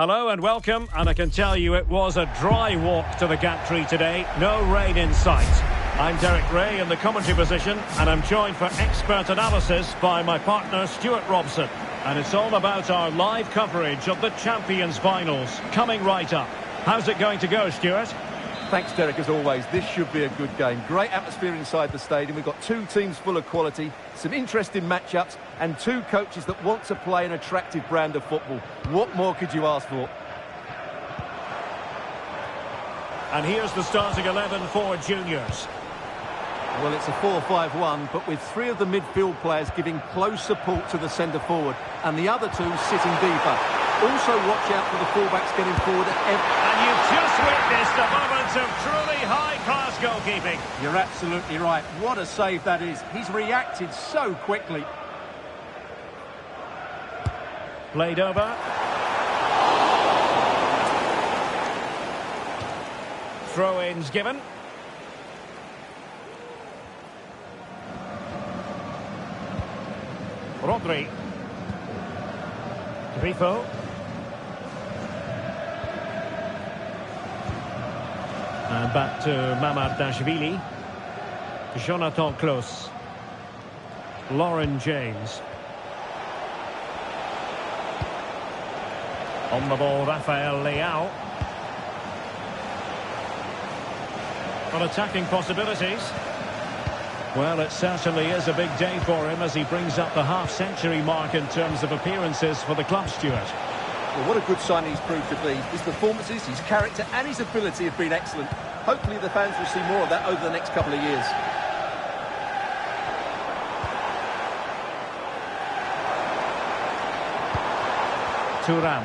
Hello and welcome, and I can tell you it was a dry walk to the gantry today. No rain in sight. I'm Derek Ray in the commentary position, and I'm joined for expert analysis by my partner Stuart Robson. And it's all about our live coverage of the Champions Finals, coming right up. How's it going to go, Stuart? Thanks, Derek, as always. This should be a good game. Great atmosphere inside the stadium. We've got two teams full of quality, some interesting matchups, and two coaches that want to play an attractive brand of football. What more could you ask for? And here's the starting 11 for juniors. Well, it's a 4-5-1, but with three of the midfield players giving close support to the centre-forward, and the other two sitting deeper. Also watch out for the fullbacks getting forward at And you've just witnessed a moment of truly high-class goalkeeping. You're absolutely right. What a save that is. He's reacted so quickly. Played over. Throw-ins given. Rodri. Grifo. And back to Mamardashvili. Jonathan Klaus. Lauren James. On the ball, Rafael Leao. On attacking possibilities. Well, it certainly is a big day for him as he brings up the half-century mark in terms of appearances for the club, Stuart. Well, what a good sign he's proved to be. His performances, his character and his ability have been excellent. Hopefully the fans will see more of that over the next couple of years. Thuram.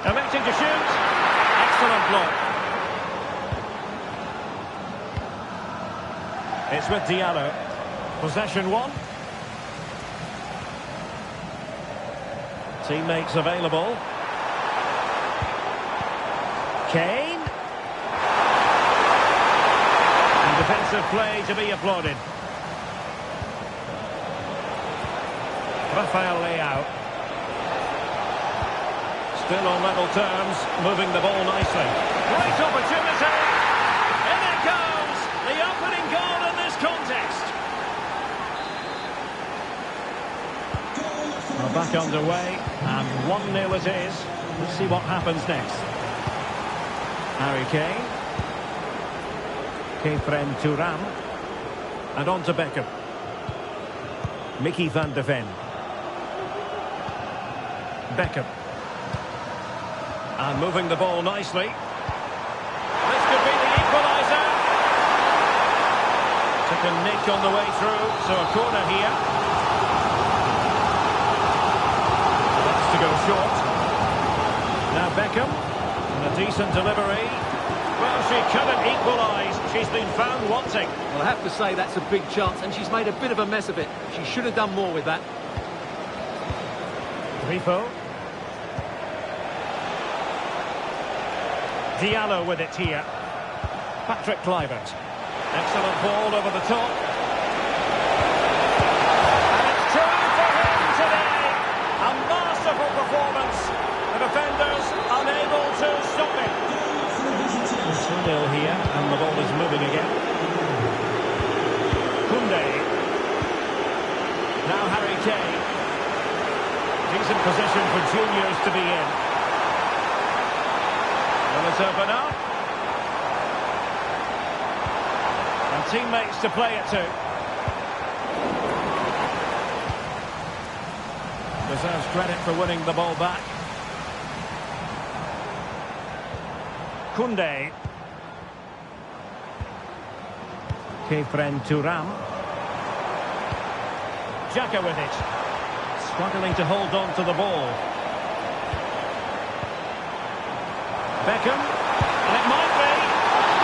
Electing to shoot. Excellent block. It's with Diallo. Possession one. Teammates available. Kane. And defensive play to be applauded. Rafael Leao. Still on level terms, moving the ball nicely. Great opportunity. In it goes. The opening goal in this contest. We're back underway, and 1-0 it is. Let's see what happens next. Harry Kane. Kefren Thuram. And on to Beckham. Mickey van de Ven. Beckham. And moving the ball nicely. This could be the equaliser. Took a nick on the way through, so a corner here. That's to go short. Now Beckham. And a decent delivery. Well, she couldn't equalise. She's been found wanting. Well, I have to say that's a big chance, and she's made a bit of a mess of it. She should have done more with that. Grifo. Diallo with it here. Patrick Kluivert. Excellent ball over the top. And it's true for him today. A masterful performance. The defenders unable to stop him. 2-0 here, and the ball is moving again. Koundé. Now Harry Kane. Decent position for juniors to be in. Well, it's open up. And teammates to play it to. Deserves credit for winning the ball back. Koundé. Kefren Thuram. Xhaka with it. Struggling to hold on to the ball. Beckham. And it might be.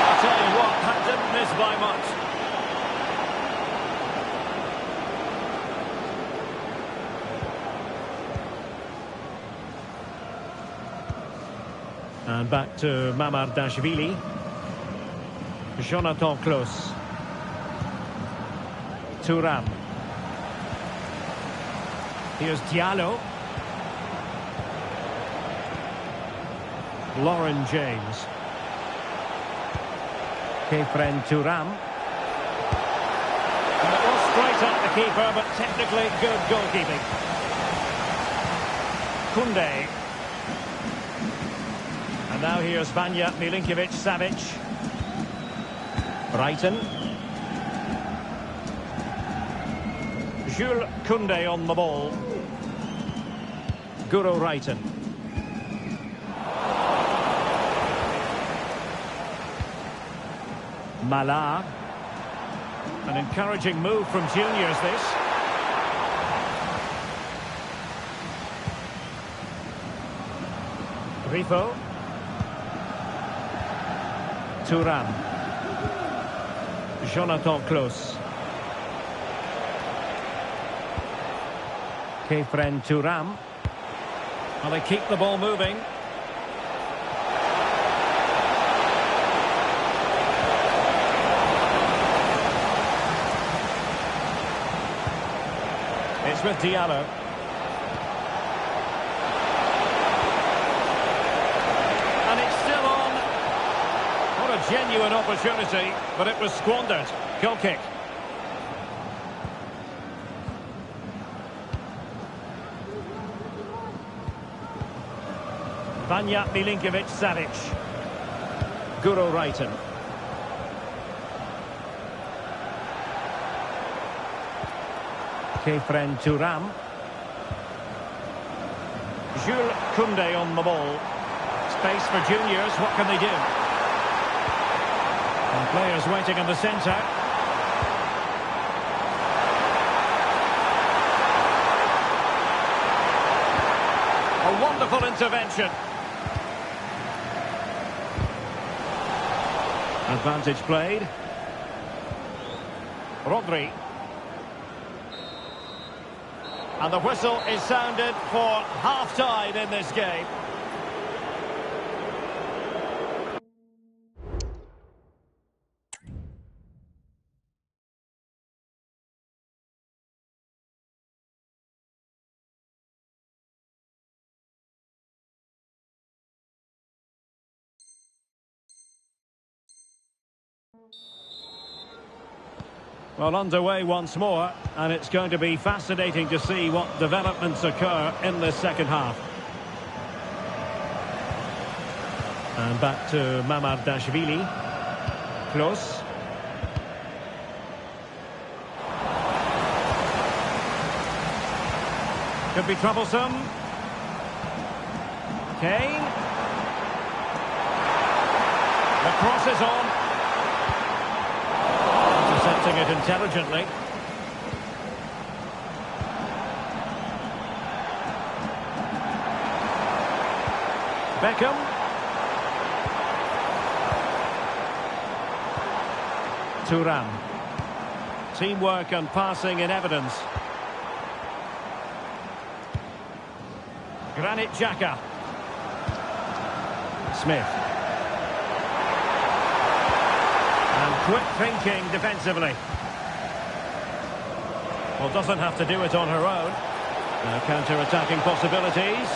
I'll tell you what, that didn't miss by much. And back to Mamardashvili. Jonathan Klaus. Thuram. Here's Diallo. Lauren James. Kefren Turam. And it was straight at the keeper, but technically good goalkeeping. Koundé. And now here's Vanja Milinkovic-Savic. Brighton. Jules Koundé on the ball. Guro Reiten. Mala. An encouraging move from juniors, this. Grifo. Thuram. Jonathan Klaus. Kefren Turam. Well, they keep the ball moving. It's with Diallo. And it's still on. What a genuine opportunity, but it was squandered. Goal kick. Vanja Milinkovic-Savic. Guro Reiten. Kefren Turam. Jules Koundé on the ball. Space for juniors, what can they do? And players waiting in the centre. A wonderful intervention. Advantage played. Rodri. And the whistle is sounded for half-time in this game. Well, underway once more, and it's going to be fascinating to see what developments occur in this second half. And back to Mamardashvili. Close. Could be troublesome. Kane. The cross is on. Intercepting it intelligently. Beckham. Thuram. Teamwork and passing in evidence. Granit Xhaka. Smith. And quick thinking defensively. Well, doesn't have to do it on her own. Now counter-attacking possibilities.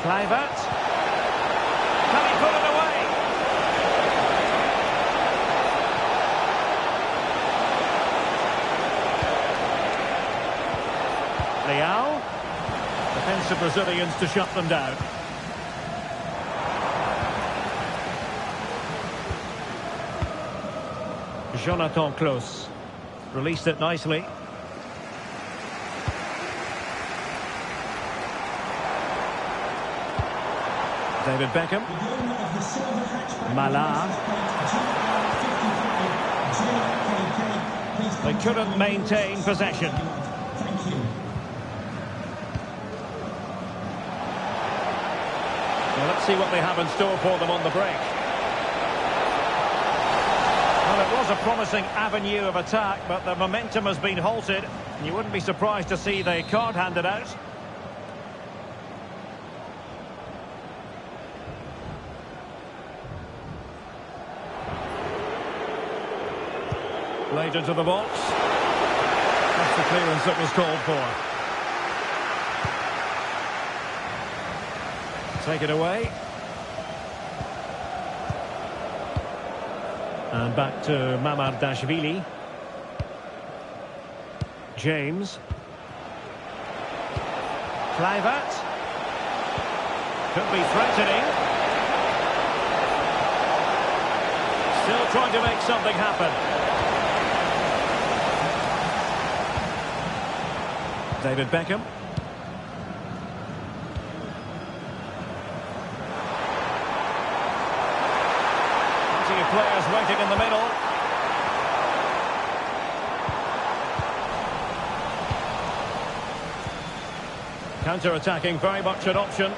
Kluivert. Can he put it away? LEAO. Defensive Brazilians to shut them down. Jonathan Klaus. Released it nicely. David Beckham. Mala. They couldn't maintain possession. Well, let's see what they have in store for them on the break. Well, it was a promising avenue of attack, but the momentum has been halted. And you wouldn't be surprised to see the card handed out. Laid into the box. That's the clearance that was called for. Take it away. And back to Mamardashvili. James. KLUIVERT. Could be threatening. Still trying to make something happen. David Beckham. Plenty of players waiting in the middle. Counter-attacking, very much an option.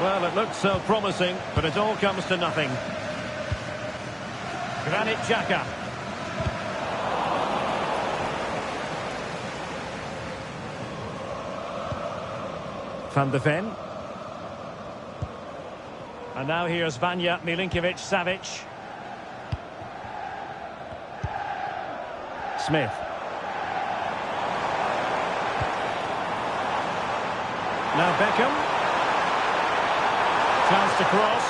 Well, it looked so promising, but it all comes to nothing. Granit Xhaka. Van de Ven. And now here's Vanja Milinkovic-Savic. Smith. Now Beckham. Chance to cross.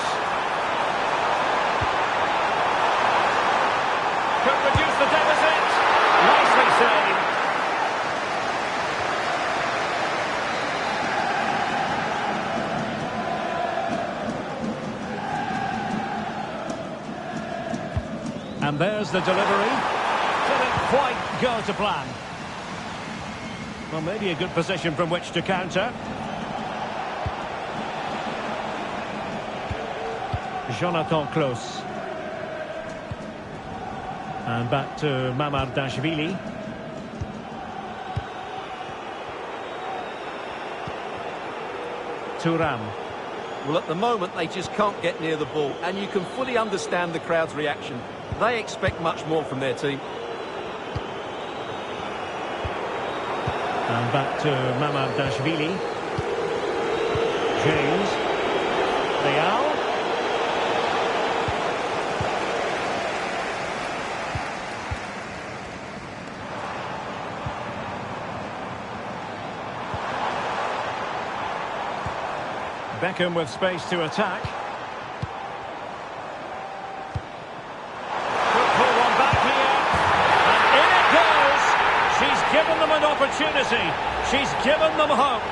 Could reduce the deficit. Nicely saved. And there's the delivery. Didn't quite go to plan. Well, maybe a good position from which to counter. Jonathan Klaus. And back to Mamardashvili. Thuram. Well, at the moment, they just can't get near the ball, and you can fully understand the crowd's reaction. They expect much more from their team. And back to Mamardashvili. James. LEAO. Beckham with space to attack. Could pull one back here. And in it goes. She's given them an opportunity. She's given them hope.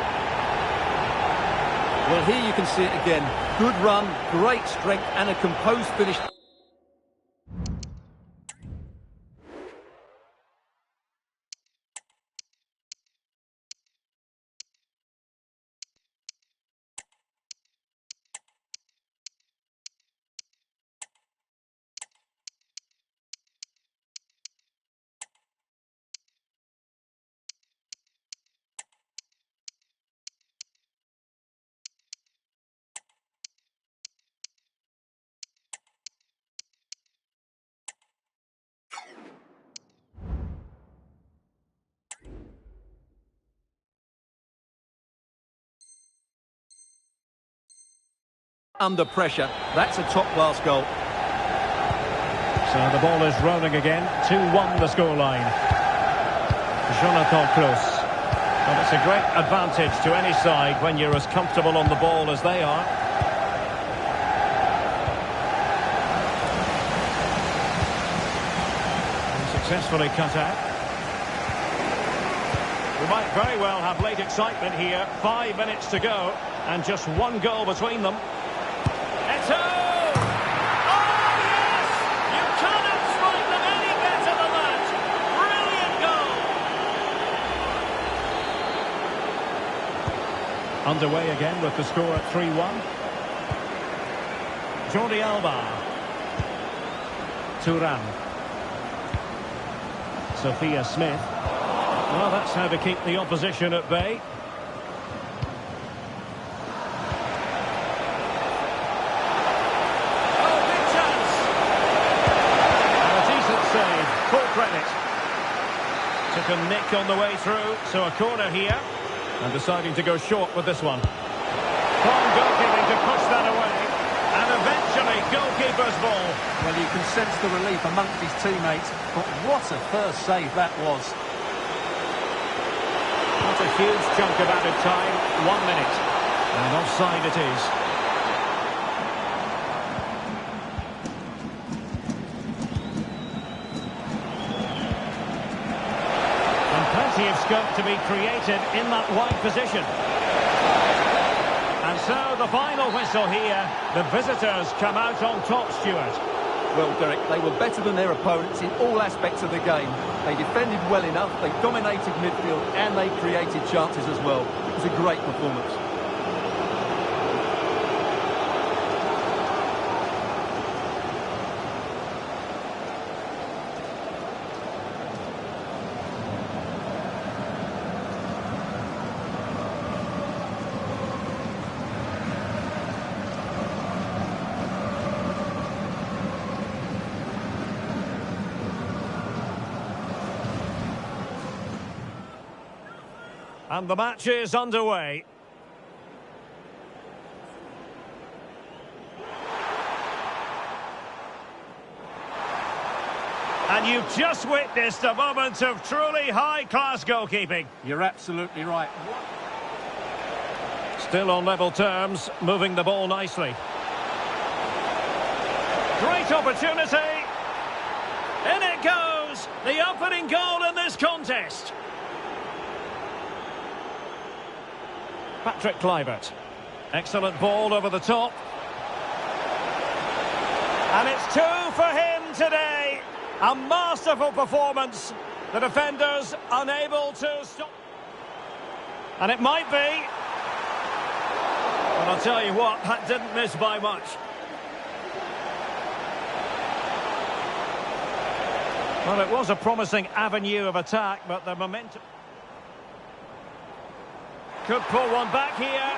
Well, here you can see it again. Good run, great strength, and a composed finish. Under pressure, that's a top-class goal. So the ball is rolling again. 2-1 the scoreline. Jonathan Klaus. Well, it's a great advantage to any side when you're as comfortable on the ball as they are. And successfully cut out. We might very well have late excitement here. 5 minutes to go, and just one goal between them. Eto! Oh, yes! You cannot strike them any better than that! Brilliant goal! Underway again with the score at 3-1. Jordi Alba. Thuram. Sophia Smith. Well, that's how to keep the opposition at bay. Full credit. Took a nick on the way through, so a corner here. And deciding to go short with this one. Fine goalkeeping to push that away. And eventually officially goalkeeper's ball. Well, you can sense the relief amongst his teammates, but what a first save that was. Not a huge chunk of added time, 1 minute. And offside it is. And plenty of scope to be created in that wide position. And so the final whistle here. The visitors come out on top, Stuart. Well, Derek, they were better than their opponents in all aspects of the game. They defended well enough, they dominated midfield, and they created chances as well. It was a great performance. And the match is underway. And you've just witnessed a moment of truly high-class goalkeeping. You're absolutely right. Still on level terms, moving the ball nicely. Great opportunity. In it goes. The opening goal in this contest. Patrick Kluivert. Excellent ball over the top. And it's 2 for him today. A masterful performance. The defenders unable to stop. And it might be. But I'll tell you what, that didn't miss by much. Well, it was a promising avenue of attack, but the momentum... Could pull one back here.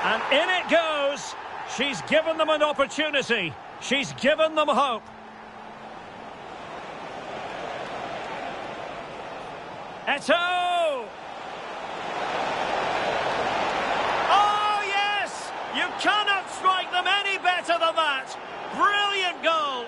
And in it goes. She's given them an opportunity. She's given them hope. Eto'o! Oh, yes! You cannot strike them any better than that. Brilliant goal.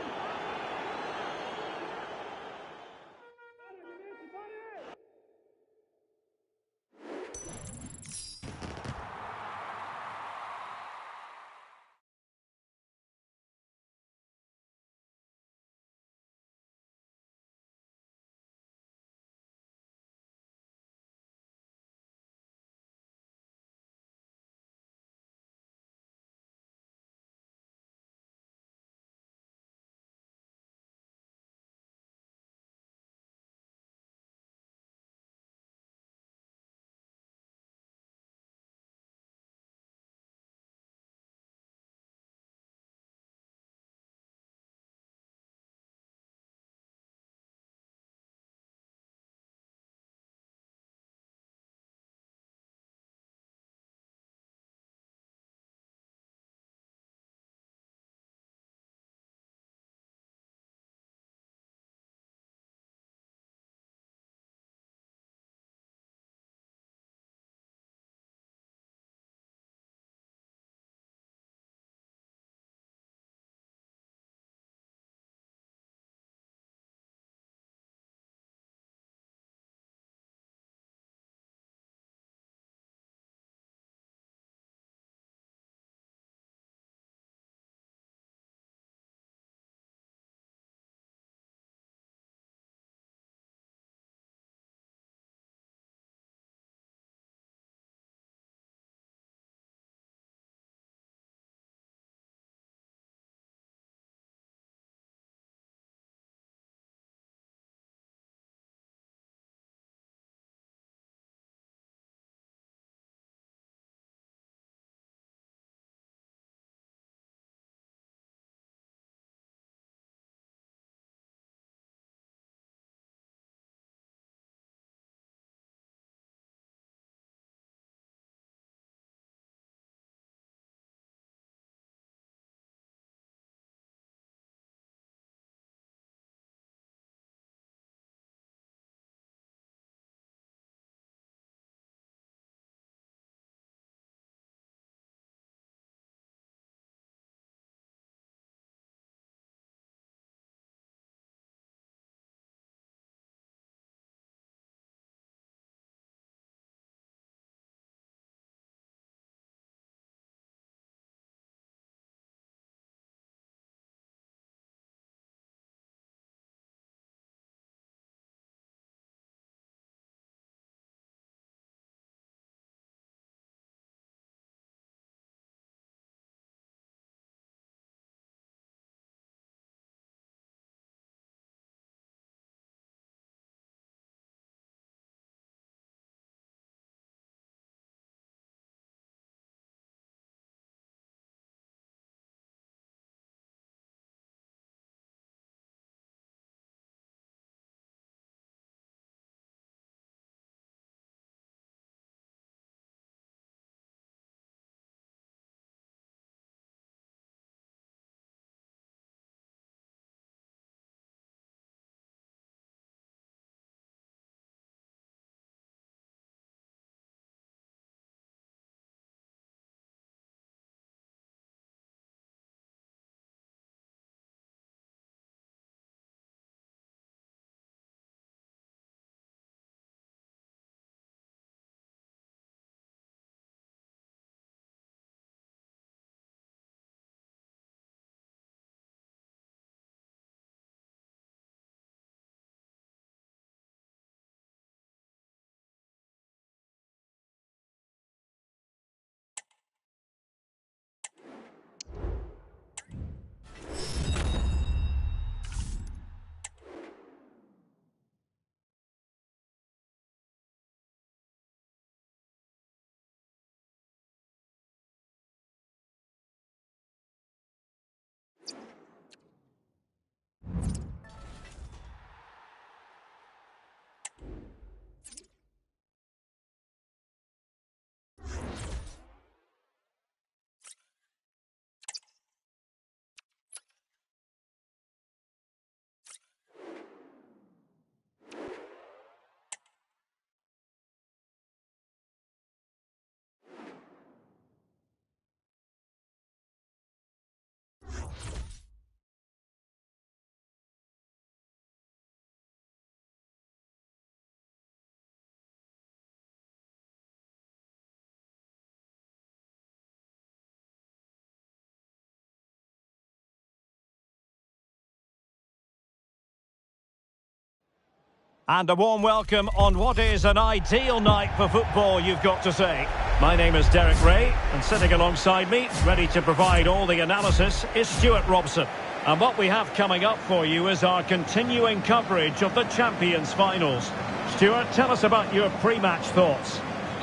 And a warm welcome on what is an ideal night for football, you've got to say. My name is Derek Ray, and sitting alongside me, ready to provide all the analysis, is Stuart Robson. And what we have coming up for you is our continuing coverage of the Champions Finals. Stuart, tell us about your pre-match thoughts.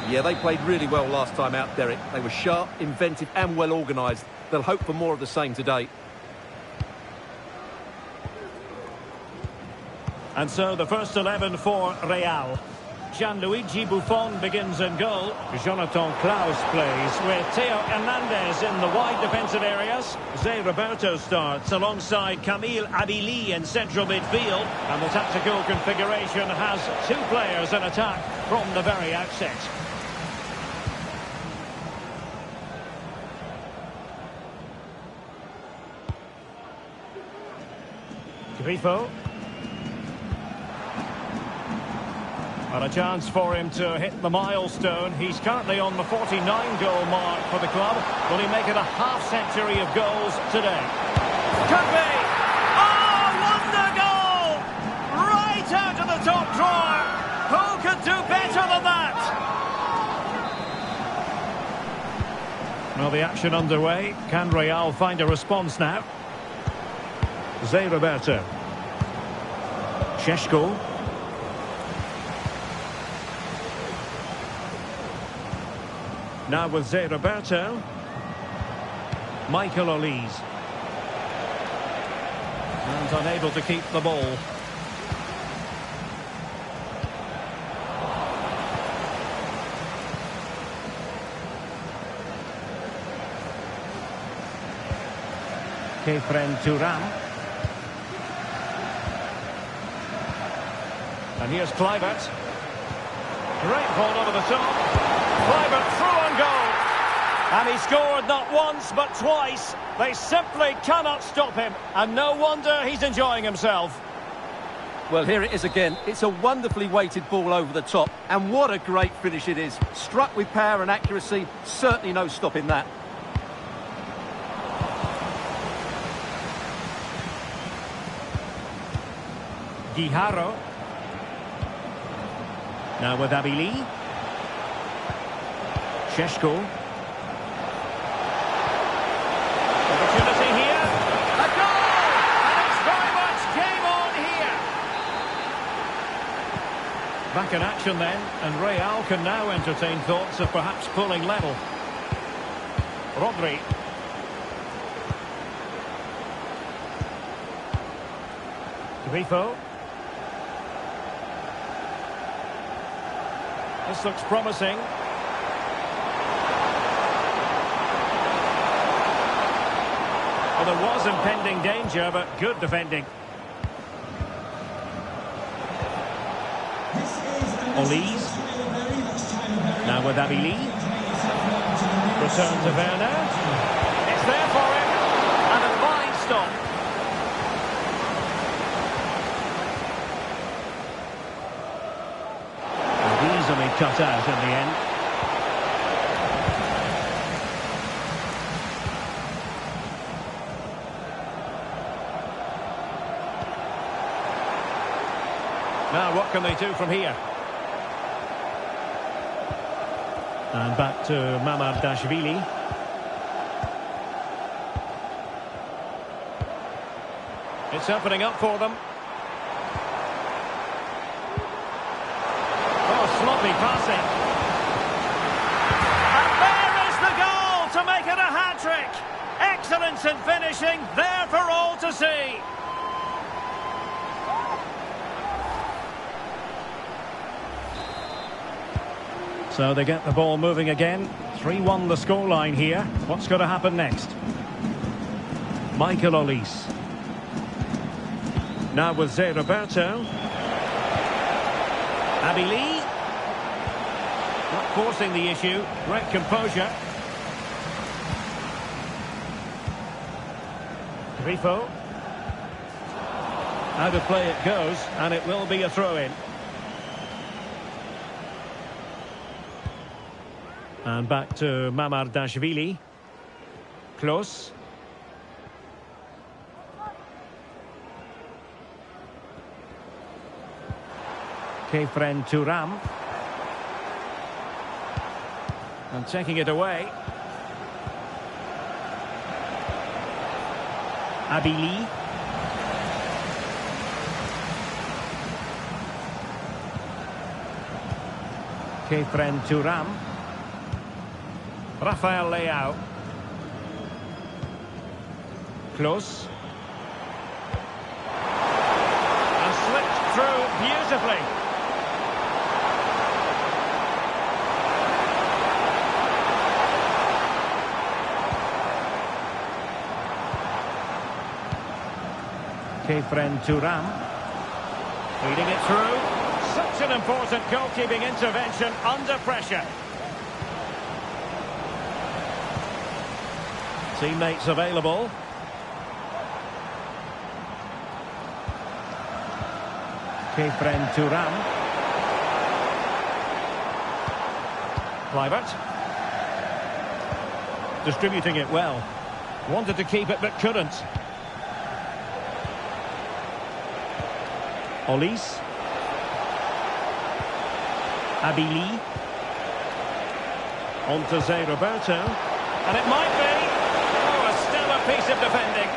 Yeah, they played really well last time out, Derek. They were sharp, inventive and well organised. They'll hope for more of the same today. And so the first 11 for Real. Gianluigi Buffon begins in goal. Jonathan Klaus plays with Theo Hernandez in the wide defensive areas. Zé Roberto starts alongside Camille Abili in central midfield. And the tactical configuration has two players in attack from the very outset. Grifo. And a chance for him to hit the milestone. He's currently on the 49-goal mark for the club. Will he make it a half-century of goals today? Could be! Oh, wonder goal! Right out of the top drawer! Who could do better than that? Well, the action underway. Can Real find a response now? Zé Roberto. Šeško. Now with Zé Roberto. Michael Olise. And unable to keep the ball. Kefren Turam. And here's Kluivert. Great ball over the top. Kluivert through on goal. And he scored not once but twice. They simply cannot stop him. And no wonder he's enjoying himself. Well, here it is again. It's a wonderfully weighted ball over the top. And what a great finish it is. Struck with power and accuracy. Certainly no stopping that. Guijarro. Now with Abili. Šeško. Opportunity here. A goal! And it's very much game on here. Back in action then, and Real can now entertain thoughts of perhaps pulling level. Rodri. Grifo. This looks promising. Well, there was impending danger, but good defending. Olise. Now with Abili. Return to Werner. It's there for him. And a fine stop. Easily cut out in the end. Now what can they do from here? And back to Mamardashvili. It's opening up for them. Sloppy passing. And there is the goal to make it a hat-trick. Excellence in finishing, there for all to see. So they get the ball moving again. 3-1 the scoreline here. What's going to happen next? Michael Olise. Now with Zé Roberto. Abili. Not forcing the issue. Great composure. Grifo. Out of play it goes, and it will be a throw-in. And back to Mamardashvili. Close. Kefren Turam. And taking it away. Abili. Kefren Turam. Rafael Leao. Close. And slipped through beautifully. Kefren Turam. Feeding it through. Such an important goalkeeping intervention under pressure. Teammates available. Kefren Turam. Kluivert. Distributing it well. Wanted to keep it but couldn't. Olis. Abili. On to Zé Roberto. And it might be. Oh, a stellar piece of defending.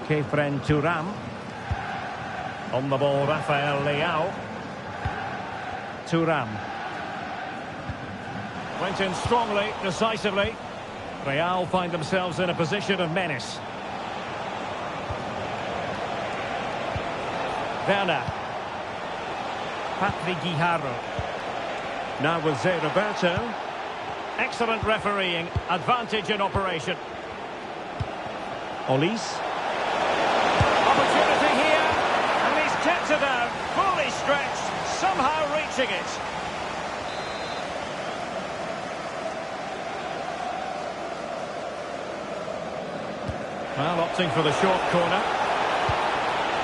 Kefren Turam. On the ball, Rafael Leao. Turam. Went in strongly, decisively. Real find themselves in a position of menace. Werner. Patrick Guijarro. Now with Zé Roberto. Excellent refereeing. Advantage in operation. Olis. Opportunity here. And he's kept it out. Fully stretched. Somehow reaching it. Well, opting for the short corner.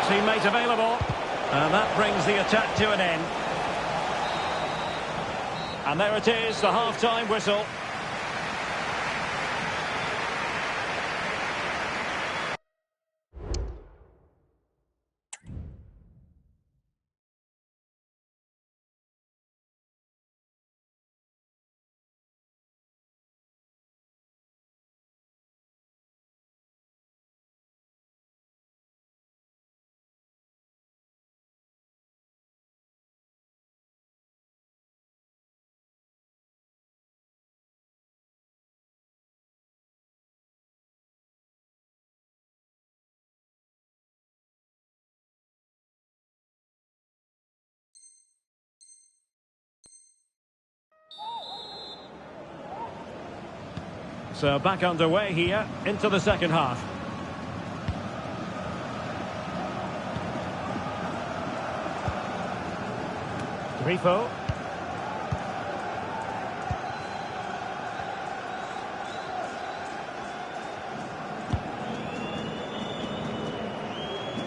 Teammate available. And that brings the attack to an end. And there it is, the half-time whistle. So back underway here, into the second half. Grifo.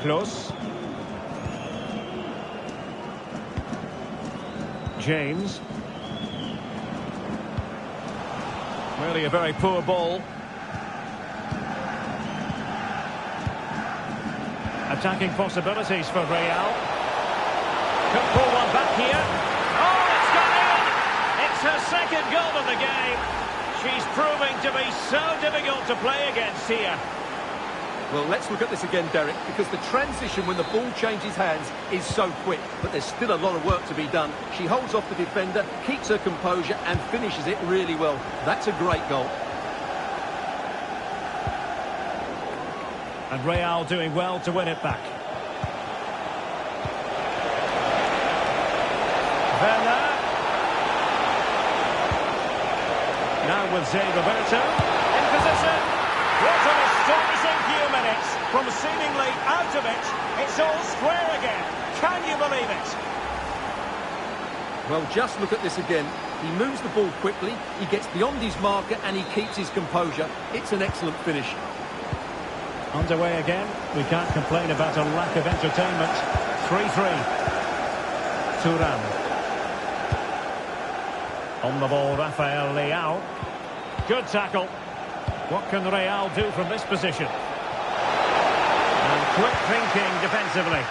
Close. James. Really a very poor ball. Attacking possibilities for Real. Could pull one back here. Oh, it's gone in! It's her second goal of the game. She's proving to be so difficult to play against here. Well, let's look at this again, Derek, because the transition when the ball changes hands is so quick, but there's still a lot of work to be done. She holds off the defender, keeps her composure, and finishes it really well. That's a great goal. And Real doing well to win it back. Werner. Now with Zé Roberto. In position. What an astonishing few minutes. From seemingly out of it, it's all square again. Can you believe it? Well, just look at this again. He moves the ball quickly, he gets beyond his marker, and he keeps his composure. It's an excellent finish. Underway again. We can't complain about a lack of entertainment. 3-3. Turam. On the ball, Rafael Leao. Good tackle. What can Real do from this position? And Quick thinking defensively.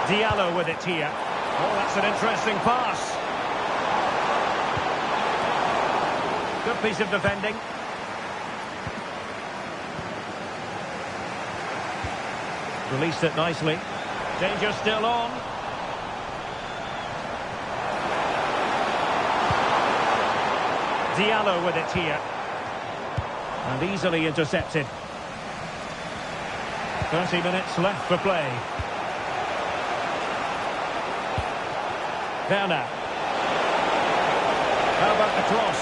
Diallo with it here. Oh, that's an interesting pass. Good piece of defending. Released it nicely. Danger still on. Diallo with it here. And easily intercepted. 30 minutes left for play. Werner. How about the cross?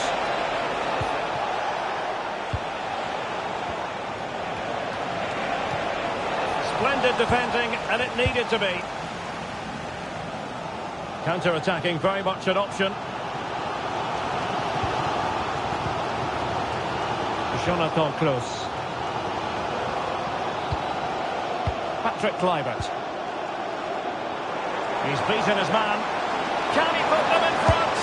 Splendid defending, and it needed to be. Counter-attacking, very much an option. Jonathan Klaus. Patrick Kluivert. He's beaten his man. Can he put them in front?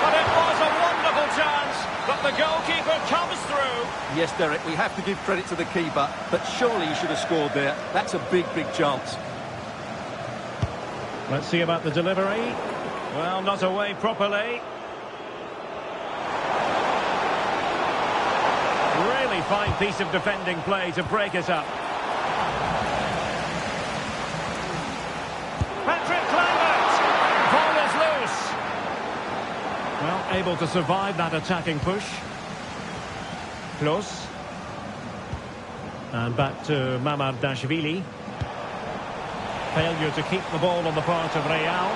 But it was a wonderful chance, but the goalkeeper comes through. Yes, Derek, we have to give credit to the keeper, but surely he should have scored there. That's a big, big chance. Let's see about the delivery. Well, not away properly. Really fine piece of defending play to break it up. Patrick Kluivert! Ball is loose. Well, able to survive that attacking push. Close. And back to Mamardashvili. Failure to keep the ball on the part of Real.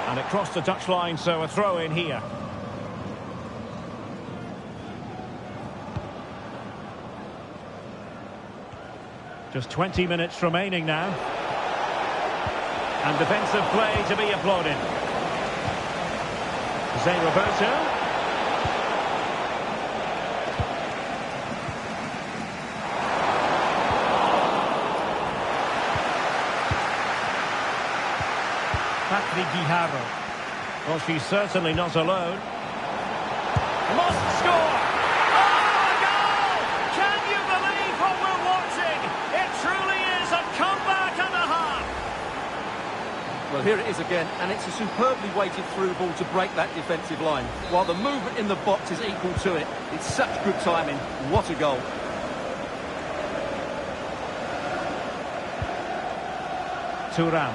And it crossed the touchline, so a throw in here. Just 20 minutes remaining now. And defensive play to be applauded. Zé Roberto. Guijarro. Well, she's certainly not alone. Must score! Oh, a goal! Can you believe what we're watching? It truly is a comeback and a half. Well, here it is again, and it's a superbly weighted through ball to break that defensive line. While the movement in the box is equal to it. It's such good timing. What a goal. Thuram.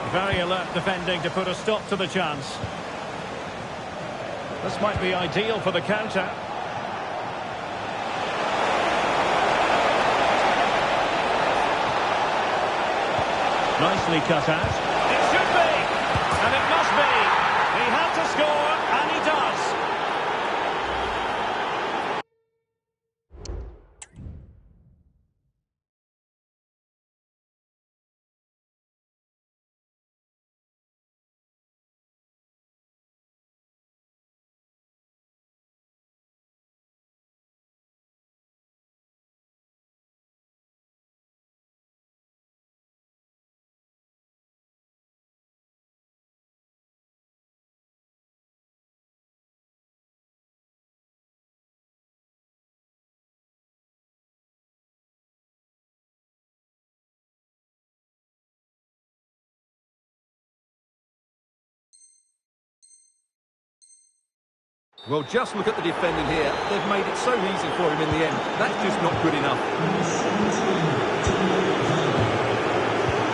Very alert defending to put a stop to the chance. This might be ideal for the counter. Nicely cut out. It should be! And it must be! He had to score, and he does! Well, just look at the defending here. They've made it so easy for him in the end. That's just not good enough.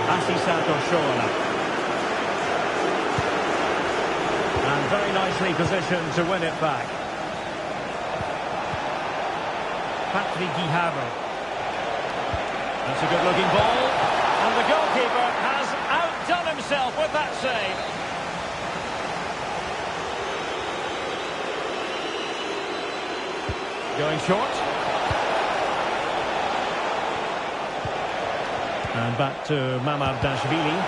Asisato Shola. And very nicely positioned to win it back. Patrick Guijarro. That's a good-looking ball. And the goalkeeper has outdone himself with that save. Going short. And back to Mamardashvili.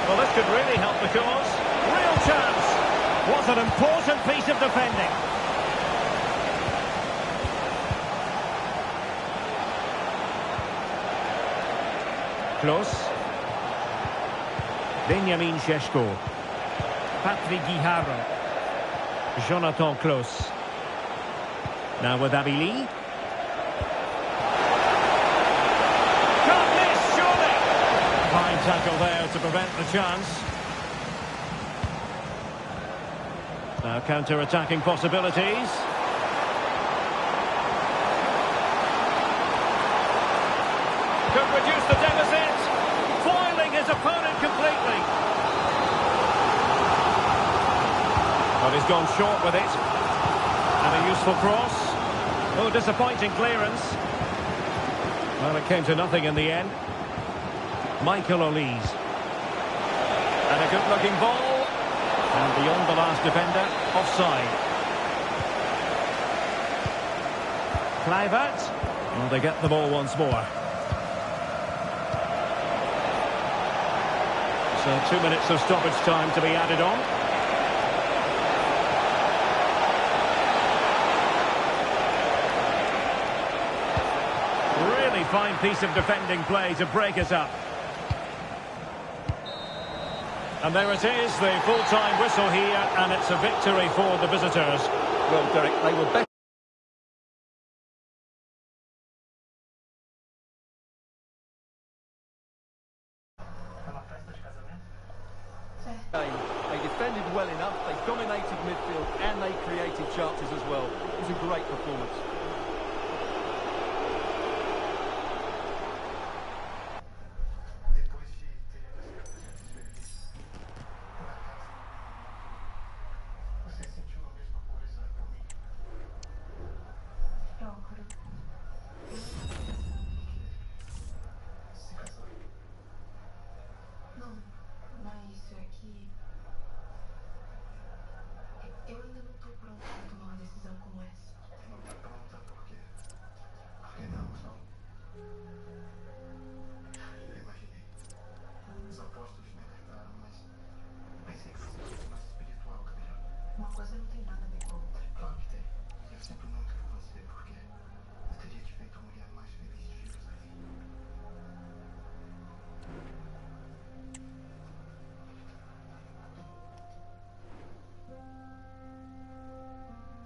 Well, this could really help the cause. Real chance. What an important piece of defending. Close. Benjamin Šeško. Patrick Guijarro. Jonathan Close. Now with Abili. Can't miss, surely! Fine tackle there to prevent the chance. Now counter-attacking possibilities. Could reduce the deficit. Foiling his opponent completely. But he's gone short with it. And a useful cross. Oh, disappointing clearance. Well, it came to nothing in the end. Michael Olise. And a good-looking ball. And beyond the last defender, offside. KLUIVERT. Well, they get the ball once more. So 2 minutes of stoppage time to be added on. Really fine piece of defending play to break us up. And there it is, the full-time whistle here, and it's a victory for the visitors. Well, Derek, they were better. They defended well enough, they dominated midfield, and they created chances as well. It was a great performance. Eu ainda não estou pronto para tomar uma decisão como essa. Não está pronta por quê? Porque não, não. Eu imaginei. Os apóstolos me alertaram, mas pensei que fosse mais espiritual, Gabriel. Uma coisa não tem nada a ver com a outra. Claro que tem. Eu sempre nunca por você, porque eu teria te feito a mulher mais feliz de Jerusalém.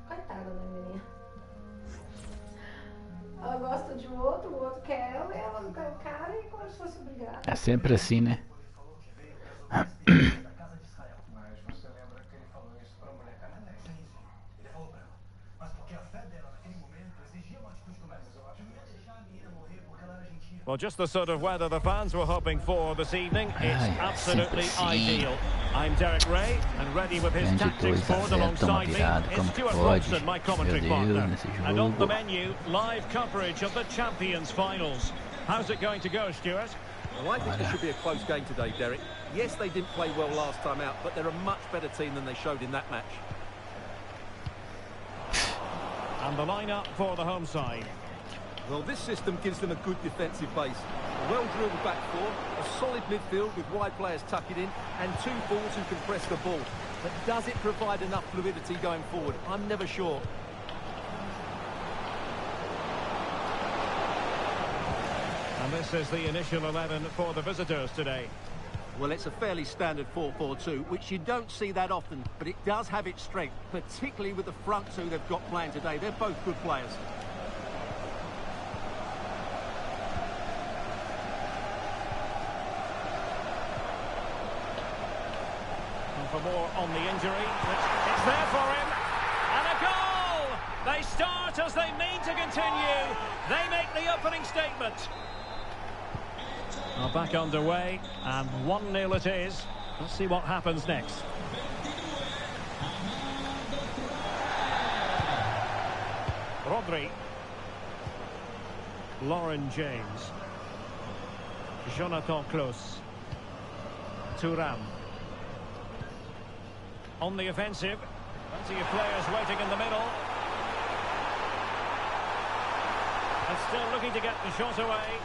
Coitada da menina. Ela gosta de um outro, o outro quer ela, e ela não quer o cara, e como se fosse obrigada. É sempre assim, né? Mas você lembra que ele falou isso pra mulher canadense? Sim, sim. Ele falou pra ela. Mas porque a fé dela naquele momento exigia uma atitude como essa. Eu acho que não ia deixar a menina morrer porque ela era gentil. Well, just the sort of weather the fans were hoping for this evening. It's absolutely ideal. I'm Derek Ray, and ready with his tactics board alongside me is Stuart Robson, my commentary partner. And on the menu, live coverage of the Champions Finals. How's it going to go, Stuart? Well, I think this should be a close game today, Derek. Yes, they didn't play well last time out, but they're a much better team than they showed in that match. And the lineup for the home side. Well, this system gives them a good defensive base. A well-drilled back four, a solid midfield with wide players tucking in, and two forwards who can press the ball. But does it provide enough fluidity going forward? I'm never sure. And this is the initial 11 for the visitors today. Well, it's a fairly standard 4-4-2, which you don't see that often, but it does have its strength, particularly with the front two they've got playing today. They're both good players. And for more on the injury, it's there for him. And a goal! They start as they mean to continue. They make the opening statement. Well, back underway, and 1-0 it is. Let's see what happens next. Rodri. Lauren James. Jonathan Close. Thuram. On the offensive. Plenty of players waiting in the middle. And still looking to get the shot away.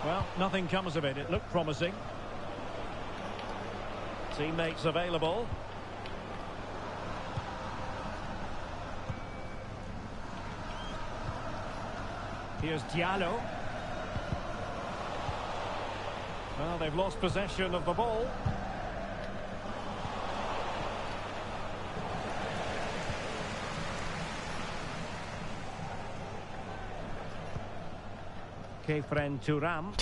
Well, nothing comes of it. It looked promising. Teammates available. Here's Diallo. Well, they've lost possession of the ball. Kefren Turam.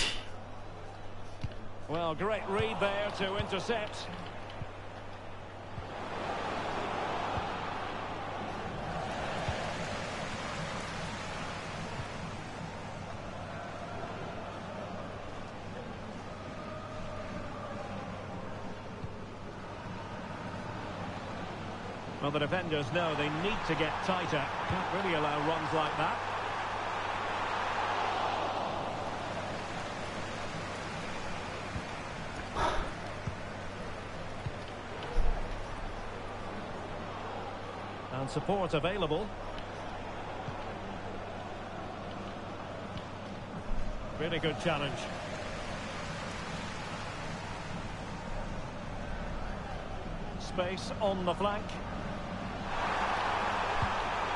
Well, great read there to intercept. Well, the defenders know they need to get tighter. Can't really allow runs like that. And support available. Really good challenge. Space on the flank.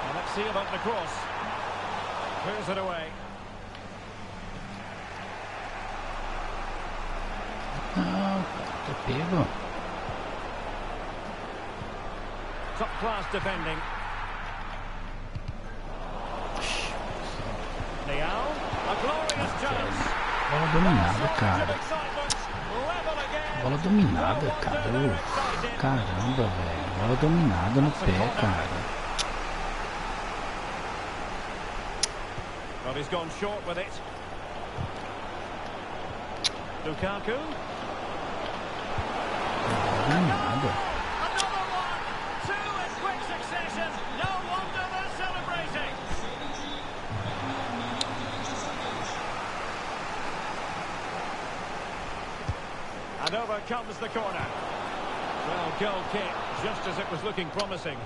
And let's see about the cross. Clears it away. Não, tá pego. Top class defending. LEAO, a glorious chance. Bola dominada, cara. Bola dominada, cara. Caramba, velho. Bola dominada no pé, cara. Well, he's gone short with it. Lukaku. Bola dominada. Another one! Two in quick succession. No wonder they're celebrating. And over comes the corner. Well, goal kick, just as it was looking promising.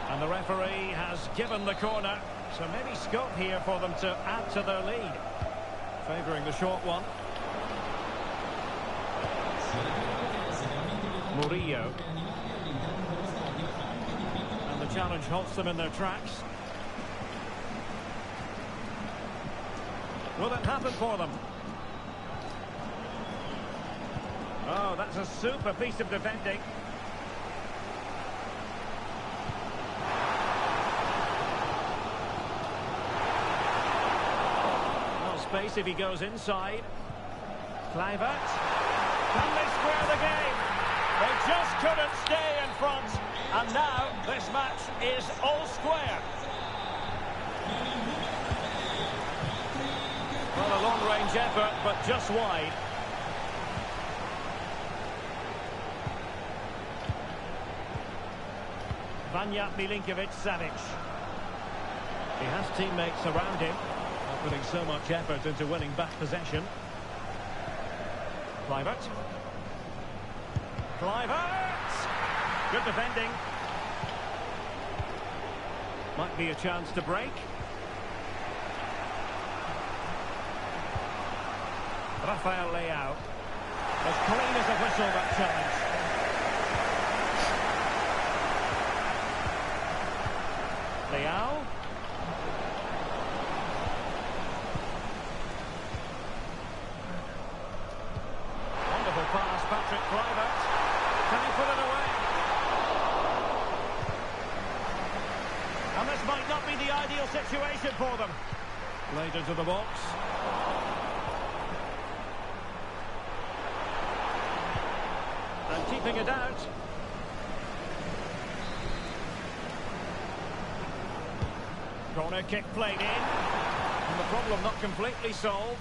And the referee has given the corner, so maybe scope here for them to add to their lead. Favouring the short one. Murillo. And the challenge halts them in their tracks. Will it happen for them? Oh, that's a super piece of defending. Space if he goes inside. KLUIVERT. Can they square the game? They just couldn't stay in front. And now this match is all square. Well, a long-range effort, but just wide. Vanja Milinkovic-Savic. He has teammates around him. Putting so much effort into winning back possession. KLUIVERT. Good defending. Might be a chance to break. Rafael LEAO. As clean as a whistle, that challenge. LEAO. KLUIVERT. Can he put it away? And this might not be the ideal situation for them. Played into the box. And keeping it out. Corner kick played in. And the problem not completely solved.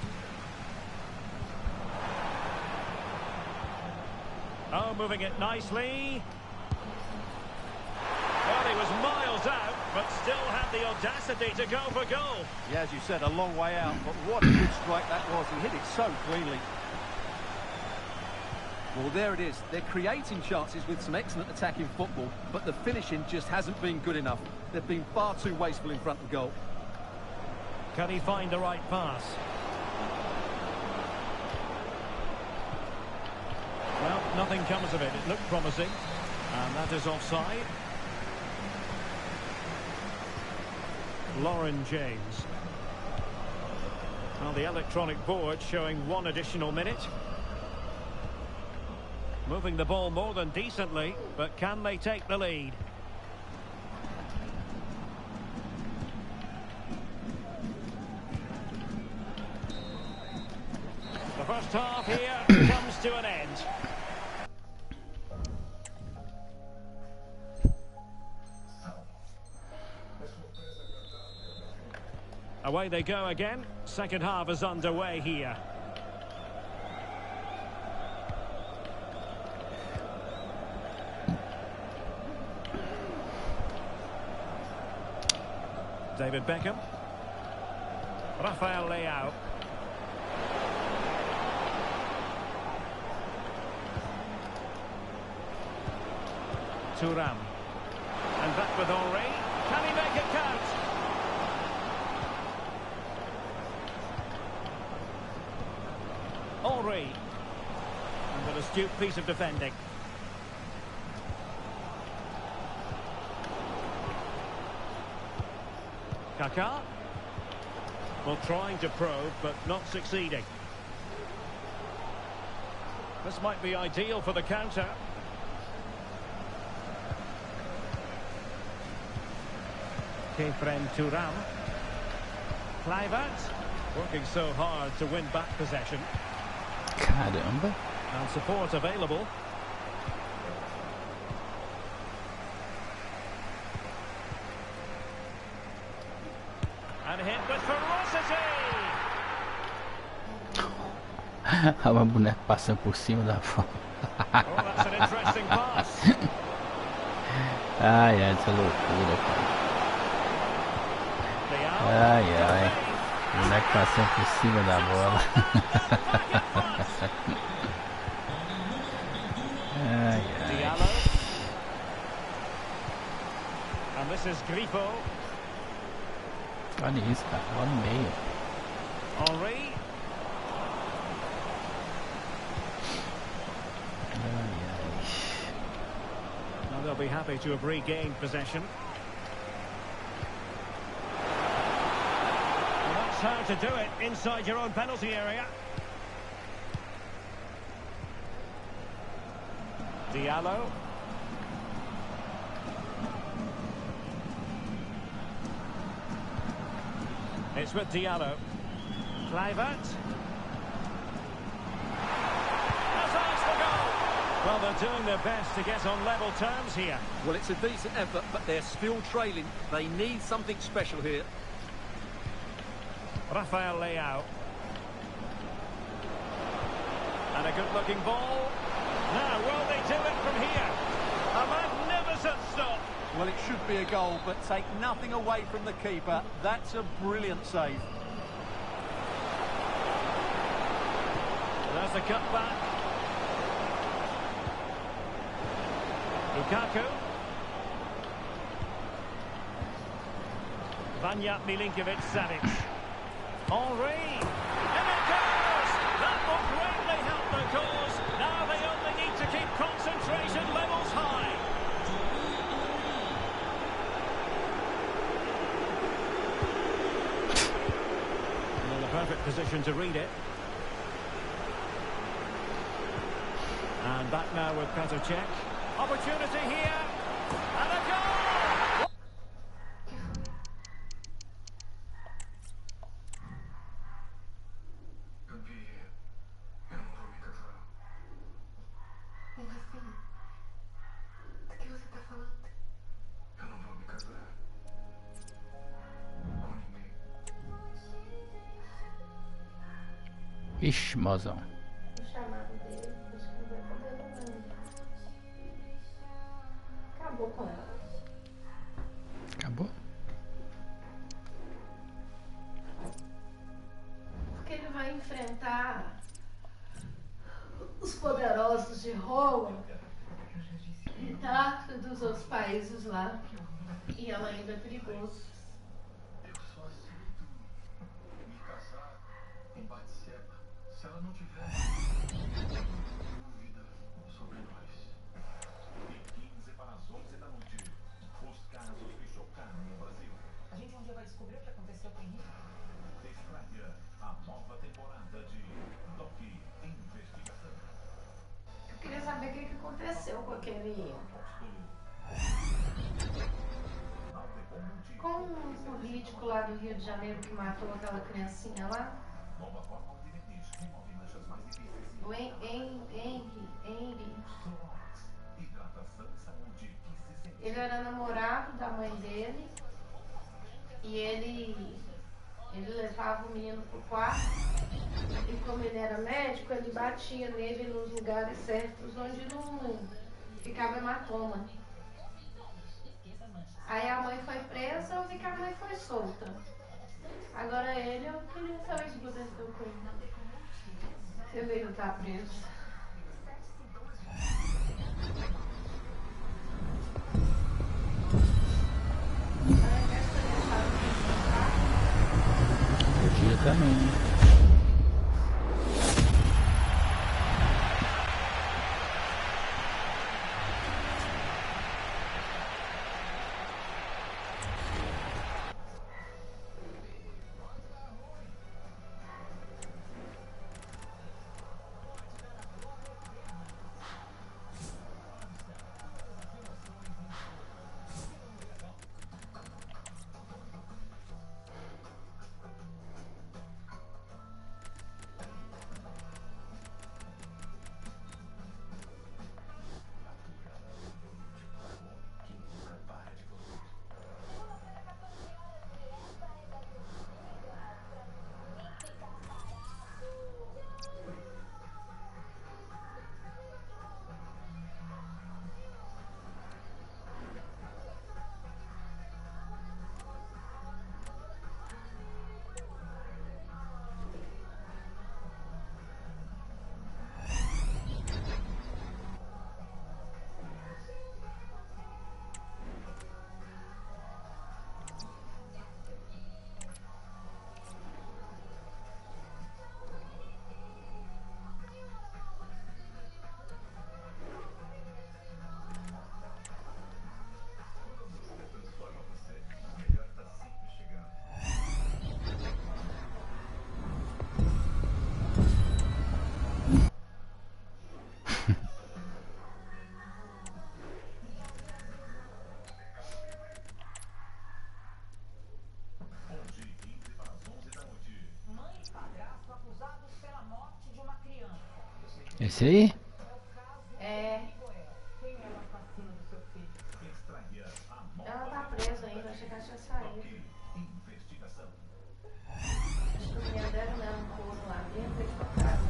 Oh, moving it nicely. Well, he was miles out, but still had the audacity to go for goal. Yeah, as you said, a long way out, but what a good strike that was. He hit it so cleanly. Well, there it is. They're creating chances with some excellent attacking football, but the finishing just hasn't been good enough. They've been far too wasteful in front of goal. Can he find the right pass? Well, nothing comes of it. It looked promising. And that is offside. Lauren James. Well, the electronic board showing 1 additional minute. Moving the ball more than decently, but can they take the lead? The first half here comes to an end. Away they go again. Second half is underway here. David Beckham. Rafael LEAO. Thuram. And back with Henry. Can he make it count? Henry. And an astute piece of defending. Kaká. Well, trying to probe, but not succeeding. This might be ideal for the counter. Thuram. KLUIVERT. Working so hard to win back possession. Caramba. And support available. And hit with ferocity! A boneca passando por cima da bola. Oh, that's an interesting pass. Ai, ai, essa loucura, cara. Ai, ai. O moleque passando por cima da bola. Ai, ai. And this is Grifo. Olha isso, cara. Olha no meio. Henry. Now they'll be happy to have regained possession. Well, that's how to do it inside your own penalty area. Diallo. It's with Diallo. KLUIVERT. Well, they're doing their best to get on level terms here. Well, it's a decent effort, but they're still trailing. They need something special here. Rafael LEAO. And a good-looking ball. Now, will they do it from here? A magnificent stop. Well, it should be a goal, but take nothing away from the keeper. That's a brilliant save. There's the cutback. Lukaku. Vanja Milinkovic-Savic. Henry. And it goes! That will greatly help the cause. Now they only need to keep concentration levels high. In the perfect position to read it. And back now with Petr Cech. Opportunity here. And a goal! Mas assim, do que você tá falando? Eu não vou me casar com ninguém. Ixi, mozão. O chamado dele, acho que não vai poder não. Acabou com ela. Acabou? Porque ele vai enfrentar os poderosos de Roma e tá dos outros países lá. E ela ainda é perigoso. Eu só aceito me casar com Batseba se ela não tiver dúvida sobre nós. De 15 para as 11 da noite, os casos que chocaram no Brasil. A gente um dia vai descobrir o que aconteceu com ele. Estreia a nova temporada de Toque Investigação. Eu queria saber o que aconteceu com aquele... com um político lá do Rio de Janeiro que matou aquela criancinha lá. Nova forma de verniz, remove manchas mais difíceis e O Henry. hidratação e saúde que se sente. Ele era namorado da mãe dele e ele levava o menino pro quarto e como ele era médico, ele batia nele nos lugares certos onde não ficava hematoma. Aí a mãe foi presa, eu vi que a mãe foi solta. Agora eu queria saber o que aconteceu com ele. Você veio estar preso. Podia também. Esse aí? É. Ela tá presa ainda, achei que ela tinha saído. Acho que os meninos deram mesmo um couro lá dentro e pra casa.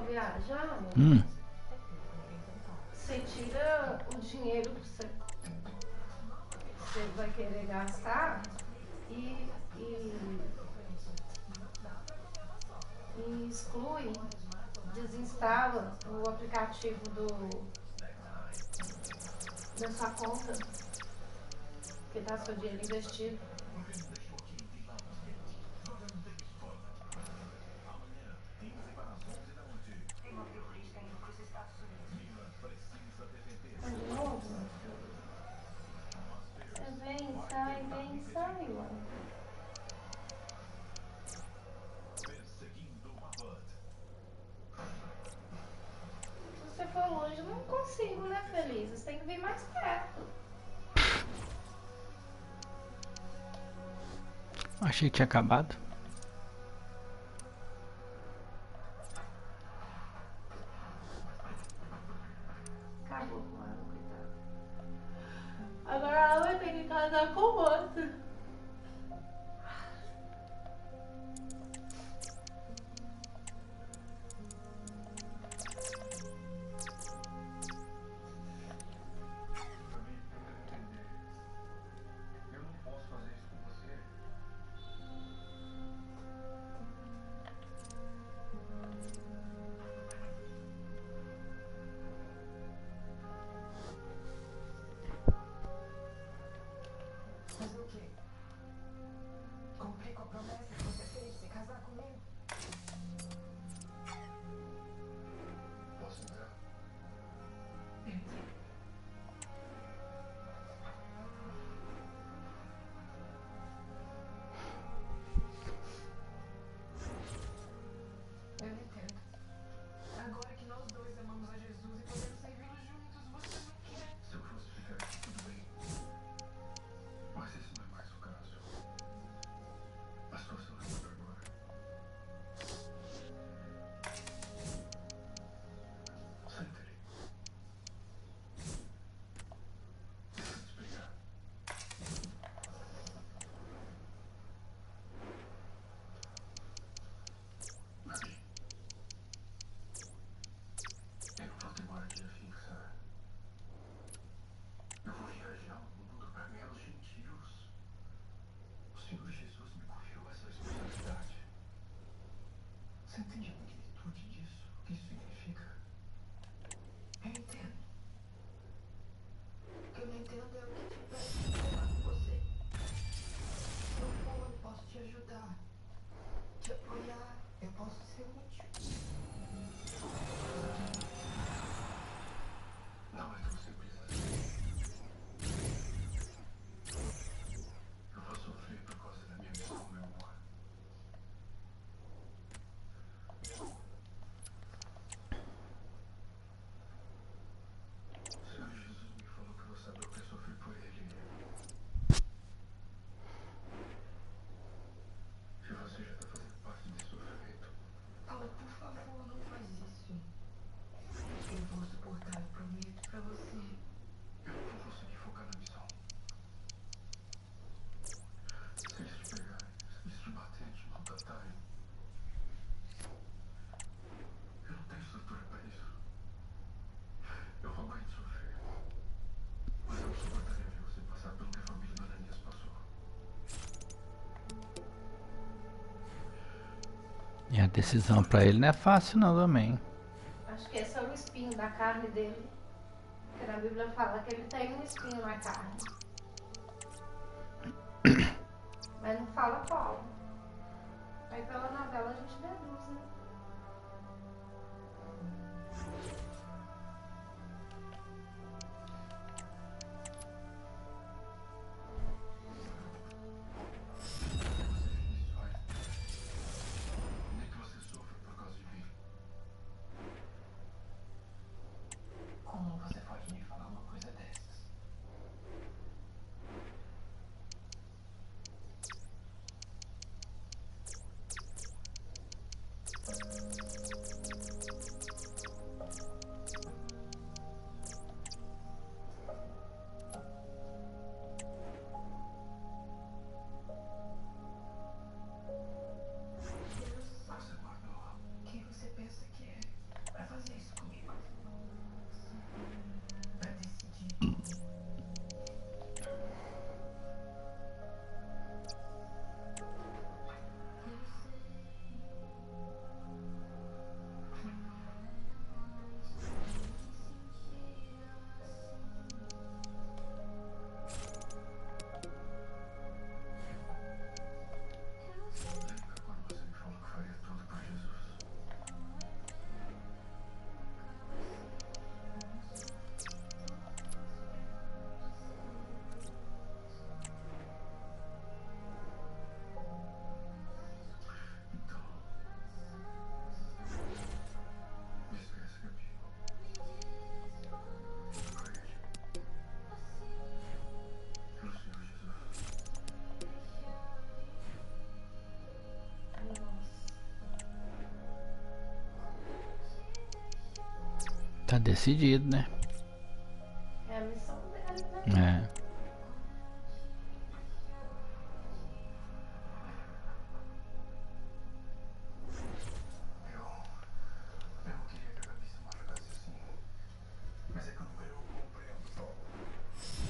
Viajando, você tira o dinheiro que você vai querer gastar e exclui, desinstala o aplicativo da sua conta, que está seu dinheiro investido. De novo? for longe, eu não consigo, né, Feliz? Você tem que vir mais perto. Achei que tinha acabado. Acabou com ela, coitada. Agora ela vai ter que casar com o outro. Eu não posso fazer isso com você. Fazer o quê? Cumprir com a promessa que você fez de se casar comigo? Posso entrar? Eu entendo. Agora que nós dois amamos a Jesus e podemos servi-lo juntos, você não quer. Se eu fosse ficar aqui, tudo bem. Mas esse não é mais o caso. A situação é outra agora. Senta aí. Deixa eu te explicar. Aqui. Eu não vou ter moradia fixa. Eu vou viajar o mundo para ganhar os gentios. O Senhor Jesus me confiou essa responsabilidade. Você entende a magnitude disso? O que isso significa? Eu entendo. O que eu não entendo é o que te impede de falar com você. Se eu for, eu posso te ajudar, te apoiar, eu posso ser útil. Não é tão simples assim. Eu vou sofrer por causa da minha missão, meu amor. O Senhor Jesus me falou que eu vou saber o que é sofrer por Ele. E você já está fazendo parte desse sofrimento. Paulo, por favor, não faz isso. Eu vou suportar, eu prometo pra você. Eu não vou conseguir focar na missão. Se eles te pegarem, se eles te baterem, te maltratarem. Eu não tenho estrutura para isso. Eu vou morrer de sofrer. Mas eu não suportaria ver você passar pelo que a família do Ananias passou. E a decisão pra ele não é fácil não também. Acho que esse é o espinho da carne dele. Porque na Bíblia fala que ele tem um espinho na carne. Mas não fala qual. Aí pela novela a gente deduz, né? Nem que você sofra por causa de mim. Como você pode me falar uma coisa dessas? A Tá decidido, né? É a missão dele, né? É. Eu não queria que a Gabi se machucasse assim. Mas é que eu compreendo, Tom.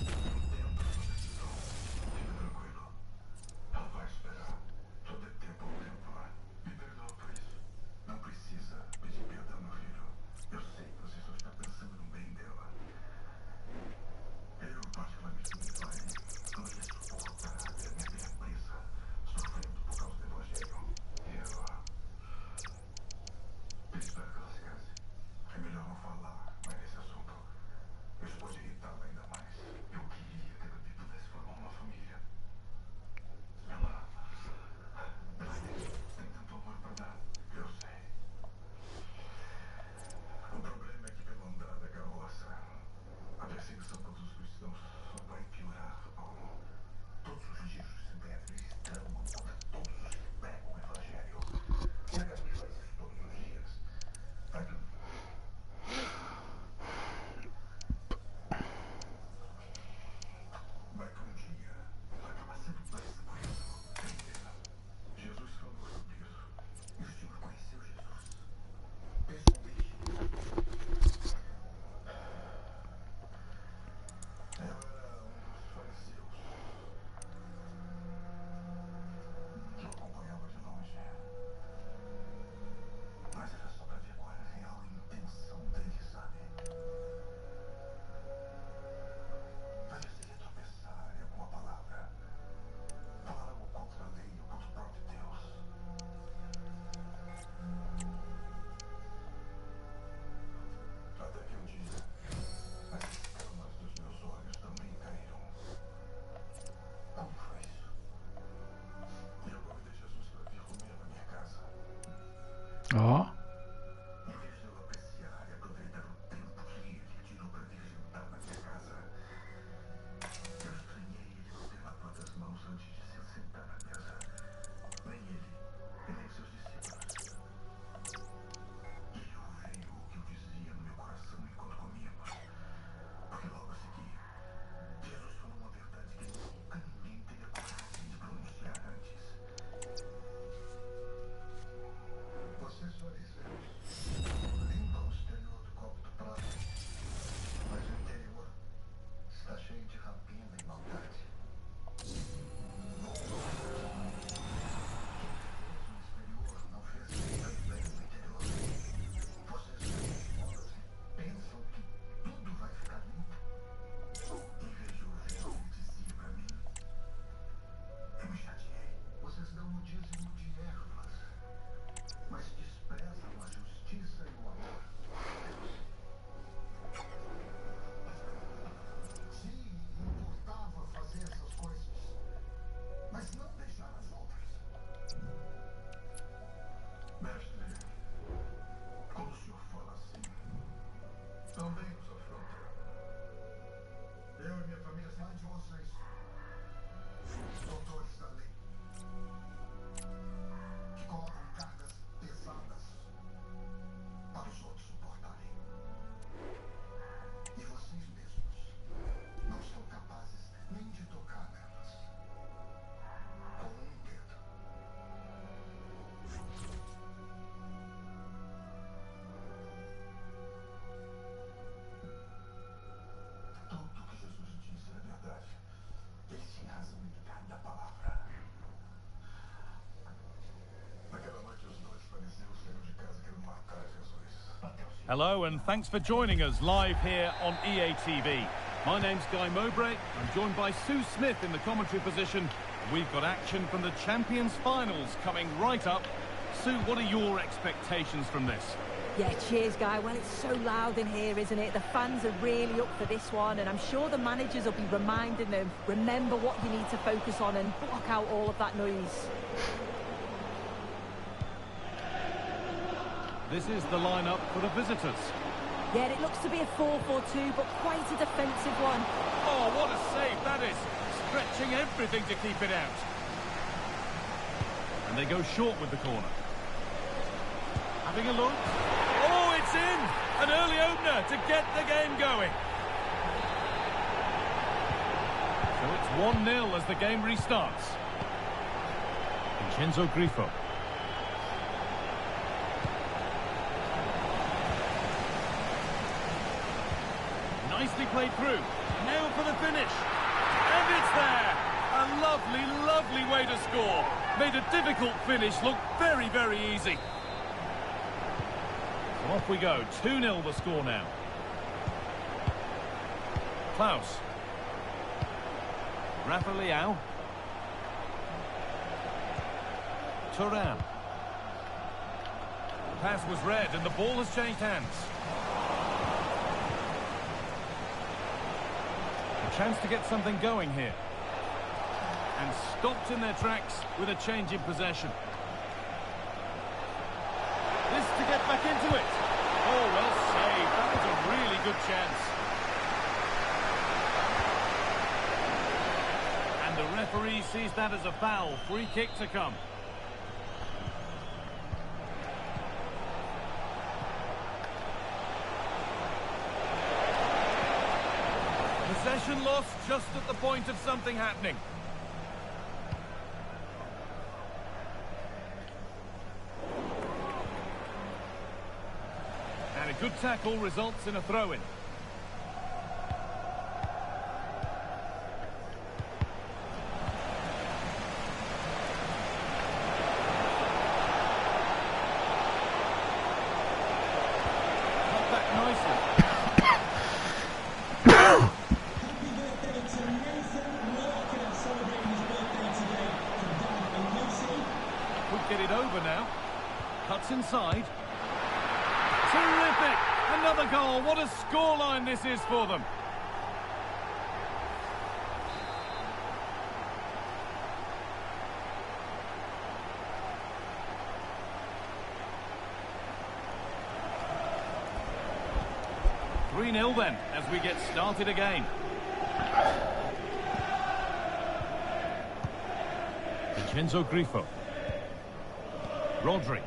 Entendo a sua decisão. Fica tranquilo. Ela vai esperar. Só dê tempo ao tempo. Me perdoa por isso. Não precisa pedir perdão, meu filho. Eu sei que você só está pensando no bem dela. Eu, particularmente, me pai, não ia suportar ver minha filha presa, sofrendo por causa do evangelho. Eu espero que ela se case. É melhor não falar mais nesse assunto. Isso pode irritá-la ainda mais. Eu queria que a Gabi pudesse formar uma família. Ela tem tanto amor pra dar. Eu sei. O problema é que pelo andar da carroça, a perseguição contra os cristãos só vai piorar, Paulo. Todos os dias os simétricos tramam contra todos os que pregam o evangelho. E a Gabi faz isso todos os dias. Vai que um dia vai acabar sendo presa por isso. Entenda. Jesus falou sobre isso. E o Senhor conheceu Jesus pessoalmente. Eu era um dos fariseus que eu acompanhava de longe. Mas era só pra ver qual era a real intenção dele, sabe? Pra ver se ele ia tropeçar em alguma palavra. Falar algo contra a lei ou contra o próprio Deus. Até que um dia, as escamas dos meus olhos também caíram. Como foi isso? Eu convidei Jesus para vir comer na minha casa. Ó. Em vez de eu apreciar e aproveitar o tempo que ele tirou para vir jantar na minha casa, eu estranhei ele não ter lavado as mãos antes de se sentar na mesa. Nem ele, e nem seus discípulos. E ele ouviu o que eu dizia no meu coração enquanto comíamos. Porque logo a seguir, Jesus falou uma verdade que nunca ninguém teria coragem de pronunciar antes. Vocês fariseus limpam o exterior do copo do prato, mas o interior está cheio de rapina e maldade. Quem fez no exterior não fez também no interior. Vocês religiosos pensam que tudo vai ficar limpo. Em vez de ouvir o que ele dizia para mim, eu me chateei. Vocês dão o dízimo de ervas, mas desprezam a justiça e o amor de Deus. Sim, importava fazer essas coisas, mas não deixar as outras. Mestre, quando o senhor fala assim, também nos afronta. Eu e minha família saem de vocês, doutores da lei, que colocam cargas pesadas para os outros suportarem. E vocês mesmos não são capazes nem de tocar nelas. Com um dedo. Tudo que Jesus disse é verdade. Ele tinha razão em cada palavra. Naquela noite, os dois fariseus saíram de casa querendo matar Jesus. Até o Senhor. Hello and thanks for joining us live here on EA TV. My name's Guy Mowbray. I'm joined by Sue Smith in the commentary position. We've got action from the Champions Finals coming right up. Sue, what are your expectations from this? Yeah, cheers, Guy. Well, it's so loud in here, isn't it? The fans are really up for this one, and I'm sure the managers will be reminding them, remember what you need to focus on and block out all of that noise. This is the lineup for the visitors. Yeah, it looks to be a 4-4-2, but quite a defensive one. Oh, what a save that is! Stretching everything to keep it out. And they go short with the corner. Having a look. Oh, it's It's in! An early opener to get the game going. So it's 1-0 as the game restarts. Vincenzo Grifo. Nicely played through. Now for the finish. And it's there. A lovely, lovely way to score. Made a difficult finish look very, very easy. So off we go. 2-0 the score now. Klaus. Rafa Leao. Thuram. Pass was read and the ball has changed hands. A chance to get something going here. And stopped in their tracks with a change in possession. This to get back into it. Oh, well saved. That was a really good chance. And the referee sees that as a foul. Free kick to come. Possession lost just at the point of something happening. And a good tackle results in a throw-in. Cut back nicely. Get it over now. Cuts inside. Terrific! Another goal. What a scoreline this is for them. (3-0) then, as we get started again. Vincenzo Grifo. Rodri.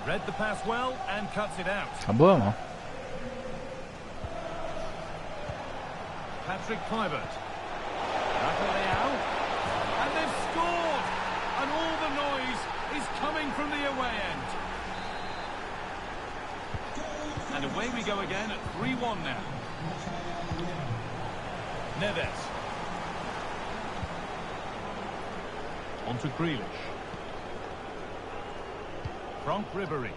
Read the pass well and cuts it out. Acabou, irmão. Patrick Kluivert. Rafa Leao. And they've scored! And all the noise is coming from the away end. And away we go again at 3-1 now. Neves. On to Grealish. Franck Ribéry.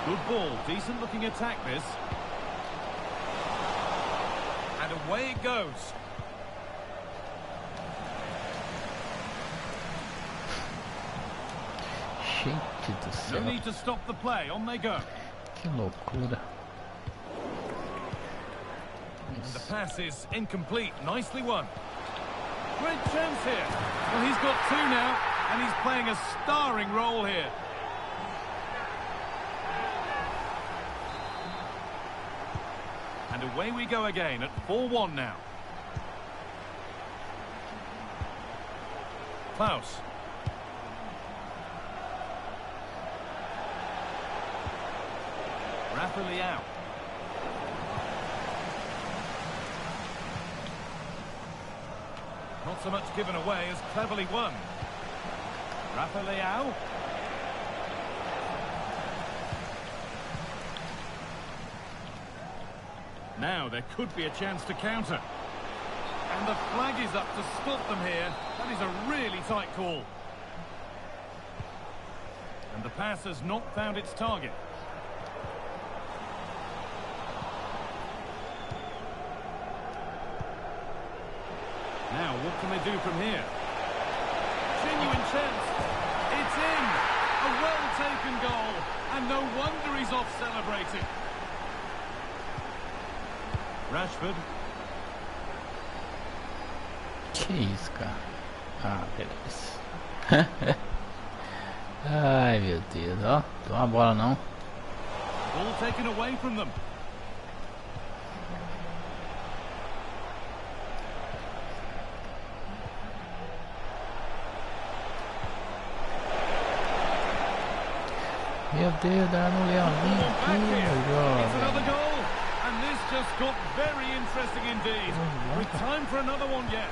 Good ball, decent looking attack this. And away it goes. Gente do céu. No need to stop the play, on they go. Que loucura. And the pass is incomplete, nicely won. Great chance here. Well, he's got two now, and he's playing a starring role here. And away we go again at 4-1 now. Klaus. Rafa Leao. Not so much given away as cleverly won. Rafa Leao. Now there could be a chance to counter. And the flag is up to stop them here. That is a really tight call. And the pass has not found its target. Now, what can they do from here? Genuine chance. It's in. A well-taken goal. And no wonder he's off celebrating. Rashford. Que isso, cara? Ah, beleza. Ai, meu Deus, ó. Dá uma bola não. Ball taken away from them. Meu Deus, dá no leãozinho aqui, meu It's another jovem. goal, and this just got very interesting indeed. With time for another one yet.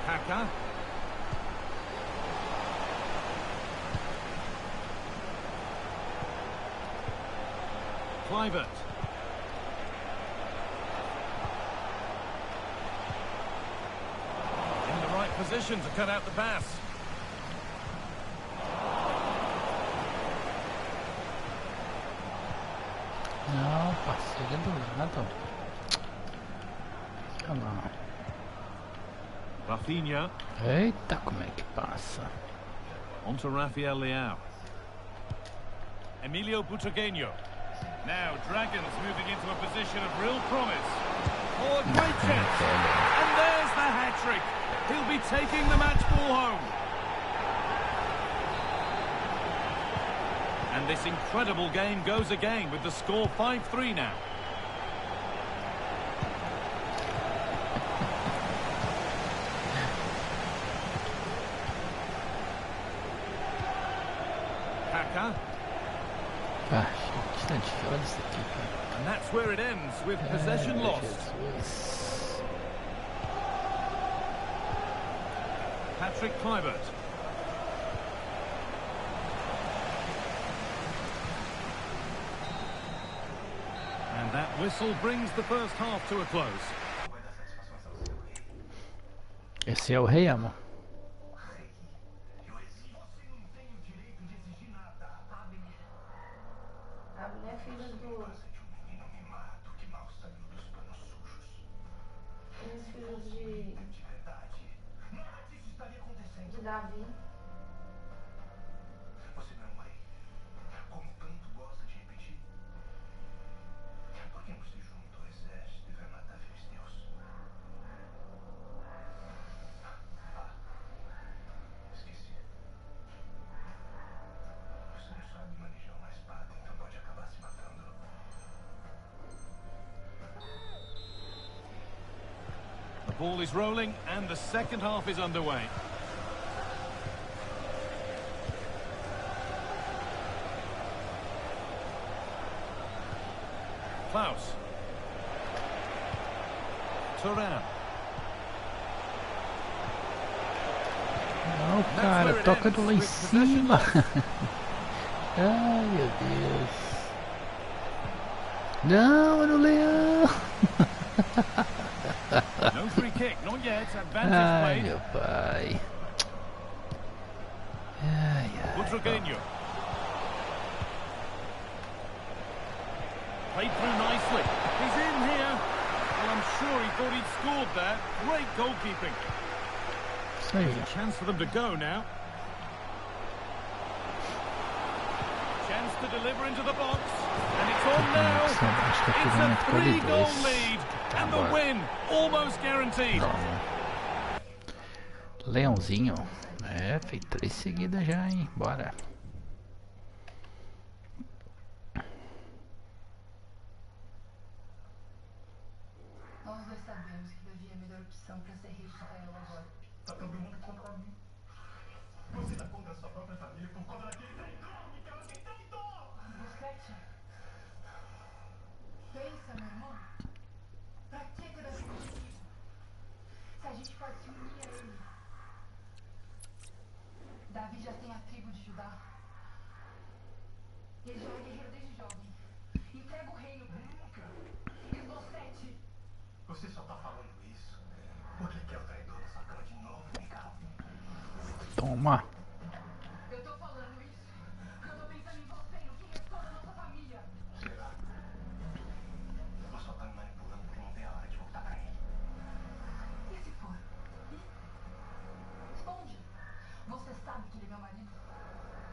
Haka. KLUIVERT. In the right position to cut out the pass. Não, parceiro do lado. Tá não. Rafinha. Eita, como é que passa? On to LEAO. Emilio Butragueño. Now, Dragons moving into a position of real promise. Oh, a great chance. And there's the hat-trick. He'll be taking the match ball home. And this incredible game goes again with the score 5-3 now. Haka. Ah, gente, olha isso aqui, cara. And that's where it ends, with possession lost. Jesus. Patrick KLUIVERT. And that whistle brings the first half to a close. Esse é o rei, amor. A mulher filha do... Tem os filhos de Davi. Você não é mãe? Como tanto gosta de repetir? Por que não se junta ao exército e vai matar filisteus? Esqueci. Você não sabe manejar uma espada, então pode acabar se matando. The ball is rolling and the second half is underway. Klaus. Turan. Não, cara, toca do lá em cima. Ai, meu Deus. Não, é no leão. No free kick, not yet. Advantage Ai, played. meu pai. Ai, ai. Butragueño. Played through nicely. He's in here. Well, I'm sure he thought he'd scored there. Great goalkeeping. Isso aí. There's a chance for them to go now. Chance to deliver into the box. And it's on now. Acho que It's aqui a vai meter ele 3-goal dois. lead. Tá And the bom. win almost guaranteed. Leãozinho. É, fez 3 seguidas já, hein? Bora. Nós dois sabemos que Davi é a melhor opção para ser rei de Israel agora. Tá todo mundo contra mim. Você tá contra a sua própria família por conta daquele traidor, Miguel, aquele traidor! Busquete, pensa, meu irmão. Pra que ter Davi contigo? Se a gente pode se unir a ele. Davi já tem a tribo de Judá. Ele já é guerreiro desde jovem. Entrega o reino pra ele. Busquete. Você só tá falando isso porque quer o traidor da sua cama de novo, Miguel. Toma. Eu tô falando isso porque eu tô pensando em você e no que restou da nossa família. Será? Você só tá me manipulando porque não vê a hora de voltar pra ele. E se for? Responde. Você sabe que ele é meu marido?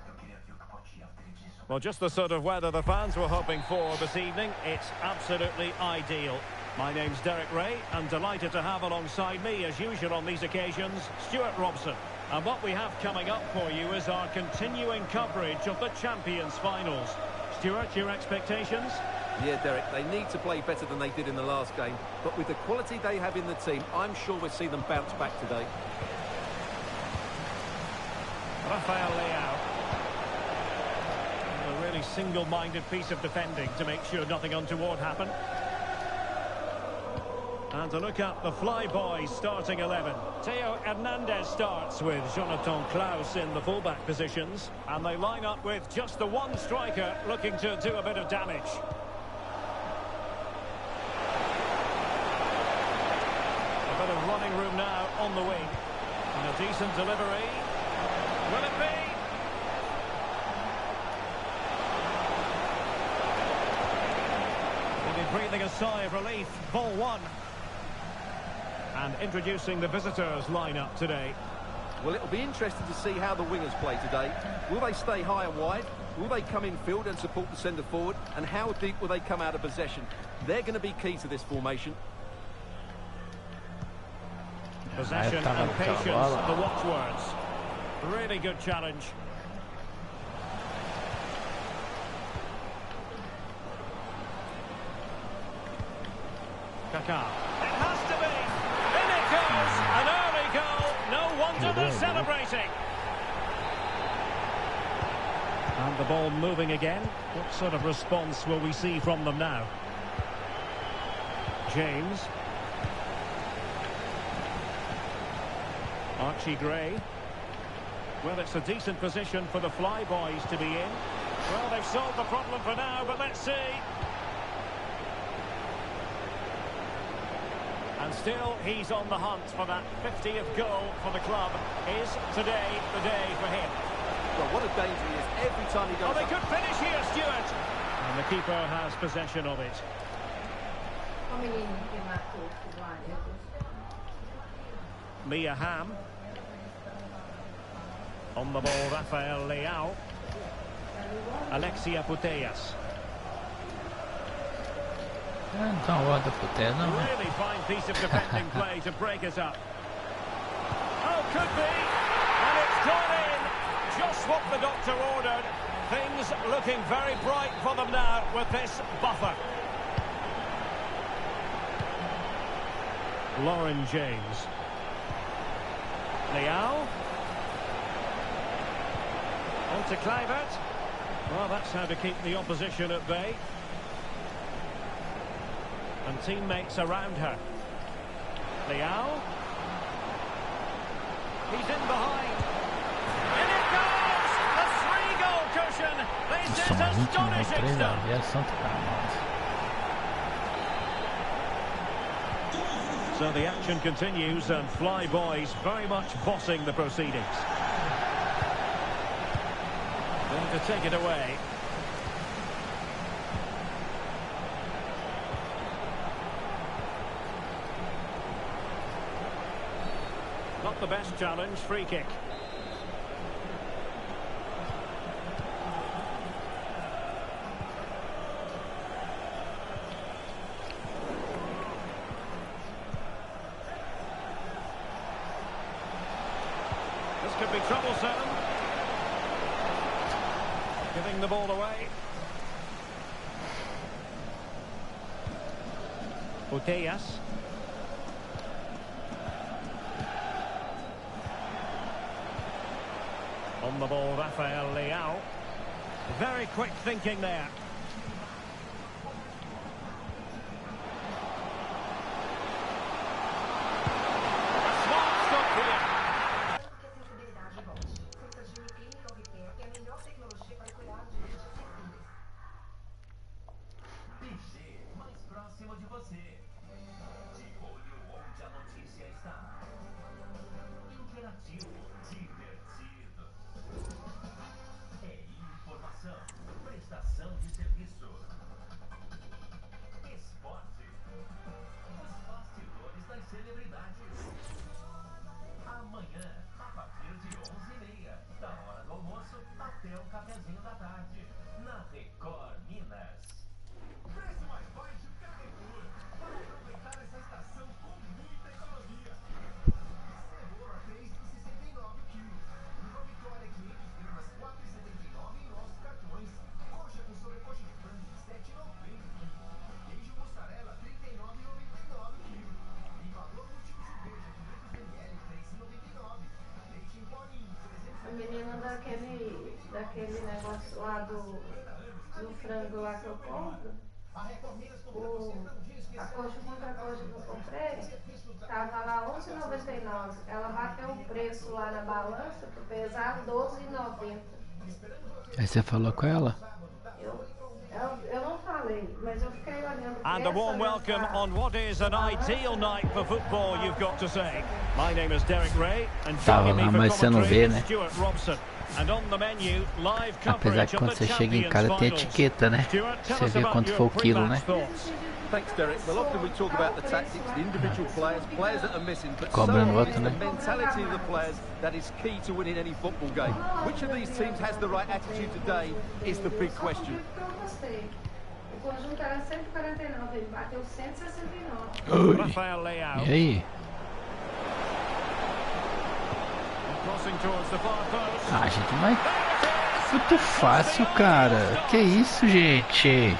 Eu queria ver o que pode ir ter disso. Well, just the sort of weather the fans were hoping for this evening. It's absolutely ideal. My name's Derek Ray, and delighted to have alongside me, as usual on these occasions, Stuart Robson. And what we have coming up for you is our continuing coverage of the Champions Finals. Stuart, your expectations? Yeah, Derek, they need to play better than they did in the last game. But with the quality they have in the team, I'm sure we'll see them bounce back today. Rafael Leao. really single-minded piece of defending to make sure nothing untoward happened. And to look at the flyboys starting 11. Theo Hernandez starts with Jonathan Klaus in the fullback positions. And they line up with just the one striker looking to do a bit of damage. A bit of running room now on the wing. And a decent delivery. Will it be? We'll be breathing a sigh of relief. Ball one. And introducing the visitors lineup today. Well, it'll be interesting to see how the wingers play today. Will they stay high and wide? Will they come in field and support the centre forward? And how deep will they come out of possession? They're going to be key to this formation. Possession and patience, the watchwords. Really good challenge. Kaká. It has to be. In it goes. An early goal. No wonder they're celebrating. And the ball moving again. What sort of response will we see from them now? James. Archie Gray. Well, it's a decent position for the flyboys to be in. Well, they've solved the problem for now, but let's see. And still, he's on the hunt for that 50th goal for the club. Is today the day for him? Well, what a danger he is every time he goes. Oh, they could finish here, Stuart. And the keeper has possession of it. Mia Hamm. On the ball, Rafael Leao. Alexia Putellas. Really fine piece of defending play to break us up. Oh, could be. And it's gone in. Just what the doctor ordered. Things looking very bright for them now with this buffer. Lauren James. Leao. On to KLUIVERT. Well, that's how to keep the opposition at bay. And teammates around her. Leao. He's in behind. In it goes! A 3-goal cushion! This is astonishing stuff! So the action continues and flyboys very much bossing the proceedings. Going to take it away. Not the best challenge, free kick. This could be troublesome. Giving the ball away. Putellas. On the ball, Rafael Leao. Very quick thinking there. A smart stop here. mais próximo de você. De olho onde a notícia está. Interativo, divertido. É informação, prestação de serviço. Esporte. Os bastidores das celebridades. Amanhã, a partir de 11h30, da hora do almoço até o cafezinho da tarde, na Record Minas. Preço mais baixo, Carrefour. Para aproveitar essa estação com muita economia. Cebola 3,69 quilos. Uma Vitória 500 gramas, 4,79 em nossos cartões. Coxa com sobrecoxa de frango, 7,90 quilos. Queijo mussarela, 39,99 quilos. Limpador multiuso verde, 500 ml, 3,99. Leite em polinho, 300 A menina daquele negócio lá do do frango lá que eu compro, a coxa contra coxa que eu comprei, tava lá R$11,99. Ela bateu o preço lá na balança para pesar R$12,90. Aí você falou com ela? Eu não falei, mas eu fiquei olhando. And a warm welcome on what is an ideal night for football, you've got to say. My name is Derek Ray, and joining me for commentary is Stuart Robson. And on the menu, live Apesar coverage que of quando the você chega em Champions casa tem finals. etiqueta, né? Você vê quanto foi o quilo, né? Thanks, Derek. Well, often we talk about the tactics, the individual players that are missing, but so Cobrando is outro, the né? mentality of the players that is key to winning any football game. Which of these teams has the right attitude today is the big question. O conjunto era 149, ele bateu 169. Rafael LEAO. E aí? Crossing towards the far post. Ah, gente, mas muito fácil, cara. Que isso, gente?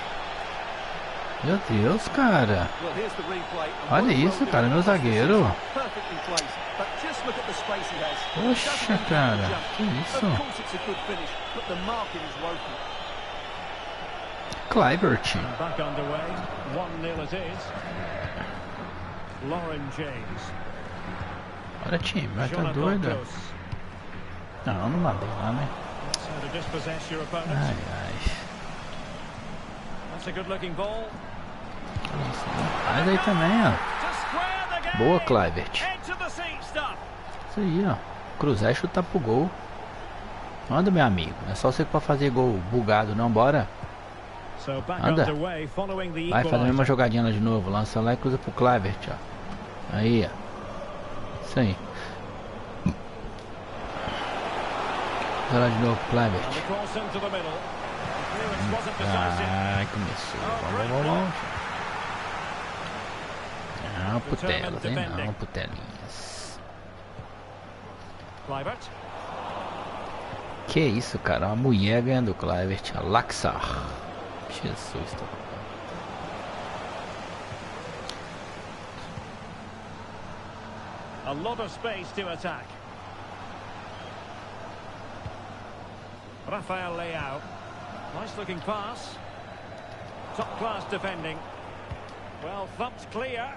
Meu Deus, cara. Well, here's the replay. Olha isso, cara, meu zagueiro. Perfectly placed, but just look at the space he has. Poxa, cara, que isso? Of course it's a good finish, but the marking is woeful. KLUIVERT. Back underway. 1-0 it is. Lauren James. Olha, time, mas tá doida. Não, não mandei lá, né? So to dispossess your opponent. Ai, ai. That's a good looking ball. Isso, faz aí também, ó. To square the game. Boa, KLUIVERT. Edge of the seat stuff. Isso aí, ó. Cruzar e chutar pro gol. Anda, meu amigo. É só você que pode fazer gol bugado, não? Bora. So back Anda. underway following the Vai fazer a mesma equalizer. jogadinha lá de novo. Lança lá e cruza pro KLUIVERT, ó. Aí, ó. Isso aí. Cruza lá de novo pro And KLUIVERT. the cross into the middle. The clearance wasn't decisive. Ai, começou. Vamos. Não, putelas, hein? Não, putelinhas. KLUIVERT. Que isso, cara? Uma mulher ganhando o KLUIVERT. A Laxar. Jesus, tá. A lot of space to attack. Rafael LEAO. Nice looking pass. Top class defending. Well thumped clear.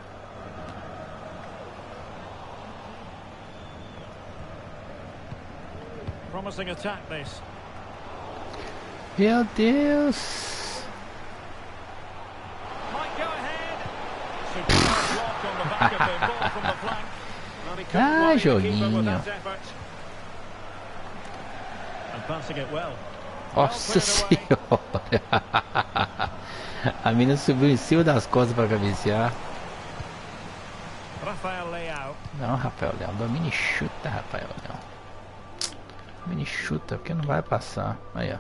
Promising attack this. Meu Deus. Might go ahead. Superb block on the back of the ball from the flank. And he couldn't Ah, worry the keeper joguinho. with that effort. And passing it well. Nossa senhora. A menina subiu em cima das costas para cabecear. Rafael LEAO. Não, Rafael Leão. Domine e chuta, Rafael Leão. Domine e chuta, porque não vai passar. Aí, ó.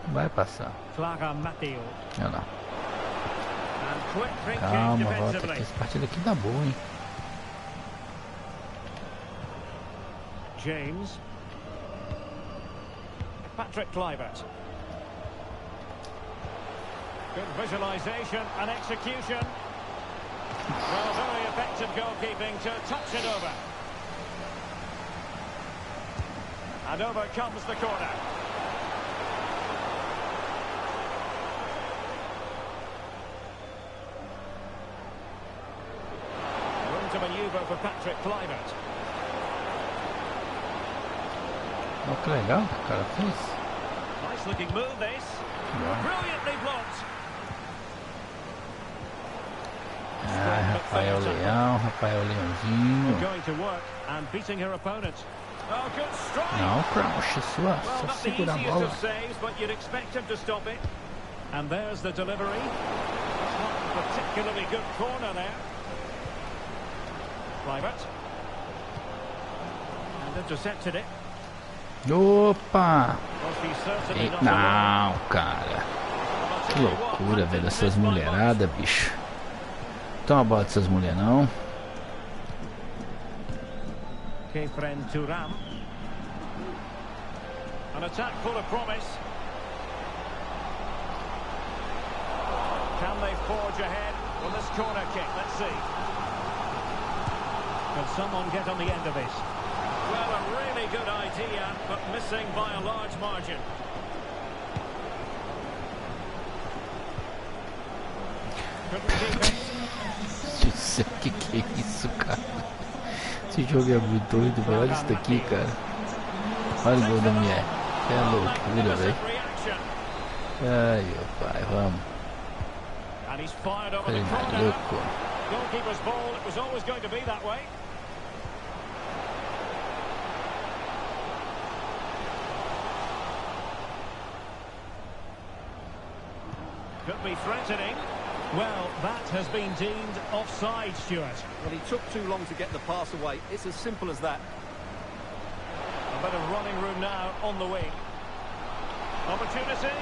Não vai passar. Clara Matteo. Olha lá. And quick thinking Calma, volta aqui. defensively. Essa partida aqui dá boa, hein? James. Patrick KLUIVERT. Good visualisation and execution. Well, very effective goalkeeping to touch it over. And over comes the corner. Room to manoeuvre for Patrick KLUIVERT. Olha que legal que o cara fez. Nice looking move this. Brilliantly blocked. Ah, Rafael Leão, Rafael Leãozinho. Going to work and beating her opponent. Oh, good strike. Não, Crouch, Well, só not the segura a easiest bola. of saves, but you'd expect him to stop it. And there's the delivery. It's not a particularly good corner there. KLUIVERT. And intercepted it. Opa! Well, she's certainly not Não, cara. Que loucura, velho, essas mulheradas, bicho. Toma a bola dessas mulheres, não. Kefren Turam. An attack full of promise. Can they forge ahead from this corner kick? Let's see. Can someone get on the end of this? Well, a really good idea, but missing by a large margin. céu, que é isso, cara? Esse jogo é muito doido, velho. Olha isso daqui, cara. Olha o gol da mulher. É loucura, velho. Ai, meu pai, vamos. Falei, maluco. Goalkeeper's ball, it was always going to be that way. Could be threatening. Well, that has been deemed offside, Stuart. Well, he took too long to get the pass away. It's as simple as that. A bit of running room now on the wing. Opportunity.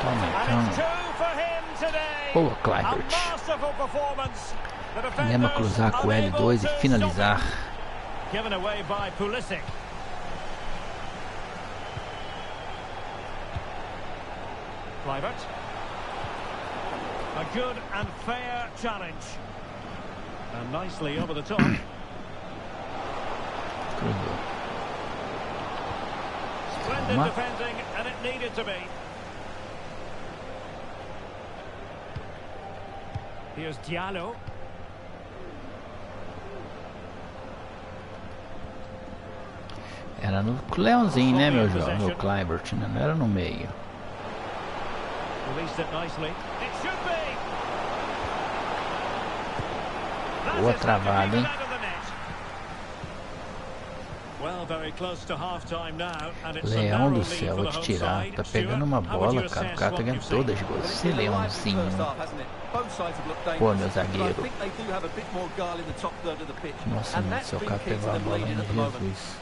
And it's two for him today. Boa, Kluivert. A masterful performance. Lembra cruzar com o L2 e finalizar. Given away by Pulisic. Kluivert. A good and fair challenge. And nicely over the top. Splendid defending, and it needed to be. Here's Diallo. Era no Leãozinho, né, meu jovem? Meu Kluivert, né? Não era no meio. Released it nicely. It should be. Boa travada, hein? Leão do céu, vou te tirar. Tá pegando uma bola, cara. O cara tá ganhando todas as gols. Esse leãozinho. Pô, meu zagueiro. Nossa, meu Deus, se o cara pegou a bola ainda, Jesus.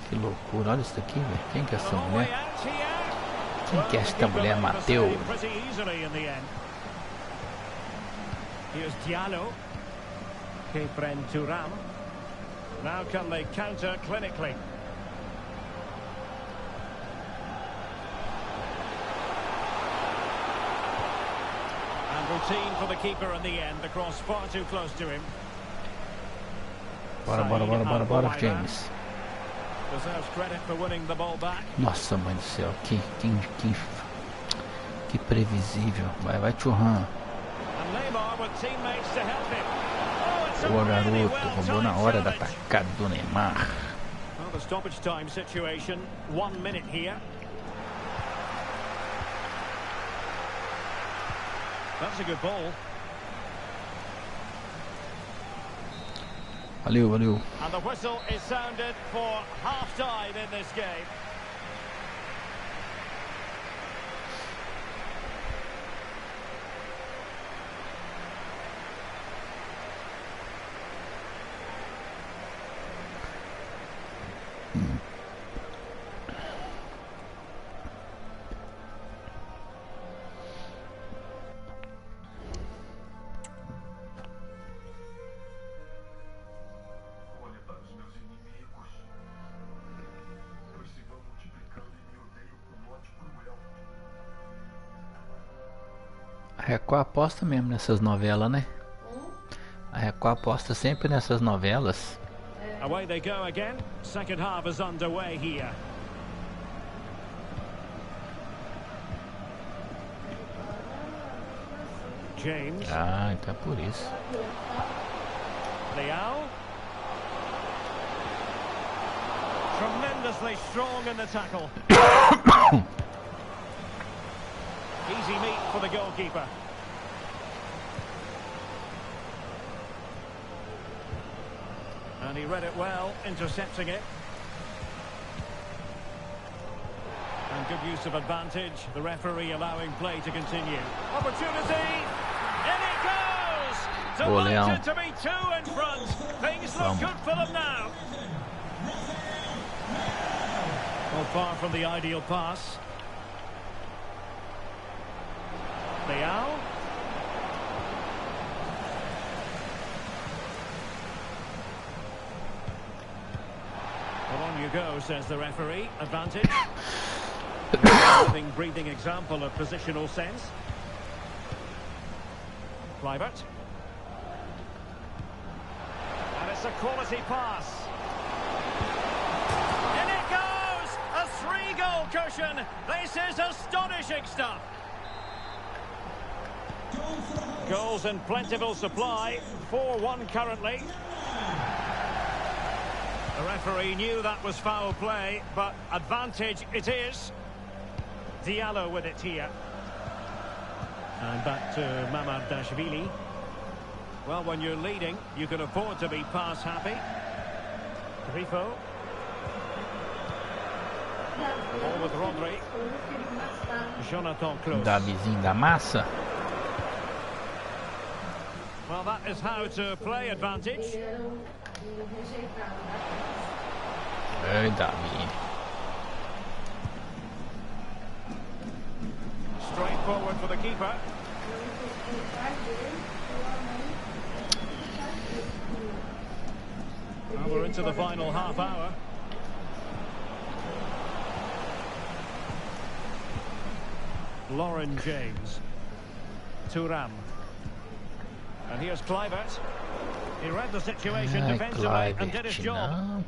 Que loucura. Olha isso daqui, velho. Quem que é essa mulher? Quem que é esta mulher, Mateu? Here's Diallo. Turam. Now can they counter clinically? And routine for the keeper in the end. The cross far too close to him. Bora, James. Deserves credit for winning the ball back. Nossa, mãe do céu, que previsível. Vai, Churran. Boa, garoto. Roubou na hora da atacada do Neymar. Well, the stoppage time situation. 1 minute here. That's a good ball. Valeu. And the whistle is sounded for half-time in this game. A Record aposta mesmo nessas novelas, né? A Record aposta sempre nessas novelas. Away they go again. Second half is underway here. James. Ah, então é por isso. LEAO. Tremendously strong in the tackle. Easy meet for the goalkeeper. And he read it well, intercepting it. And good use of advantage. The referee allowing play to continue. Opportunity! In it goes! Delighted to be two in front. Things look good for them now. Well, far from the ideal pass. LEAO. Well, on you go, says the referee. Advantage. A living, breathing example of positional sense. Kluivert. And it's a quality pass. In it goes! A 3-goal cushion. This is astonishing stuff. Goals in plentiful supply. 4-1 currently. The referee knew that was foul play, but advantage it is. Diallo with it here. And back to Mamardashvili. Well, when you're leading, you can afford to be pass happy. Grifo. Ball with Rodri. Jonathan Kroos. Davizinho da massa. Well, that is how to play advantage. Hey, Davi. Straight forward for the keeper. Well, we're into the final half hour. Lauren James. Thuram. And here's Kluivert. He read the situation defensively and did his job.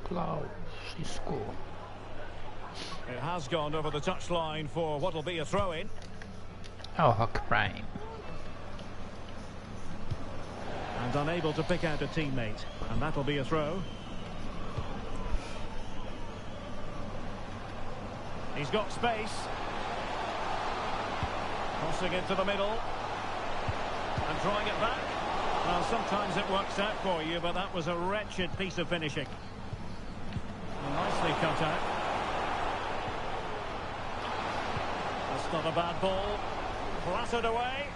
It has gone over the touchline for what will be a throw-in. Oh, Huck Prime. And unable to pick out a teammate. And that'll be a throw. He's got space. Crossing into the middle. And drawing it back. Well, sometimes it works out for you, but that was a wretched piece of finishing. And nicely cut out. That's not a bad ball. Clattered away.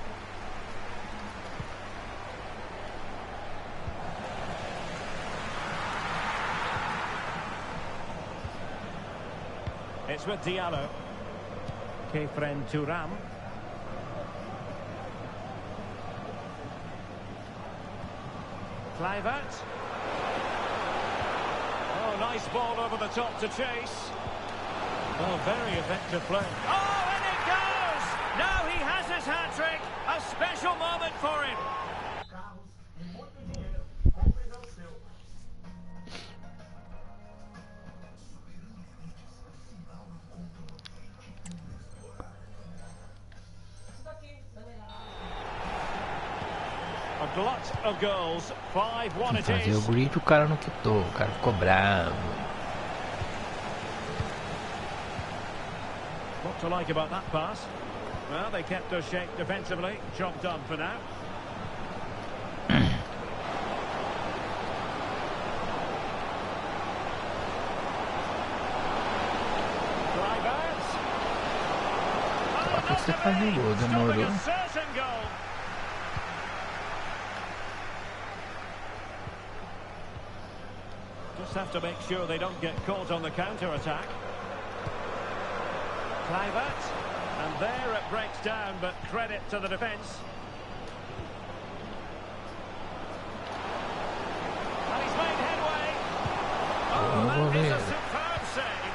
It's with Diallo. Thuram. Kluivert. Oh, nice ball over the top to chase. Oh, very effective play. Oh, and it goes! Now he has his hat-trick. A special moment for him. A glut of goals. 5-1 it Fazer o is. grito, o cara não quitou, o cara ficou bravo. What to like about that pass? Well, they kept their shape defensively. Job done for now. Kluivert. Só que você fazer gol, demorou. A certain goal. Just have to make sure they don't get caught on the counter-attack. Kluivert, and there it breaks down, but credit to the defence. And he's made headway. Oh, that is a superb save.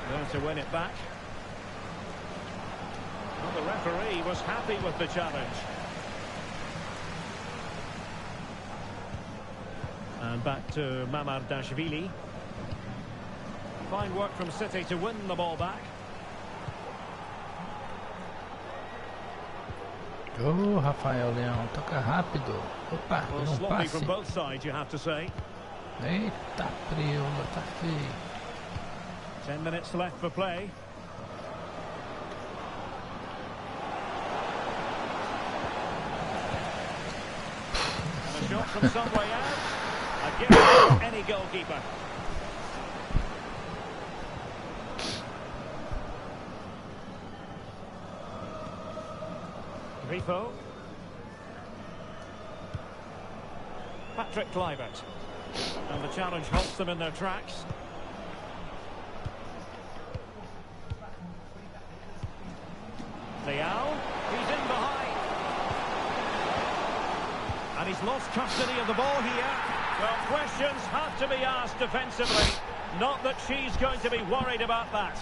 There to win it back. Well, the referee was happy with the challenge. And back to Mamardashvili. Fine work from City to win the ball back. Oh, Rafael Leão, toca rápido. Opa, Well, deu sloppy from passe. both sides, you have to say. Eita, preula, tá feio. 10 minutes left for play. And a shot from some way out. A gift for any goalkeeper. Grifo. Patrick Kluivert. And the challenge halts them in their tracks. LEAO. He's in behind. And he's lost custody of the ball here. Well, questions have to be asked defensively. Not that she's going to be worried about that.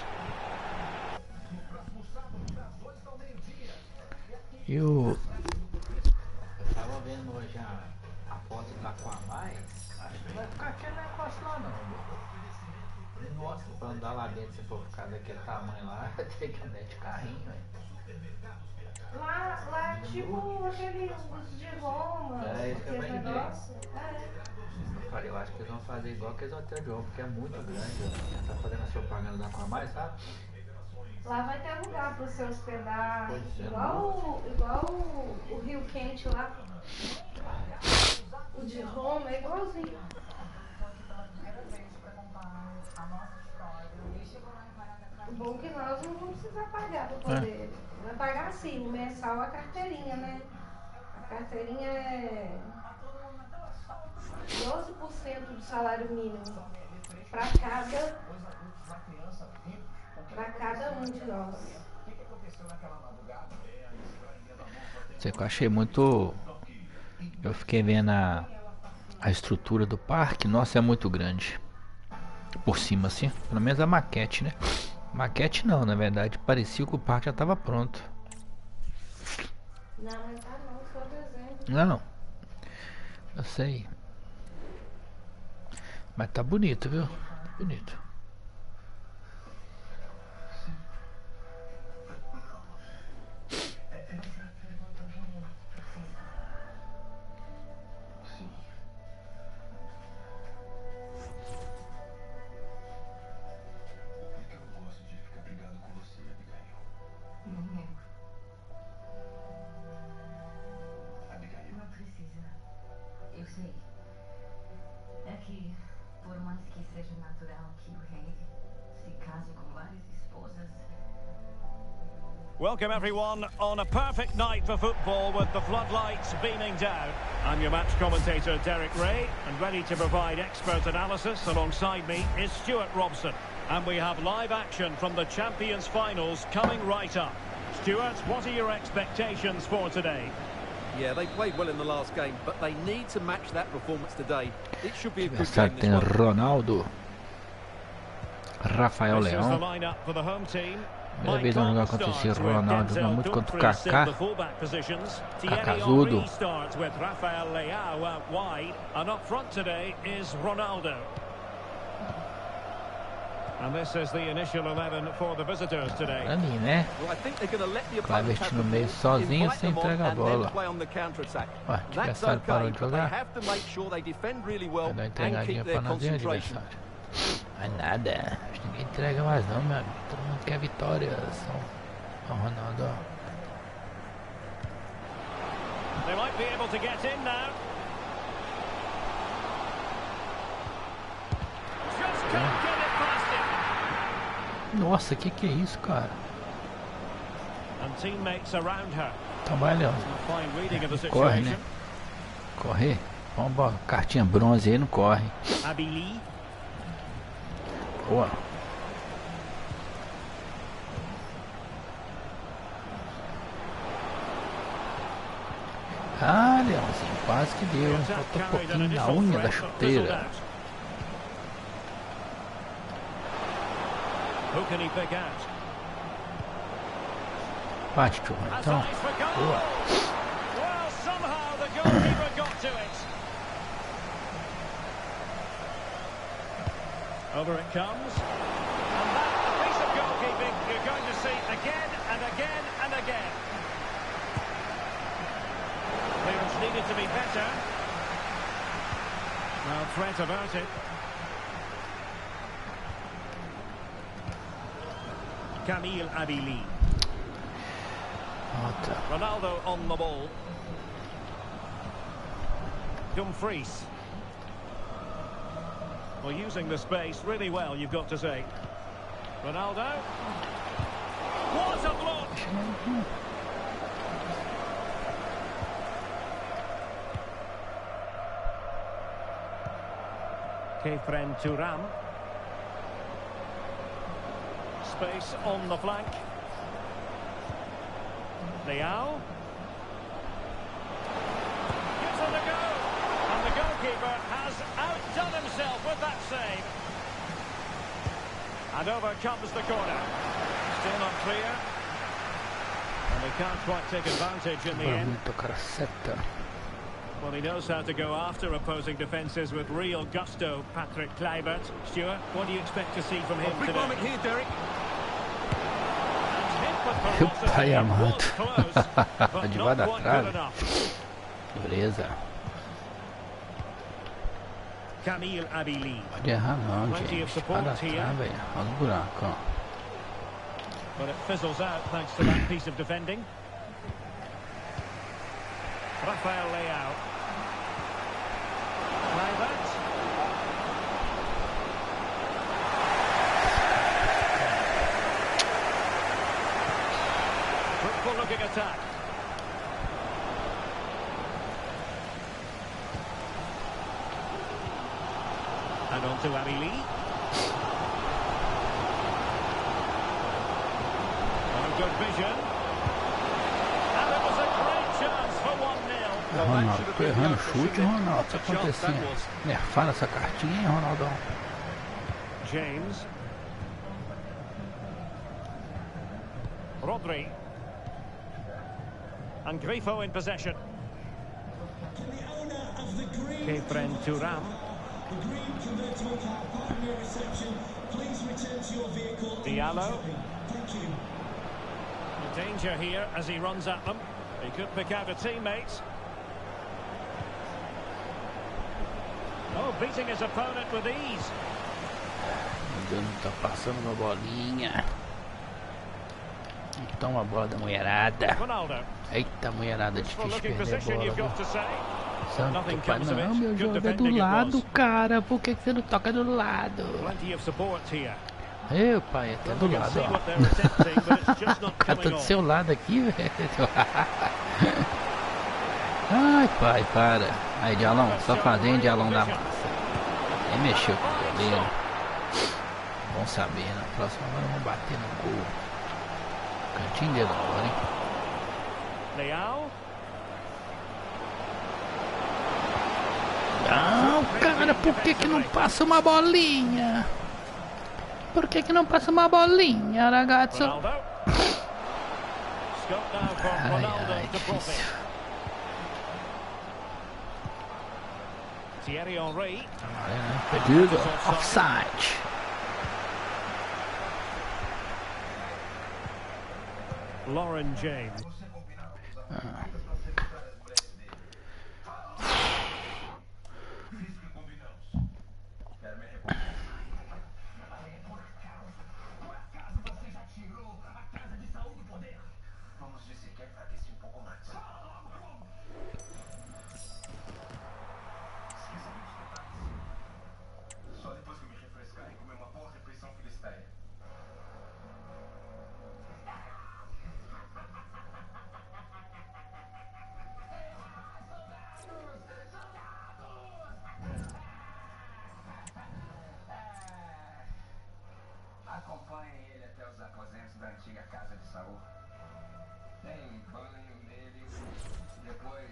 E o... Eu tava vendo hoje a foto da Aquamai. Acho que vai ficar aquele negócio lá não. Nossa, pra andar lá dentro, se for ficar daquele tamanho lá, tem que andar de carrinho, velho. Lá tipo aquele os de Roma, aquele negócio. Eu acho que eles vão fazer igual aqueles hotéis de Roma, porque é muito grande. Já tá fazendo a propaganda da com mais, sabe? Lá vai ter lugar pra você hospedar, Pois é, igual o Rio Quente lá. O de Roma é igualzinho. O bom é que nós não vamos precisar pagar para poder. Vai pagar sim, o mensal a carteirinha, né? A carteirinha é 12% do salário mínimo para cada um de nós. Sei que eu achei muito. Eu fiquei vendo a estrutura do parque, nossa, é muito grande. Por cima, assim, pelo menos a maquete, né? Maquete não, na verdade, parecia que o parque já estava pronto. Não, mas tá não, só desenho. Não, eu sei. Mas tá bonito, viu? Tá bonito. Welcome everyone on a perfect night for football with the floodlights beaming down. I'm your match commentator Derek Ray, and ready to provide expert analysis alongside me is Stuart Robson. And we have live action from the Champions Finals coming right up. Stuart, what are your expectations for today? Yeah, they played well in the last game, but they need to match that performance today. It should be a good Essa game tem this one. Ronaldo, Rafael This is the Leão. lineup for the home team. Primeira vez eu jogar contra esse Ronaldo, jogar muito contra o Kaká. Cacazudo. Starts with Rafael Leao out wide, and up front today is Ronaldo. And this is the initial 11 for the visitors today. Ali, né? Well, I think they're going to let the Clivert opponent have no the meio ball, sozinho, invite sem them on, entregar a and then bola. play on the counter-attack. Ué, That's adversário okay, parou de but they jogar. have to make sure they defend really well Vai dar and entregadinha keep their pra nós e concentration. adversário. Mas nada, acho que ninguém entrega mais não, meu amigo. Todo mundo quer vitórias. Ó, Ronaldo, ó. They might be able to get in now. Just can't get it past him. Nossa, que é isso, cara? And teammates around her. Trabalha, Leão. Fine reading of the Corre, né? situation. Correr. Vamos, cartinha bronze aí, não corre. Abili. Boa. Ah, Leãozinho, quase que deu. Faltou um pouquinho na unha da chuteira. Who can he pick out? Bate, tio. Então, boa. Well, somehow the goalkeeper got to it. Over it comes. And that, a piece of goalkeeping you're going to see again and again and again. Clearance needed to be better. Well, threat averted. Camille Abili. Volta. Ronaldo on the ball. Dumfries. Well, using the space really well, you've got to say. Ronaldo. What a block! Kefren Turam. Space on the flank. Leao. Gives it a go. And the goalkeeper has outdone himself with that save. And over comes the corner. Still not clear. And they can't quite take advantage in the end. Muito cara seta. Well, he knows how to go after opposing defences with real gusto, Patrick Kluivert. Stuart, what do you expect to see from him Big today? moment here, Derek. Pai amado. But De not da quite trave. good enough. Beleza. Camille Abili. Pode errar não, Plenty of gente. support Para here. trás, velho. Olha os buracos, ó. But it fizzles out thanks to that piece of defending. Rafael Leao. Kluivert. Fruitful looking attack. And on to Abili. Oh, good vision. And it was a great chance for 1-0. Ronaldo, tô errando chute, Ronaldo. O que tá acontecendo? Nerfaram essa cartinha, hein, Ronaldão? James. Rodri. And Grifo in possession. Kefren Turam. Diallo. The danger here as he runs at them. He could pick out a teammate. Oh, beating his opponent with ease. Meu Deus, não tá passando uma bolinha. Toma a bola da mulherada. Ronaldo. Eita, mulherada, difícil Looking perder position, bola. you've got to say. Santo pai, não, meu jogo é do lado, cara. Por que você não toca do lado? Plenty of support here. Meu pai, até do lado, ó. O cara tá do seu lado aqui, velho. Ai, pai, para. Aí, Dialão, só fazendo Dialão da massa. Nem mexeu com o goleiro. Bom saber, na próxima agora vamos bater no gol. Cantinho dele agora, hein? Leao. Não, cara, por que que não passa uma bolinha? Por que que não passa uma bolinha, ragazzo? Ronaldo. Scott now for Ai, Ronaldo ai, to profit. difícil. Thierry Henry. Perdido. Offside. Lauren James. Só depois que eu me refrescar e comer uma boa refeição filisteia. Acompanhem ele até os aposentos da antiga casa de Saul. Deem banho nele. Depois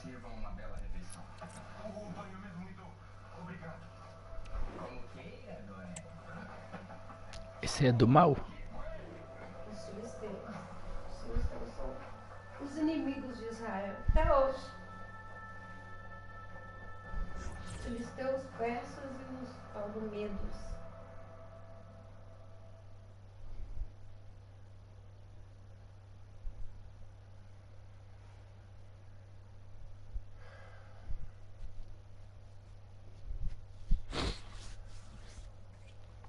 sirvam uma bela refeição. Um banho mesmo, muito obrigado. Como queira, dona. Esse é do mal? Os filisteus são os inimigos de Israel até hoje. Os filisteus, persas e os palmedos.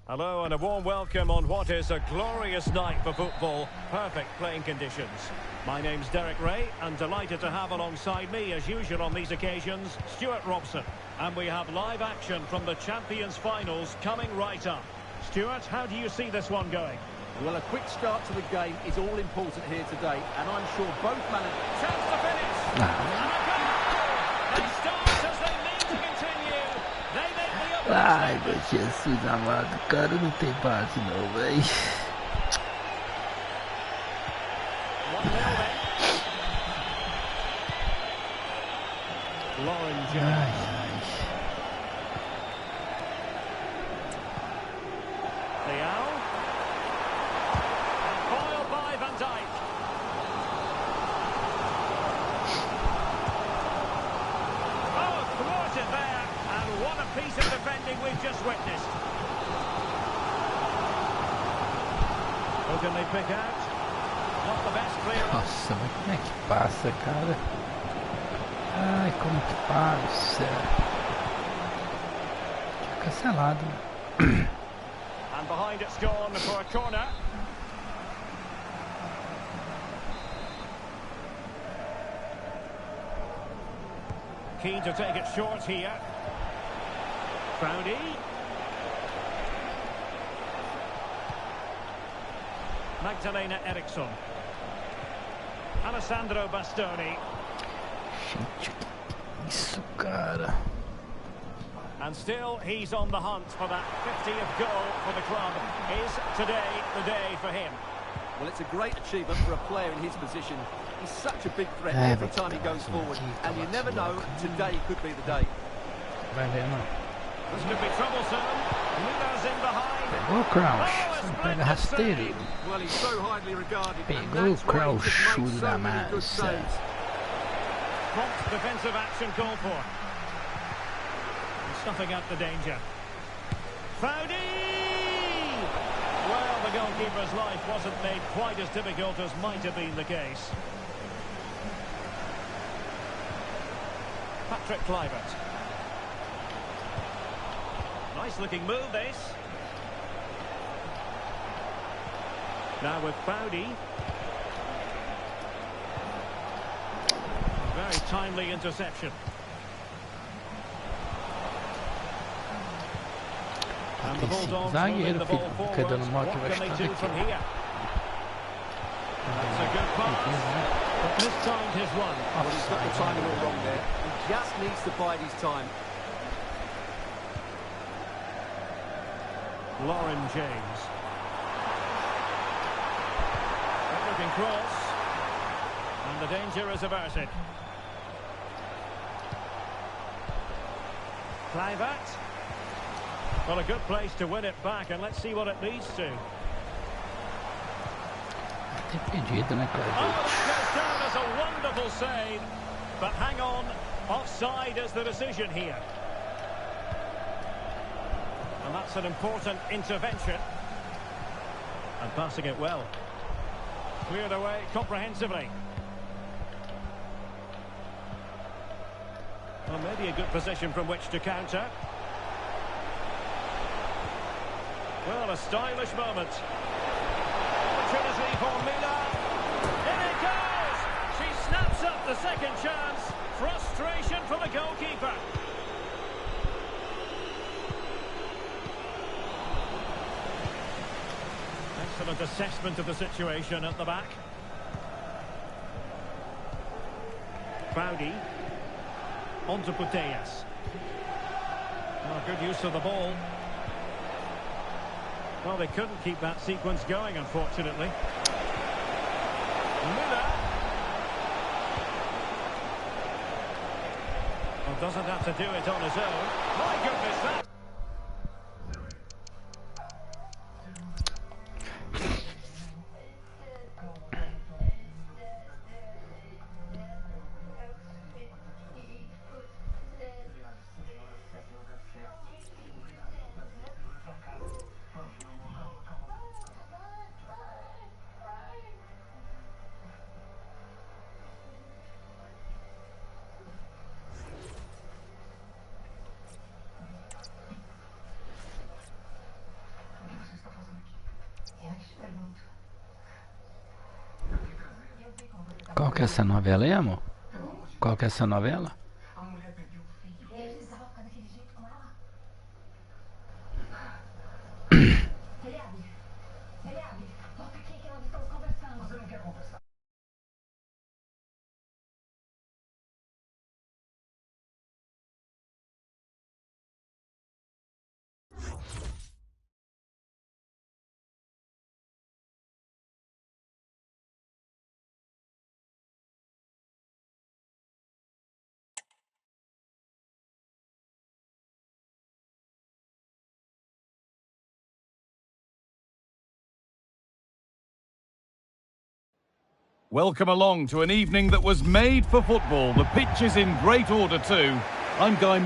Hello and a warm welcome on what is a glorious night for football. Perfect playing conditions. My name's Derek Ray and delighted to have alongside me, as usual on these occasions, Stuart Robson. And we have live action from the Champions Finals coming right up. Stuart, how do you see this one going? Well, a quick start to the game is all important here today, and I'm sure both managers... Chance to finish! And a goal! They start as they need to continue. They make the opening Ai, statement. meu Jesus amado, cara, não tem base não, véi. 1-0 then. Lauren James. Leao. And foiled by Van Dijk. can they pick out? Not the best clearance. Nossa, mas como é que passa, cara? Ai, como que passa? Tinha cancelado. And behind it's gone for a corner. Keen to take it short here. Crowdy. Magdalena Eriksson. Alessandro Bastoni. Gente, que isso, cara? And still he's on the hunt for that 50th goal for the club. Is today the day for him? Well, it's a great achievement for a player in his position. He's such a big threat every time he goes forward, and you never know, today could be the day. Vai ver, não. This could be troublesome. Lula's in behind. Pegou o Crouch. Não pega rasteiro. Well, he's so highly regarded. Pegou o Crouchudo da massa. Prompt defensive action called for. Snuffing out the danger. Crowdy! Well, the goalkeeper's life wasn't made quite as difficult as might have been the case. Patrick Kluivert. Nice looking move, this. Now with Bowdy. Very timely interception. And the Bulldogs moving the ball forward. What can they do from here? That's a good pass. But mistimed his run. Well, he's got the timing all wrong there. He just needs to bide his time. Lauren James. Looking cross. And the danger is averted. Kluivert. Well, a good place to win it back, and let's see what it leads to. Oh, that goes down as a wonderful save. But hang on, offside is the decision here. And that's an important intervention. And passing it well. Cleared away comprehensively. Well, maybe a good position from which to counter. Well, a stylish moment. Opportunity for Mila. In it goes! She snaps up the second chance. Frustration for the goalkeeper. Excellent assessment of the situation at the back. Bowdy. On to Putellas. Oh, good use of the ball. Well, they couldn't keep that sequence going, unfortunately. Miller. Well, doesn't have to do it on his own. My goodness, that... Qual que é essa novela aí, amor? Qual que é essa novela? Welcome along to an evening that was made for football. The pitch is in great order too. I'm Guy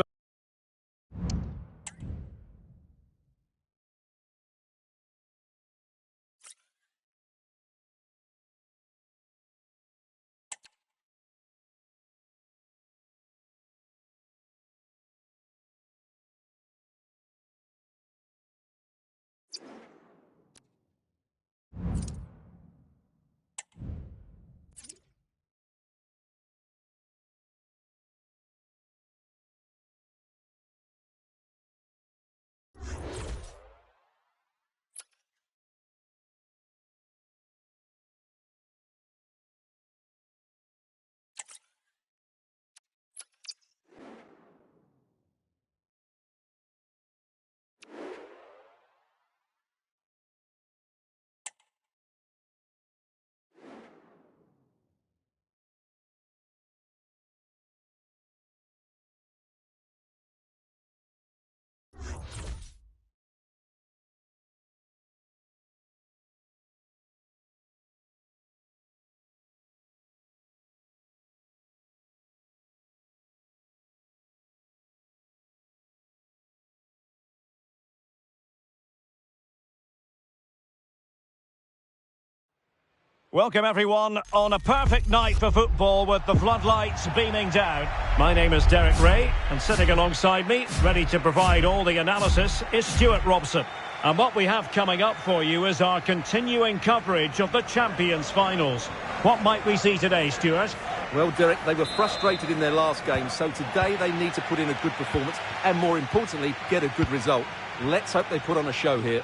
Welcome everyone on a perfect night for football with the floodlights beaming down. My name is Derek Ray, and sitting alongside me, ready to provide all the analysis, is Stuart Robson. And what we have coming up for you is our continuing coverage of the Champions Finals. What might we see today, Stuart? Well, Derek, they were frustrated in their last game, so today they need to put in a good performance and, more importantly, get a good result. Let's hope they put on a show here.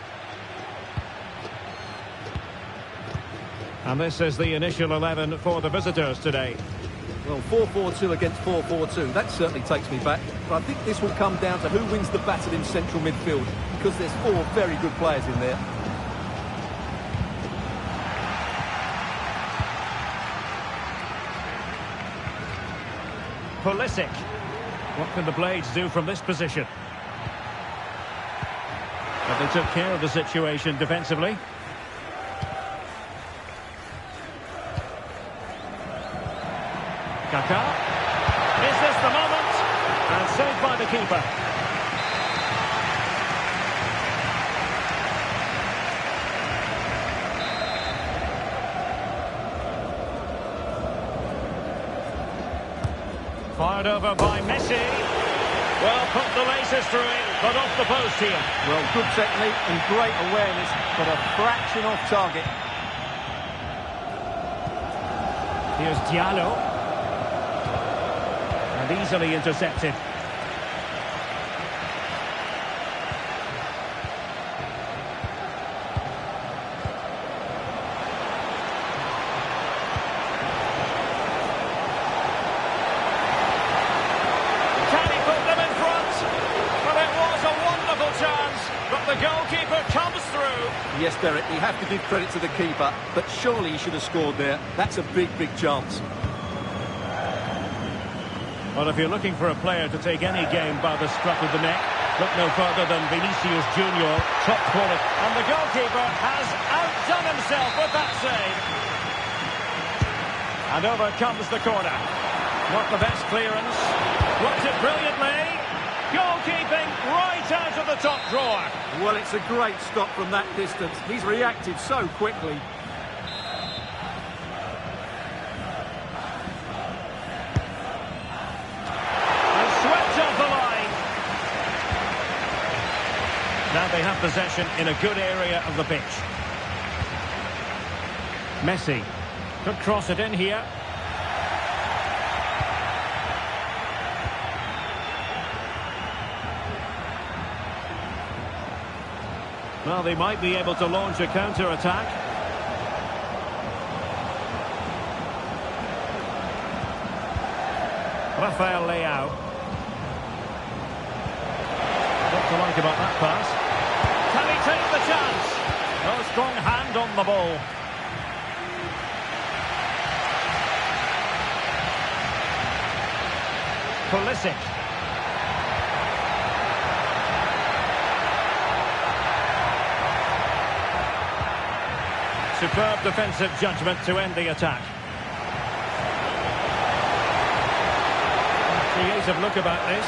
And this is the initial 11 for the visitors today. Well, 4-4-2 against 4-4-2, that certainly takes me back. But I think this will come down to who wins the battle in central midfield, because there's four very good players in there. Pulisic. What can the Blades do from this position? But they took care of the situation defensively. Kaká. Is this the moment? And saved by the keeper. Fired over by Messi. Well, put the laces through it, but off the post here. Well, good technique and great awareness, but a fraction off target. Here's Diallo. And easily intercepted. The goalkeeper comes through. Yes, Derek, we have to give credit to the keeper, but surely he should have scored there. That's a big, big chance. Well, if you're looking for a player to take any game by the scruff of the neck, look no further than Vinicius Junior, top quality. And the goalkeeper has outdone himself with that save. And over comes the corner. Not the best clearance. Blocked it brilliantly. Goalkeeping right out of the top drawer. Well, it's a great stop from that distance. He's reacted so quickly. And swept off the line. Now they have possession in a good area of the pitch. Messi could cross it in here. Well, they might be able to launch a counter-attack. LEAO. What to like about that pass? Can he take the chance? No strong hand on the ball. Pulisic. Superb defensive judgment to end the attack. Creative look about this.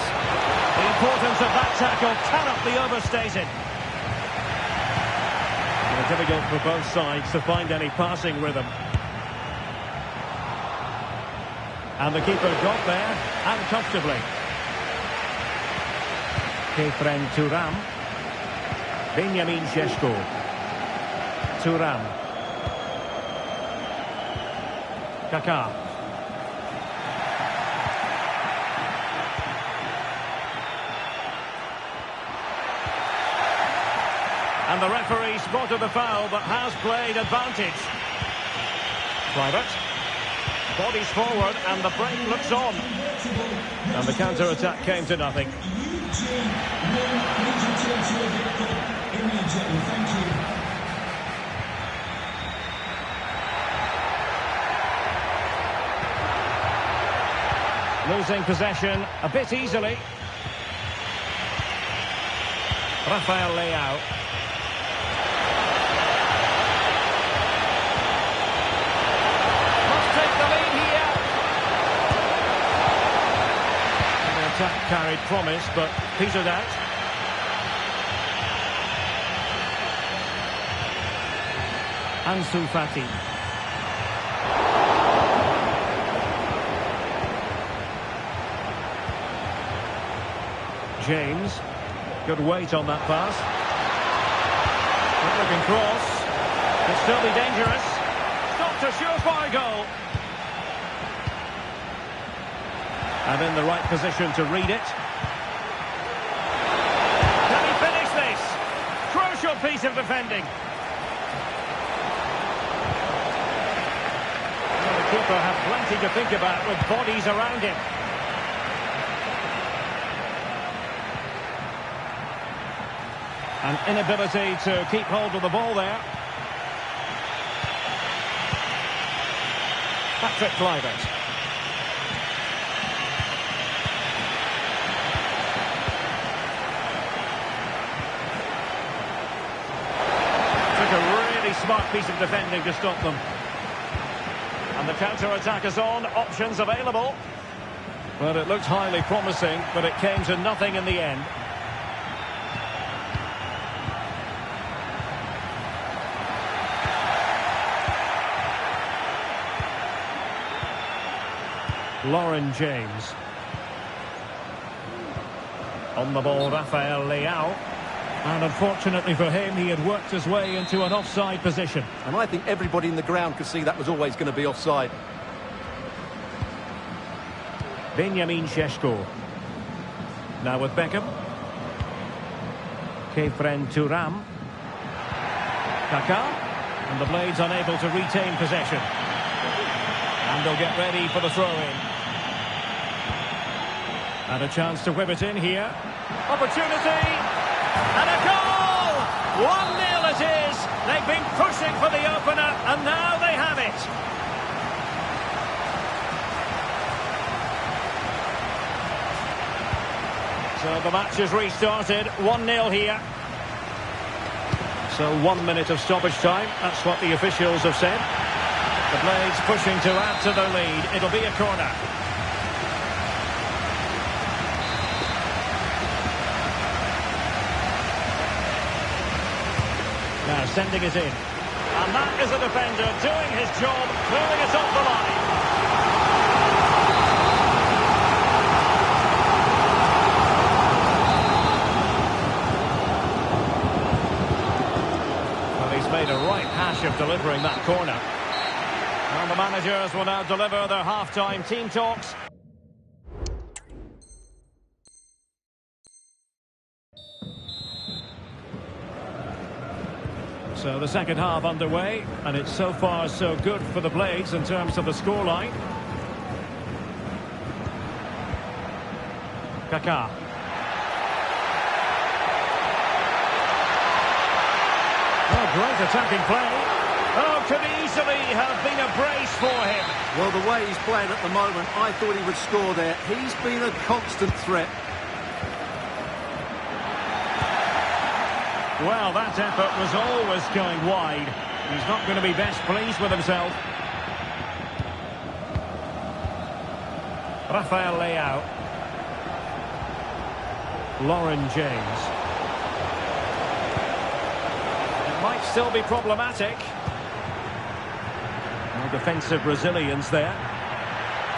The importance of that tackle cannot be overstated. Difficult for both sides to find any passing rhythm. And the keeper got there, and comfortably. Kefren Thuram. Benjamin Šeško. Thuram. Kaká. And the referee spotted the foul, but has played advantage. Private. Bodies forward, and the break looks on. And the counter-attack came to nothing. Losing possession a bit easily. LEAO. Must take the lead here. The attack carried promise, but petered out. Ansu Fati. James. Good weight on that pass. Good looking cross. Could still be dangerous. Stopped a surefire goal. And in the right position to read it. Can he finish this? Crucial piece of defending. Well, the keeper had plenty to think about with bodies around him. An inability to keep hold of the ball there. Patrick Kluivert. Took a really smart piece of defending to stop them. And the counter-attack is on, options available. Well, it looked highly promising, but it came to nothing in the end. James. On the ball, LEAO. And unfortunately for him, he had worked his way into an offside position. And I think everybody in the ground could see that was always going to be offside. Benjamin Šeško. Now with Beckham. Kefren Turam. Kaká. And the Blades unable to retain possession. And they'll get ready for the throw-in. And a chance to whip it in here. Opportunity! And a goal! 1-0 it is! They've been pushing for the opener, and now they have it! So the match has restarted. 1-0 here. So 1 minute of stoppage time. That's what the officials have said. The Blades pushing to add to their lead. It'll be a corner. Now sending it in. And that is a defender doing his job, clearing it off the line. Well, he's made a right hash of delivering that corner. And the managers will now deliver their half-time team talks. So the second half underway, and it's so far so good for the Blades in terms of the scoreline. Kaká. Oh, great attacking play. Oh, could easily have been a brace for him. Well, the way he's playing at the moment, I thought he would score there. He's been a constant threat. Well, that effort was always going wide. He's not going to be best pleased with himself. LEAO. James. It might still be problematic. No defensive resilience there.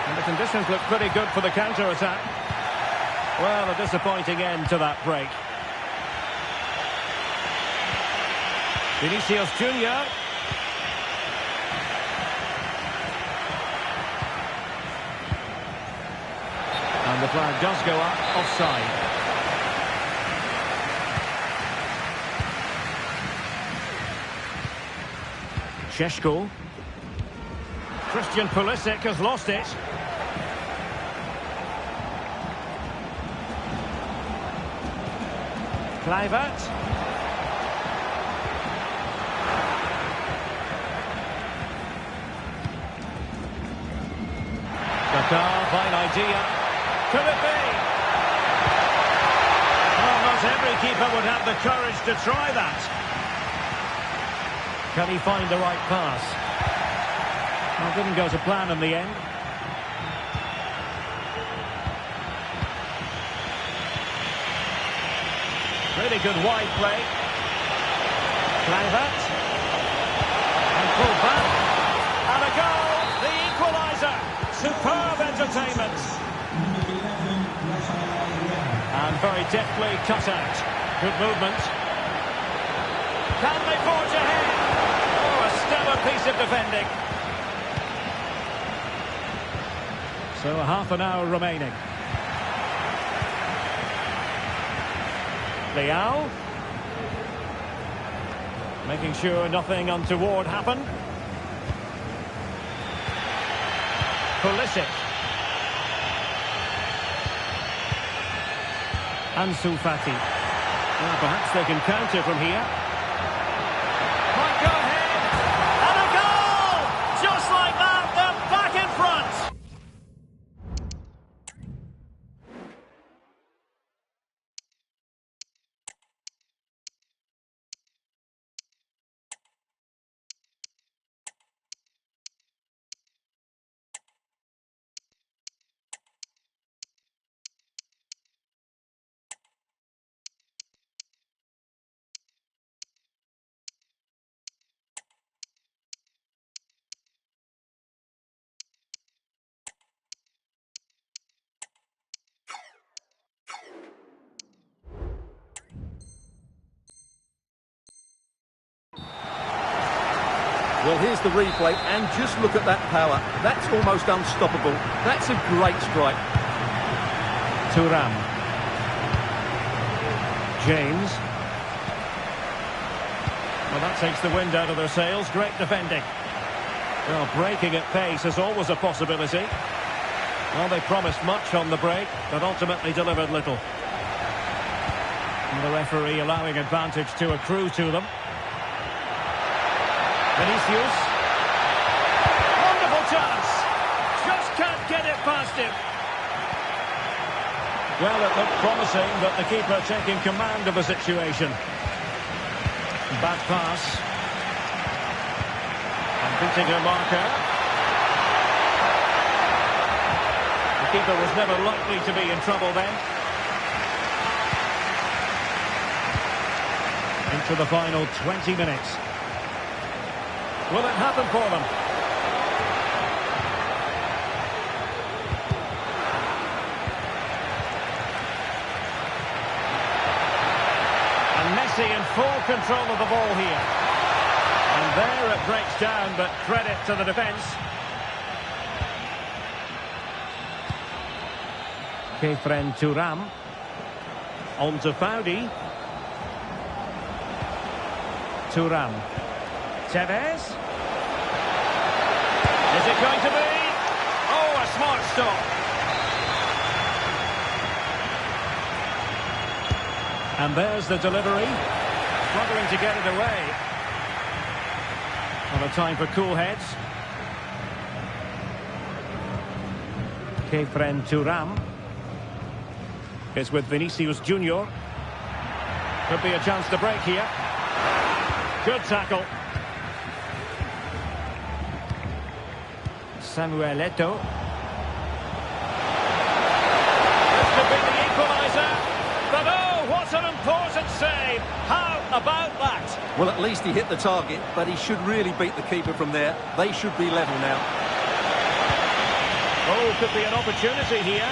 And the conditions look pretty good for the counter-attack. Well, a disappointing end to that break. Vinicius Junior. And the flag does go up, offside. Šeško. Christian Pulisic has lost it. Kluivert. Fine idea. Could it be? Well, not every keeper would have the courage to try that. Can he find the right pass? Well, didn't go to plan in the end. Really good wide play. Kluivert. And pulled back. And a goal! The equaliser! Superb entertainment. And And very deftly cut out. Good movement. Can they forge ahead? Oh, a stellar piece of defending. So half an hour remaining. LEAO. Making sure nothing untoward happened. Pulisic. Ansu Fati. Well, perhaps they can counter from here. Might go ahead. And a goal! Just like that, they're back in front. Well, here's the replay, and just look at that power. That's almost unstoppable. That's a great strike. Thuram. James. Well, that takes the wind out of their sails. Great defending. Well, breaking at pace is always a possibility. Well, they promised much on the break, but ultimately delivered little. And the referee allowing advantage to accrue to them. Vinicius. Wonderful chance. Just can't get it past him. Well, it looked promising, but the keeper taking command of the situation. Bad pass. And beating her marker. The keeper was never likely to be in trouble then. Into the final 20 minutes. Will it happen for them? And Messi in full control of the ball here. And there it breaks down, but credit to the defence. Thuram. On to Foudy. Thuram. Tevez. Is it going to be? Oh, a smart stop. And there's the delivery. Struggling to get it away. Not a time for cool heads. Thuram is with Vinicius Junior. Could be a chance to break here. Good tackle. Samuel Eto'o. This could be the equaliser. But oh, what an important save. How about that? Well, at least he hit the target, but he should really beat the keeper from there. They should be level now. Oh, could be an opportunity here.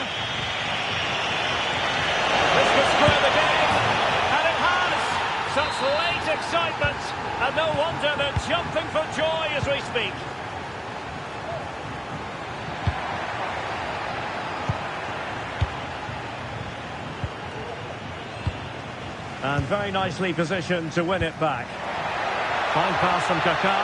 This could square the game. And it has. Such late excitement. And no wonder they're jumping for joy as we speak. And very nicely positioned to win it back. Fine pass from Kaká.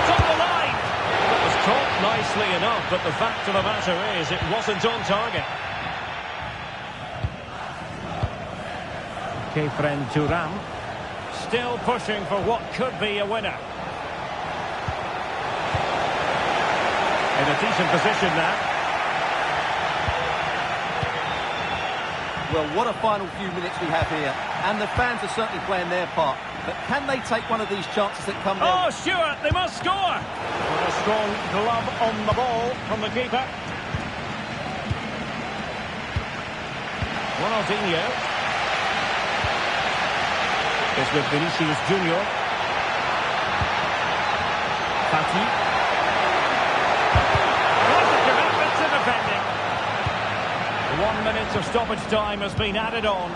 Stepped on the line. It was caught nicely enough, but the fact of the matter is it wasn't on target. Thuram. Still pushing for what could be a winner. In a decent position now. Well, what a final few minutes we have here. And the fans are certainly playing their part. But can they take one of these chances that come their way? Oh, Stewart, they must score! With a strong glove on the ball from the keeper. Ronaldinho is with Vinicius Junior. Fati. What a commitment to defending. minutes of stoppage time has been added on.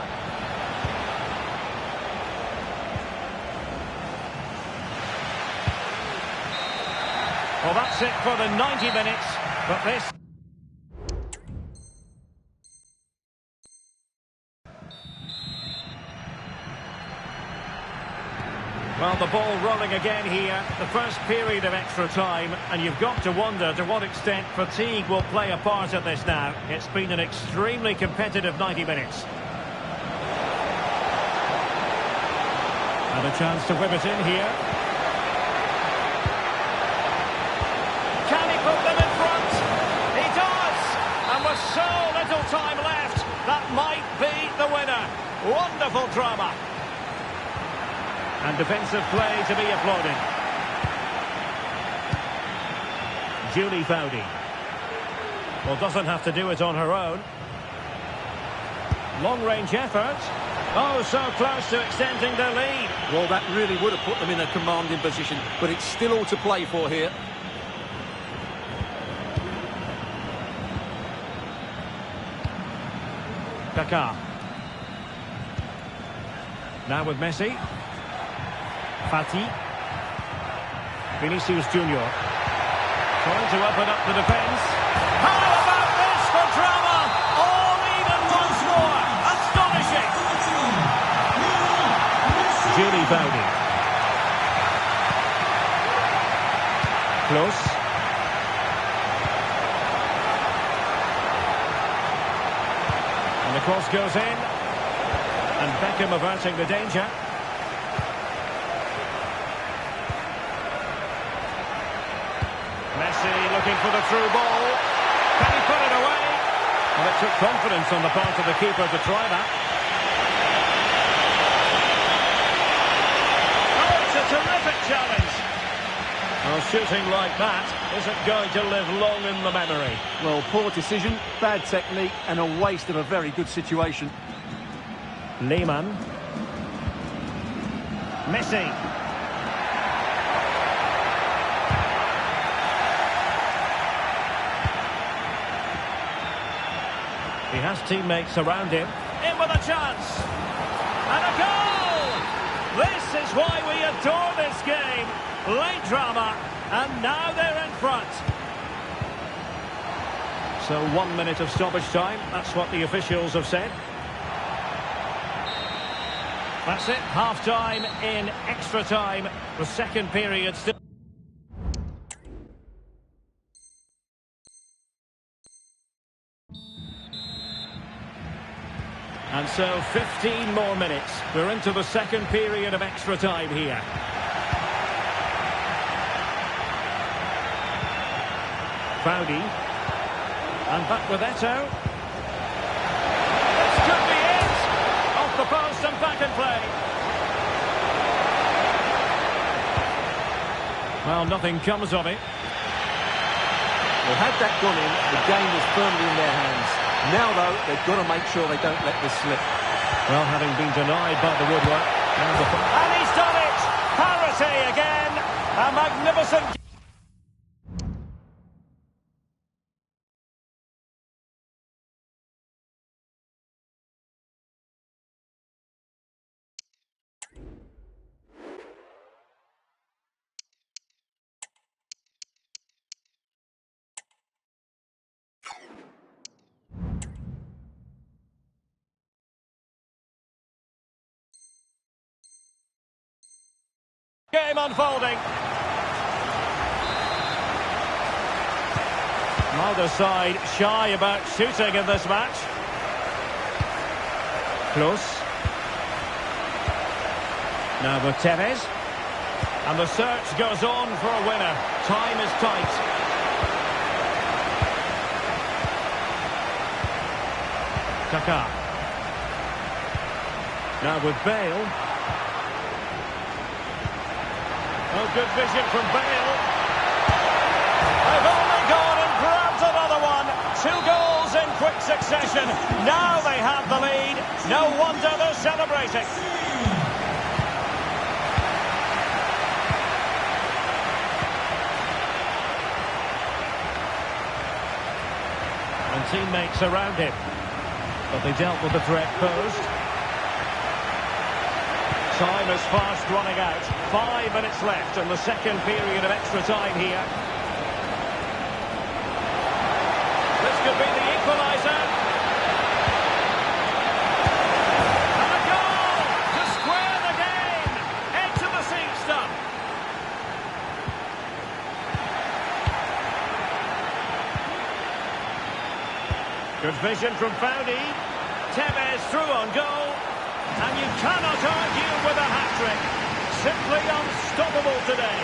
Well, that's it for the 90 minutes, but this... Well, the ball rolling again here, the first period of extra time, and you've got to wonder to what extent fatigue will play a part in this now. It's been an extremely competitive 90 minutes. And a chance to whip it in here. Can he put them in front? He does! And with so little time left, that might be the winner. Wonderful drama. And defensive play to be applauded. Julie Fowdy. Well, doesn't have to do it on her own. Long-range effort. Oh, so close to extending their lead. Well, that really would have put them in a commanding position, but it's still all to play for here. Kaká. Now with Messi. Fati. Vinicius Junior. Trying to open up the defence. How about this for drama? All even once more. Astonishing. Julie Fowdy. Close. And the cross goes in. And Beckham averting the danger. Messi looking for the through ball. Can he put it away? Well, it took confidence on the part of the keeper to try that. Oh, it's a terrific challenge. Well, shooting like that isn't going to live long in the memory. Well, poor decision, bad technique, and a waste of a very good situation. Lehmann. Messi. He has teammates around him. In with a chance. And a goal! This is why we adore this game. Late drama, and now they're in front. So 1 minute of stoppage time. That's what the officials have said. That's it. Half-time in extra time. The second period still... And so 15 more minutes. We're into the second period of extra time here. Fowdy. And back with Eto'o. This could be it! Off the post and back in play. Well, nothing comes of it. Well, had that gone in, the game was firmly in their hands. Now, though, they've got to make sure they don't let this slip. Well, having been denied by the woodwork. And he's done it! Parity again! A magnificent... Game unfolding. Neither side shy about shooting in this match. Close. Now with Tevez. And the search goes on for a winner. Time is tight. Kaká. Now with Bale. Oh, good vision from Bale. They've only gone and grabbed another one. 2 goals in quick succession. Now they have the lead. No wonder they're celebrating. And teammates around him. But they dealt with the threat posed. Time is fast running out. 5 minutes left in the second period of extra time here. This could be the equaliser. And a goal to square the game. Into the seat stump. Good vision from Foudy. Tevez through on goal. And you cannot argue with a hat-trick. Simply unstoppable today.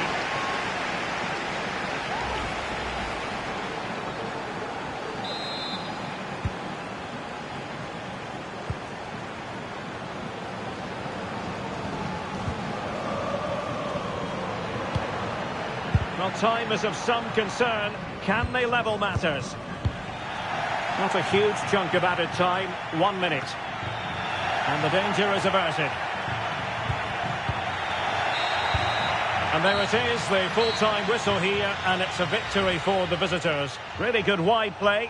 Well, time is of some concern. Can they level matters? Not a huge chunk of added time. 1 minute. And the danger is averted. And there it is, the full-time whistle here, and it's a victory for the visitors. Really good wide play.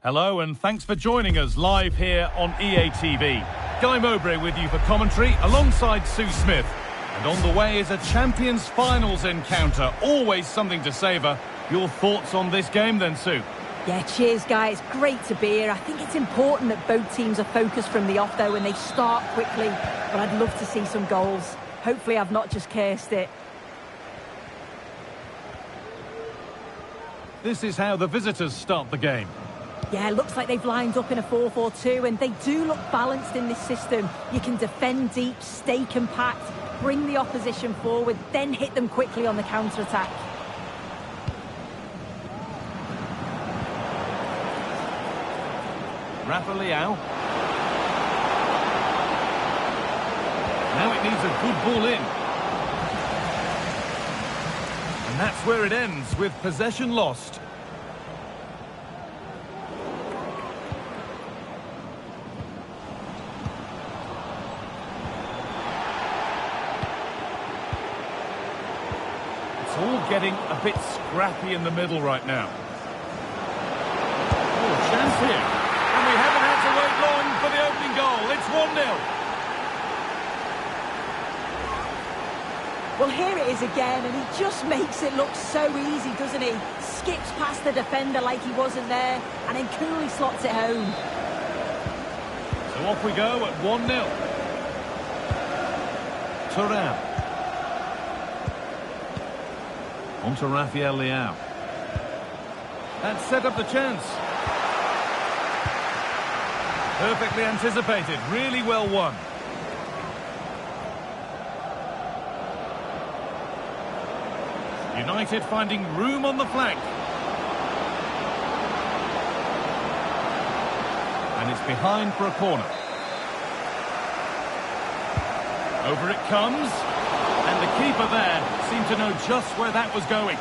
Hello and thanks for joining us live here on EA TV. Guy Mowbray with you for commentary alongside Sue Smith. And on the way is a Champions Finals encounter, always something to savour. Your thoughts on this game then, Sue? Yeah, cheers, guys. Great to be here. I think it's important that both teams are focused from the off, though, and they start quickly. But I'd love to see some goals. Hopefully I've not just cursed it. This is how the visitors start the game. Yeah, looks like they've lined up in a 4-4-2, and they do look balanced in this system. You can defend deep, stay compact, bring the opposition forward, then hit them quickly on the counter-attack. LEAO. Now it needs a good ball in. And that's where it ends, with possession lost. It's all getting a bit scrappy in the middle right now. Oh, chance here. And we haven't had to wait long for the opening goal. It's 1-0. Well, here it is again, and he just makes it look so easy, doesn't he? Skips past the defender like he wasn't there, and then coolly slots it home. So off we go at 1-0. Turan. On to LEAO. That set up the chance. Perfectly anticipated, really well won. United finding room on the flank. And it's behind for a corner. Over it comes. And the keeper there seemed to know just where that was going.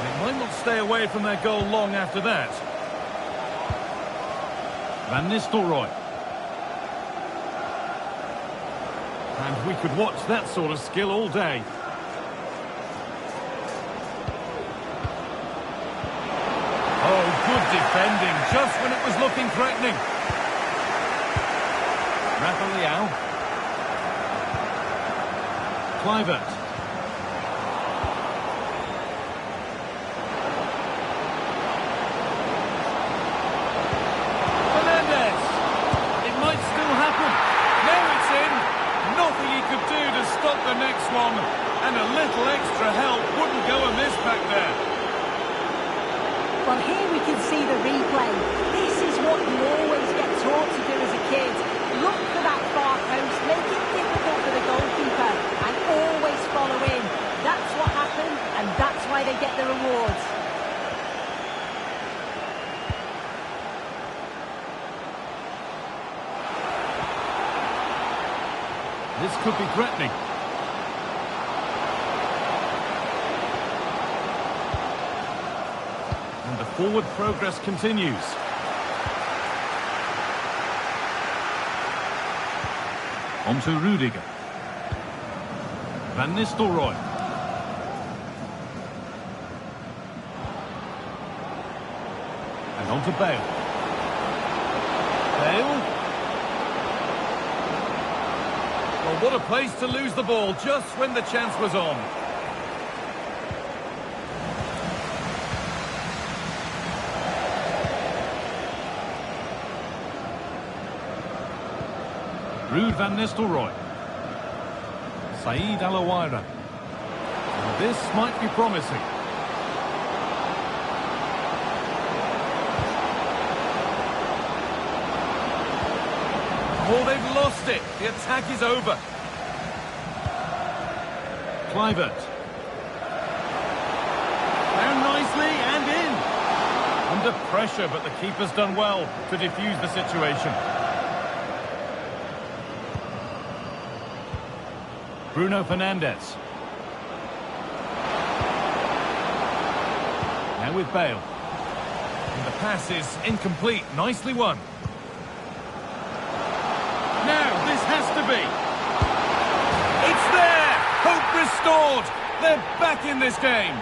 They might not stay away from their goal long after that. Van Nistelrooy. And we could watch that sort of skill all day. Oh, good defending, just when it was looking threatening. LEAO. KLUIVERT. Fernandez. It might still happen. Now it's in. Nothing he could do to stop the next one. And a little extra help wouldn't go amiss back there. Well, here we can see the replay. This is what you always get taught to do as a kid. Look for that far post, make it difficult for the goalkeeper, and always follow in. That's what happened, and that's why they get the rewards. This could be threatening. And the forward progress continues. On to Rudiger. Van Nistelrooy. And on to Bale. Bale. Well, what a place to lose the ball just when the chance was on. Ruud van Nistelrooy. Saïd Alaouira. This might be promising. Oh, they've lost it. The attack is over. KLUIVERT. Down nicely and in. Under pressure, but the keeper's done well to defuse the situation. Bruno Fernandes. Now with Bale. And the pass is incomplete. Nicely won. Now, this has to be. It's there! Hope restored! They're back in this game.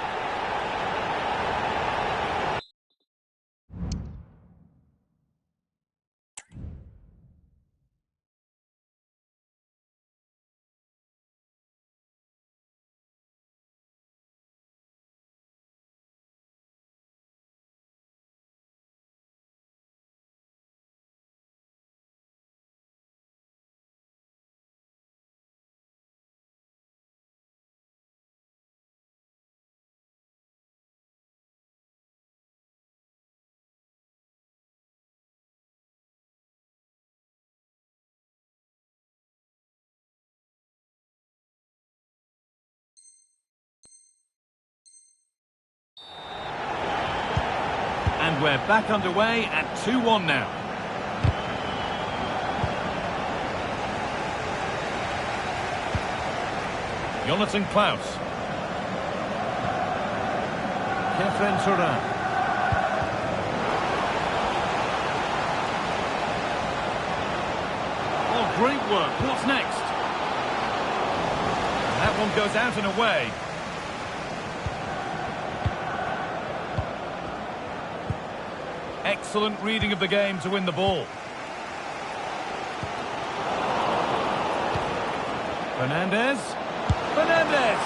And we're back underway at 2-1 now. Jonathan Klaus. Kefren Turan. Oh, great work. What's next? That one goes out and away. Excellent reading of the game to win the ball. Fernandez. Fernandez!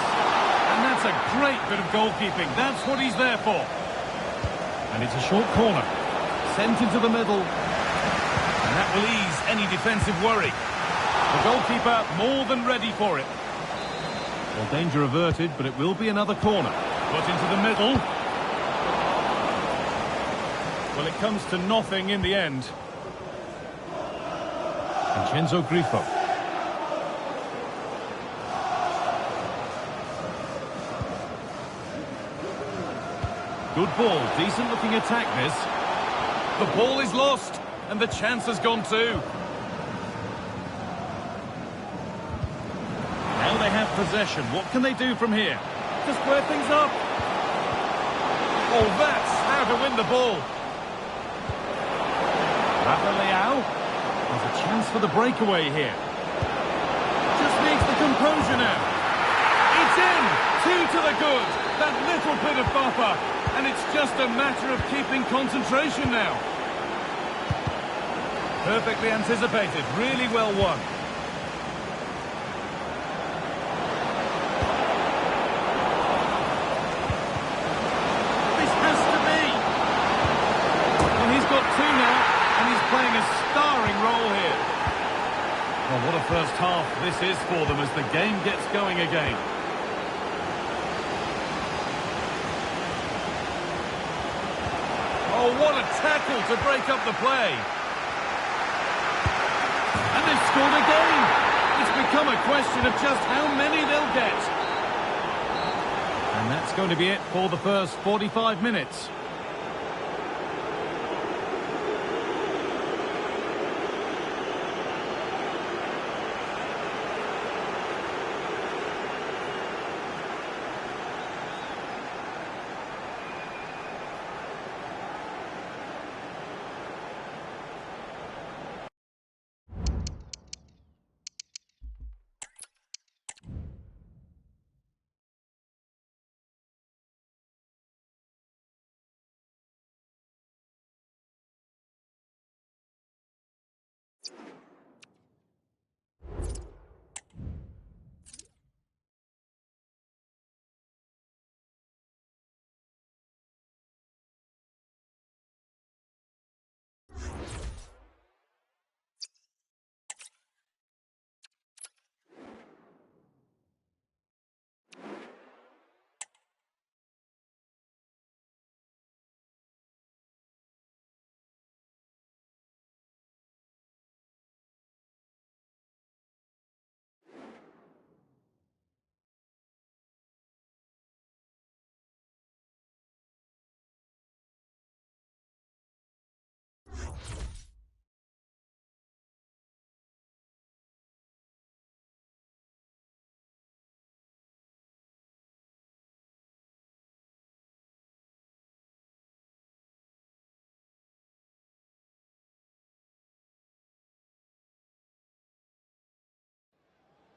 And that's a great bit of goalkeeping. That's what he's there for. And it's a short corner. Sent into the middle. And that will ease any defensive worry. The goalkeeper more than ready for it. Well, danger averted, but it will be another corner. Put into the middle. Well, it comes to nothing in the end. Vincenzo Grifo. Good ball, decent looking attack this. The ball is lost, and the chance has gone too. Now they have possession. What can they do from here? To square things up. Oh, that's how to win the ball. Rafa Leao has a chance for the breakaway here. Just needs the composure now. It's in! 2 to the good. That little bit of buffer. And it's just a matter of keeping concentration now. Perfectly anticipated. Really well won. This has to be. Well, he's got 2 now, and he's playing a starring role here. Well, what a first half this is for them as the game gets going again. Oh, what a tackle to break up the play. And they've scored again. It's become a question of just how many they'll get. And that's going to be it for the first 45 minutes.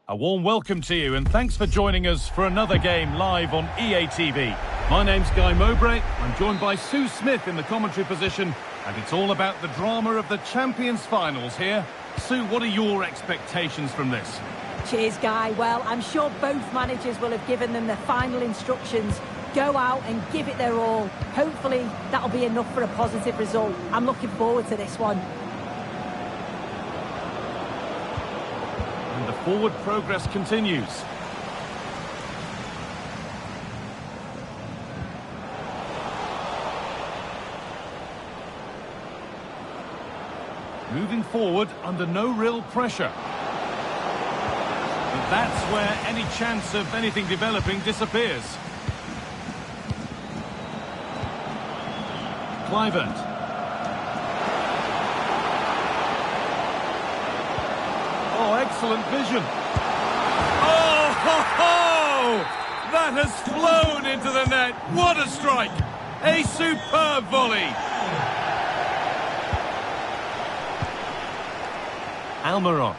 A warm welcome to you and thanks for joining us for another game live on EA TV. My name's Guy Mowbray. I'm joined by Sue Smith in the commentary position, and it's all about the drama of the Champions Finals here. Sue, what are your expectations from this? Cheers, Guy. Well, I'm sure both managers will have given them their final instructions. Go out and give it their all. Hopefully, that'll be enough for a positive result. I'm looking forward to this one. And the forward progress continues. Moving forward under no real pressure. But that's where any chance of anything developing disappears. KLUIVERT. Oh, excellent vision. Oh, ho, ho! That has flown into the net. What a strike! A superb volley. Almiron.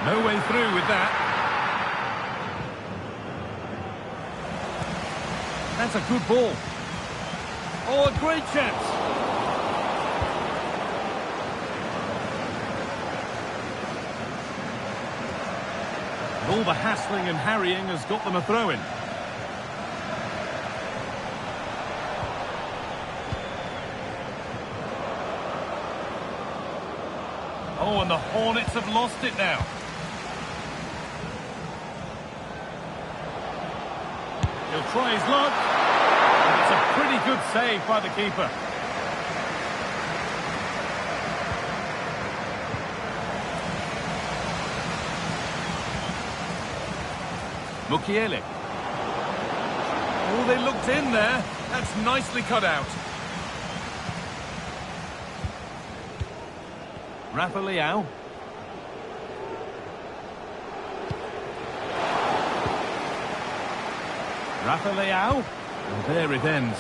No way through with that. That's a good ball. Oh, a great chance. And all the hassling and harrying has got them a throw-in. Oh, and the Hornets have lost it now. He'll try his luck. And it's a pretty good save by the keeper. Mukiele. Oh, they looked in there. That's nicely cut out. LEAO. LEAO. And there it ends.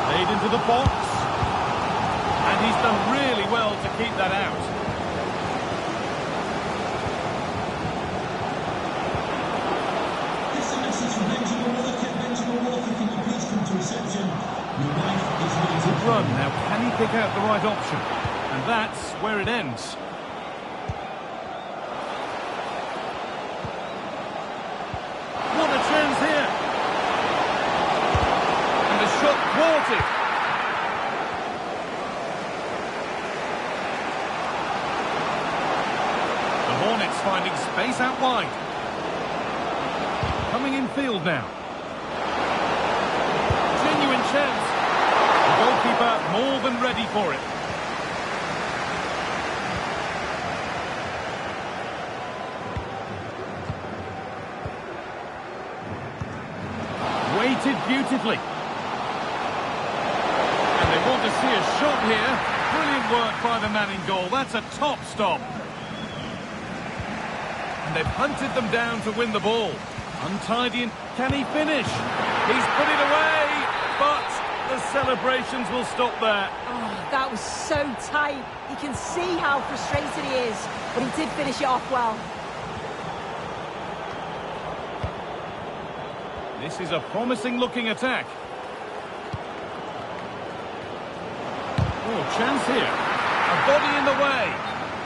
Played into the box. And he's done really well to keep that out. Good run. Now, can he pick out the right option? And that's where it ends. What a chance here! And the shot thwarted. The Hornets finding space out wide. Coming in field now. Genuine chance. The goalkeeper more than ready for it. Weighted beautifully. And they want to see a shot here. Brilliant work by the man in goal. That's a top stop. And they've hunted them down to win the ball. Untidy, and can he finish? He's put it away, but the celebrations will stop there. Oh, that was so tight. You can see how frustrated he is, but he did finish it off well. This is a promising-looking attack. Oh, chance here. A body in the way.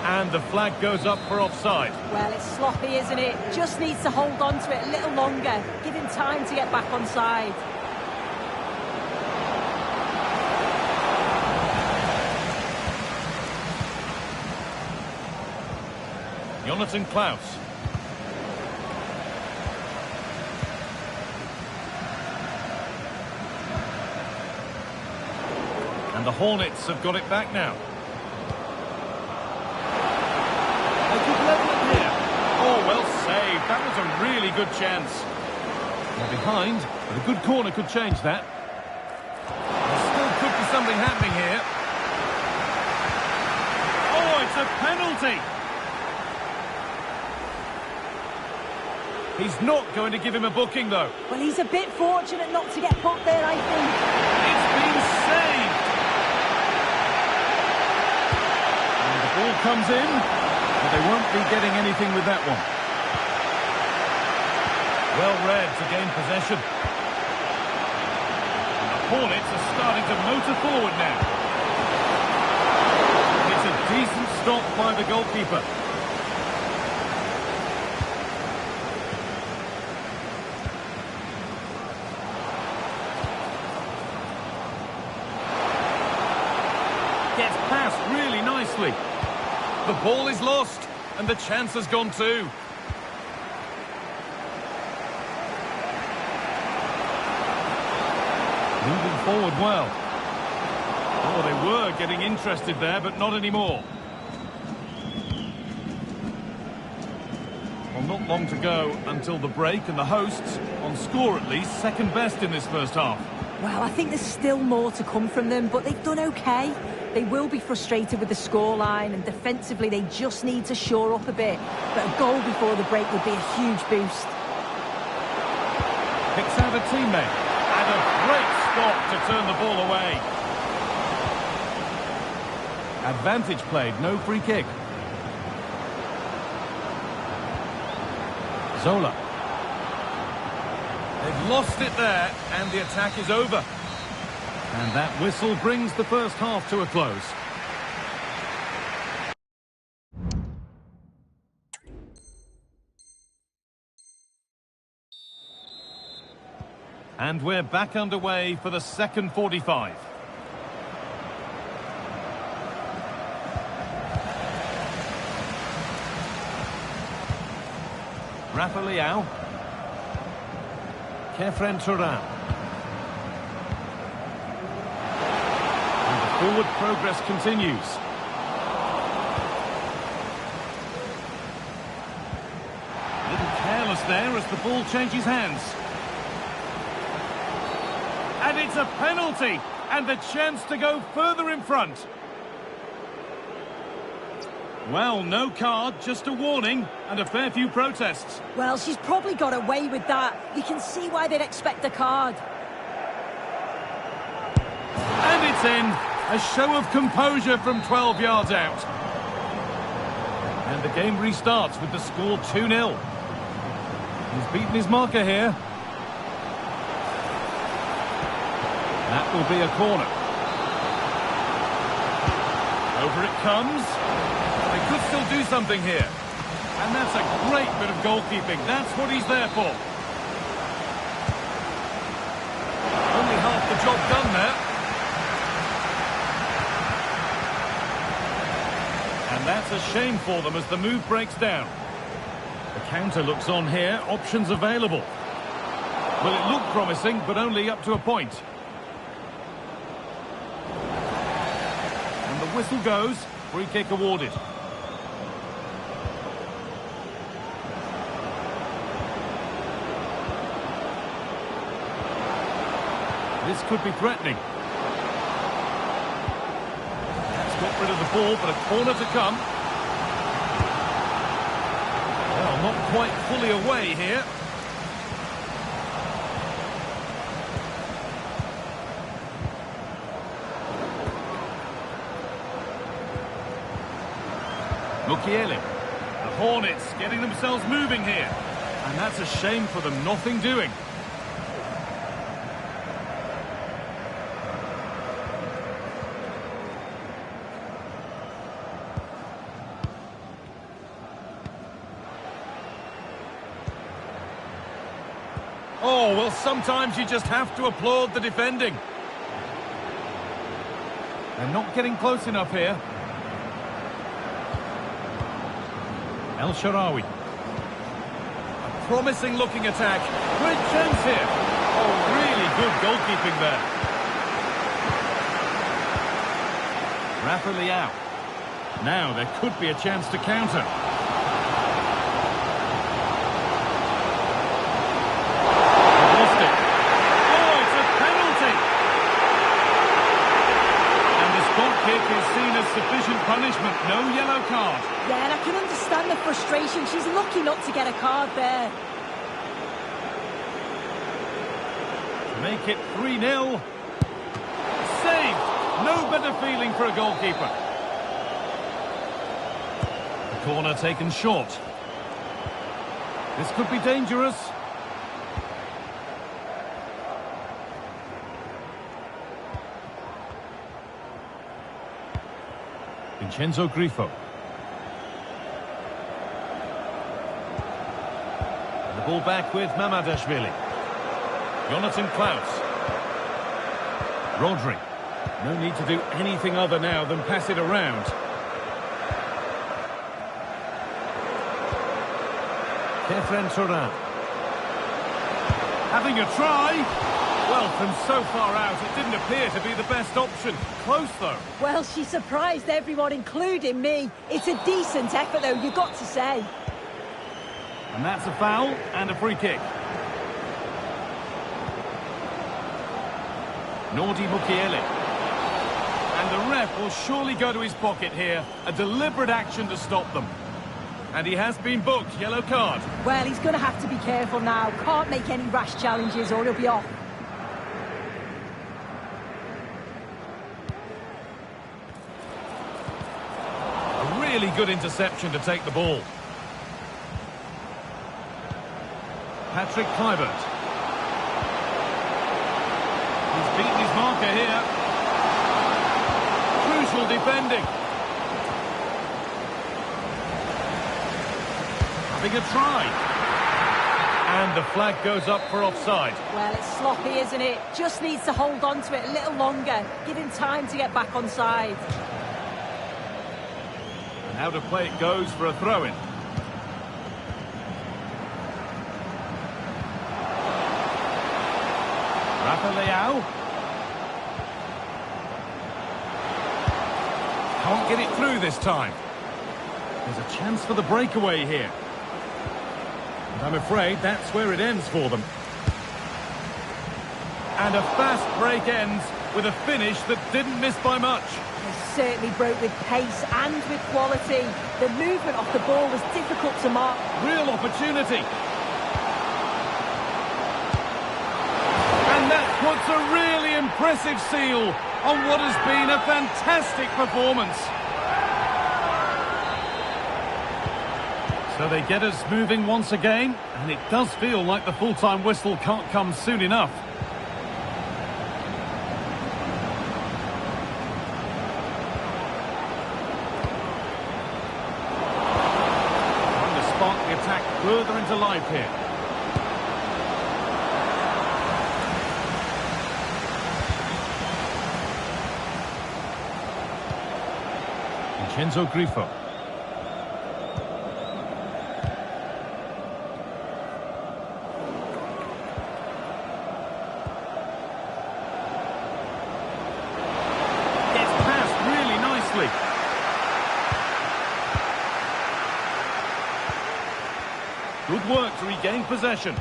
And the flag goes up for offside. Well, it's sloppy, isn't it? Just needs to hold on to it a little longer. Give him time to get back onside. Jonathan Klaus. And the Hornets have got it back now. They could level it here. Oh, well saved. That was a really good chance. They're behind, but a good corner could change that. There still could be something happening here. Oh, it's a penalty. He's not going to give him a booking, though. Well, he's a bit fortunate not to get put there, I think. It's been saved. And the ball comes in, but they won't be getting anything with that one. Well read to gain possession. And the Hornets are starting to motor forward now. It's a decent stop by the goalkeeper. Gets past really nicely. The ball is lost, and the chance has gone too. Moving forward well. Oh, they were getting interested there, but not anymore. Well, not long to go until the break, and the hosts, on score at least, second best in this first half. Well, I think there's still more to come from them, but they've done okay. They will be frustrated with the scoreline, and defensively they just need to shore up a bit. But a goal before the break would be a huge boost. Picks out a teammate, and a great stop to turn the ball away. Advantage played, no free kick. Zola. They've lost it there, and the attack is over. And that whistle brings the first half to a close. And we're back underway for the second 45. LEAO. KLUIVERT and the forward progress continues. A little careless there as the ball changes hands. And it's a penalty, and the chance to go further in front. Well, no card, just a warning, and a fair few protests. Well, she's probably got away with that. You can see why they'd expect a card. And it's in. A show of composure from 12 yards out. And the game restarts with the score 2-0. He's beaten his marker here. That will be a corner. Over it comes. They could still do something here. And that's a great bit of goalkeeping. That's what he's there for. Only half the job done there. And that's a shame for them as the move breaks down. The counter looks on here. Options available. Well, it looked promising, but only up to a point. And the whistle goes. Free kick awarded. This could be threatening. That's got rid of the ball, but a corner to come. Well, not quite fully away here. Mukiele. The Hornets getting themselves moving here. And that's a shame for them, nothing doing. Oh, well, sometimes you just have to applaud the defending. They're not getting close enough here. El Shaarawy. A promising looking attack. Great chance here. Oh, really good goalkeeping there. LEAO. Now there could be a chance to counter. Sufficient punishment, no yellow card. Yeah, and I can understand the frustration. She's lucky not to get a card there. Make it 3-0. Saved. No better feeling for a goalkeeper. The corner taken short. This could be dangerous. Vincenzo Grifo. And the ball back with Mamadashvili. Jonathan Klaus. Rodri. No need to do anything other now than pass it around. KLUIVERT. Having a try. Well, from so far out, it didn't appear to be the best option. Close, though. Well, she surprised everyone, including me. It's a decent effort, though, you've got to say. And that's a foul and a free kick. Nordi Mukiele. And the ref will surely go to his pocket here. A deliberate action to stop them. And he has been booked. Yellow card. Well, he's going to have to be careful now. Can't make any rash challenges or he'll be off. A really good interception to take the ball. Patrick Kluivert. He's beaten his marker here. Crucial defending. Having a try. And the flag goes up for offside. Well, it's sloppy, isn't it? Just needs to hold on to it a little longer. Give him time to get back on side. And out of play it goes for a throw-in. LEAO. Can't get it through this time. There's a chance for the breakaway here. And I'm afraid that's where it ends for them. And a fast break ends with a finish that didn't miss by much. They certainly broke with pace and with quality. The movement off the ball was difficult to mark. Real opportunity. And that puts a really impressive seal on what has been a fantastic performance. So they get us moving once again, and it does feel like the full-time whistle can't come soon enough. Trying to spark the attack further into life here. Vincenzo Grifo. Gets passed really nicely. Good work to regain possession.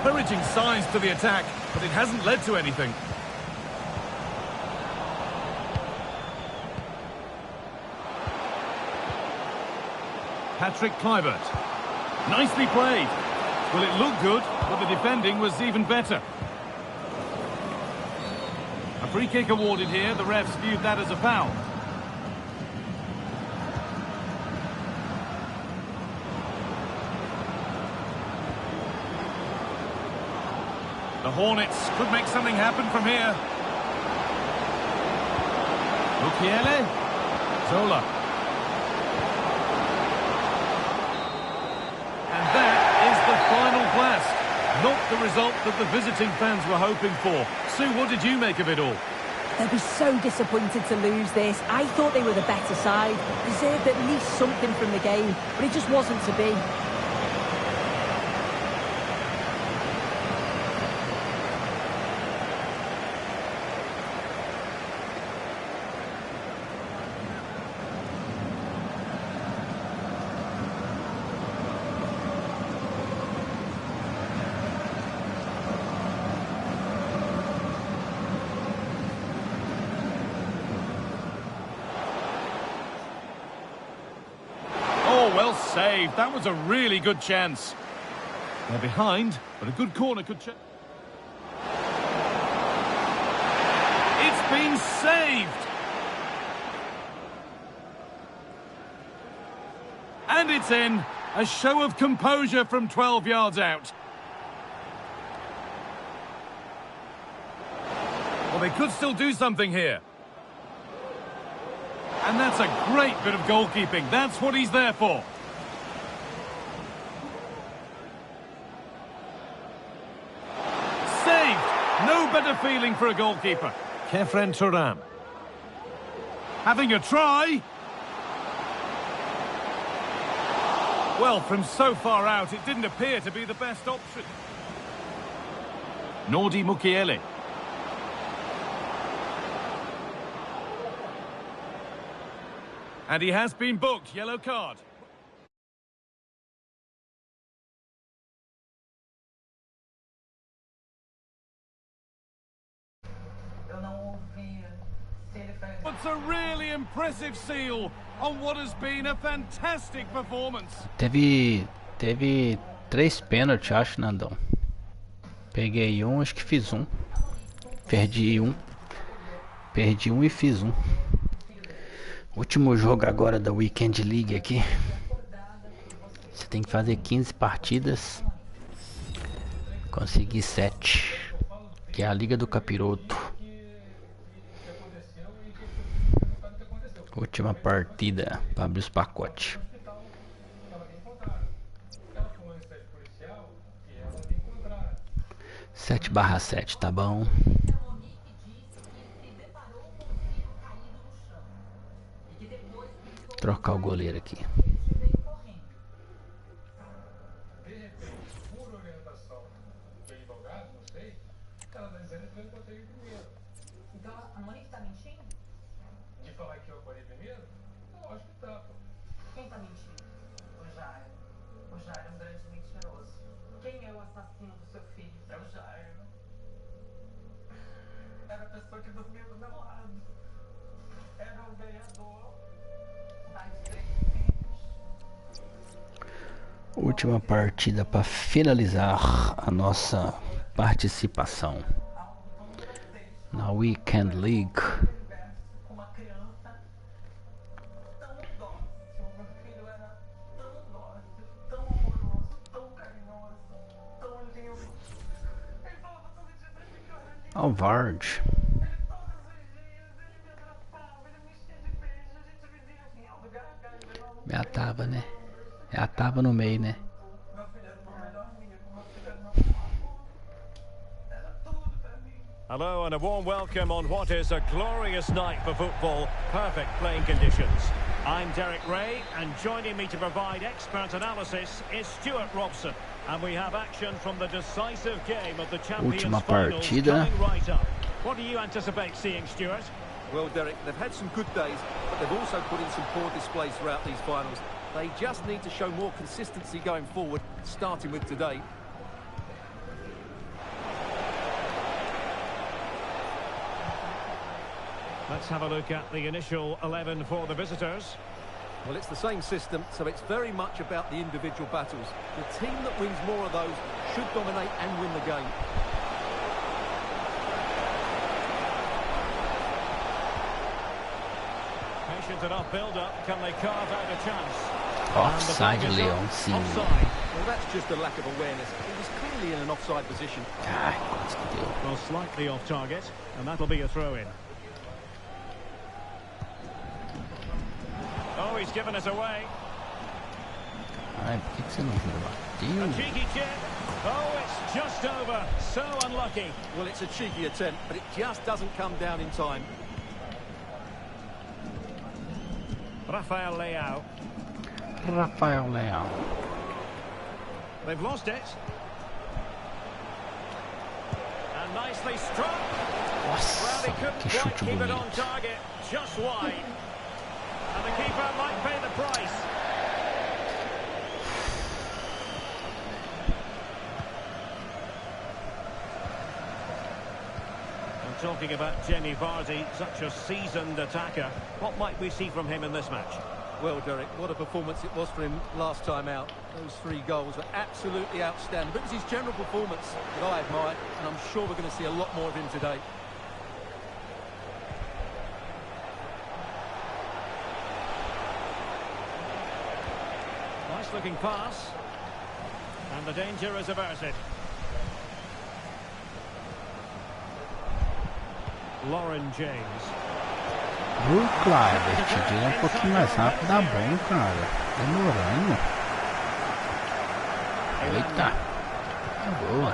Encouraging signs to the attack, but it hasn't led to anything. Patrick Kluivert. Nicely played. Well, it looked good, but the defending was even better. A free kick awarded here. The refs viewed that as a foul. The Hornets could make something happen from here. Mukiele. Zola. And that is the final blast. Not the result that the visiting fans were hoping for. Sue, what did you make of it all? They'll be so disappointed to lose this. I thought they were the better side. Deserved at least something from the game, but it just wasn't to be. Well saved. That was a really good chance. They're behind, but a good corner could change. It's been saved. And it's in. A show of composure from 12 yards out. Well, they could still do something here. And that's a great bit of goalkeeping. That's what he's there for. Saved. No better feeling for a goalkeeper. Kefren Turam. Having a try. Well, from so far out, it didn't appear to be the best option. Nordi Mukiele. And he has been booked. Yellow card. It's a really impressive seal on what has been a fantastic performance. Teve 3 pênaltis, acho, Nandão. Peguei um, acho que fiz um. Perdi um e fiz um. Último jogo agora da Weekend League aqui. Você tem que fazer 15 partidas. Consegui 7. Que é a Liga do Capiroto. Última partida para abrir os pacotes. 7/7, tá bom? Trocar o goleiro aqui. Última partida para finalizar a nossa participação na Weekend League. Alvard. É a tábua, né? É a tábua no meio, né? Hello and a warm welcome on what is a glorious night for football. Perfect playing conditions. I'm Derek Ray, and joining me to provide expert analysis is Stuart Robson. And we have action from the decisive game of the Champions Finals coming right up. What do you anticipate seeing, Stuart? Well, Derek, they've had some good days, but they've also put in some poor displays throughout these finals. They just need to show more consistency going forward, starting with today. Let's have a look at the initial 11 for the visitors. Well, it's the same system, so it's very much about the individual battles. The team that wins more of those should dominate and win the game. Patient enough build-up. Can they carve out a chance? Offside, Leon. Well, that's just a lack of awareness. It was clearly in an offside position. Well, slightly off target, and that'll be a throw-in. Oh, he's given us away. Ai, por que você não bateu? A cheeky chip. Oh, it's just over. So unlucky. Well, it's a cheeky attempt, but it just doesn't come down in time. Rafael LEAO. They've lost it. And nicely struck. Well, he couldn't quite keep it on target. Just wide. And the keeper might pay the price. I'm talking about Jamie Vardy, such a seasoned attacker. What might we see from him in this match? Well, Derek, what a performance it was for him last time out. Those 3 goals were absolutely outstanding. But it was his general performance that I admired, and I'm sure we're going to see a lot more of him today. Looking pass, and the danger is averted. Lauren James. Clivert, tira pouquinho mais rápido, dá bom, cara. Demorando. Eita. Boa.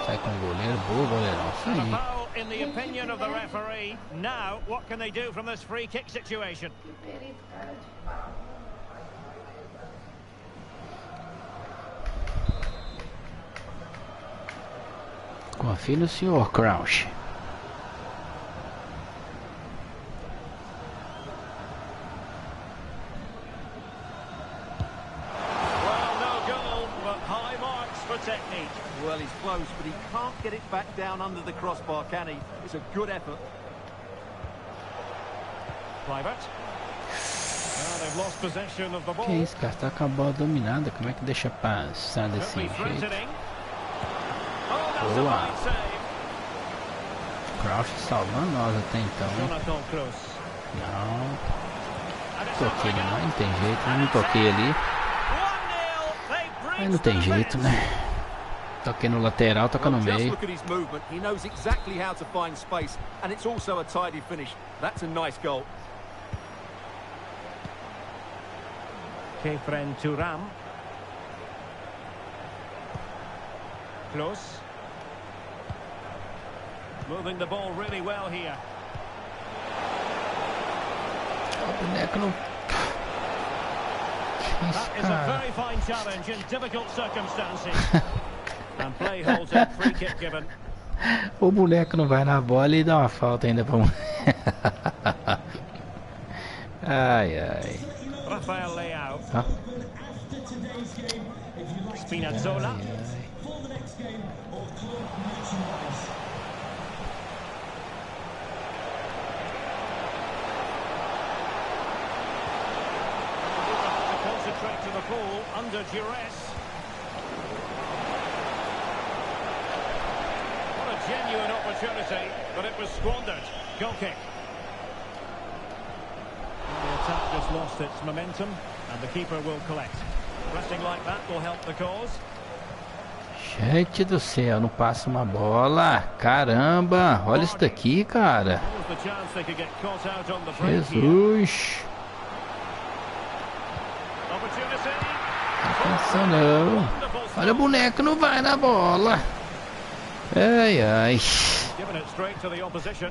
Sai com o goleiro, boa, goleirão. Isso And a aí. foul in the opinion of the referee. Now, what can they do from this free kick situation? Que perito, cara de pau. Confie no senhor Crouch. Well, no goal, but high marks for technique. Well, he's close, but he can't get it back down under the crossbar, can he? It's a good effort. Kluivert. Well, they've lost possession of the ball. Que isso, cara? Tá com a bola dominada. Como é que deixa passar desse Could be jeito? threatening. Oh, that's a Boa. fine save. Crouch salvando nós até então. Jonathan Kroos. Não. And it's Toquei up ele again. não tem jeito. Eu não toquei ali. 1-0. They Aí breach não tem the jeito, defense. né? Toquei no lateral, toca no Well, just meio. look at his movement. He knows exactly how to find space, and it's also a tidy finish. That's a nice goal. Kefren Turam. Close. Moving the ball really well here. O boneco não. Que isso, That is a cara? very fine challenge in difficult circumstances. And play holds it, free kick given. O boneco não vai na bola e dá uma falta ainda pra um. Ai, ai. Rafael Leao. Ó. Spinazzola. Ai, ai. To concentrate to the ball under duress. What a genuine opportunity, but it was squandered. Goal kick. The attack just lost its momentum, and the keeper will collect. Pressing like that will help the cause. Gente do céu, não passa uma bola. Caramba, olha isso daqui, cara. What was the chance they could get caught out on the break here? Jesus. Opportunity. Atenção não. Wonderful Olha o boneco, não vai na bola. Ai, ai. Giving it straight to the opposition.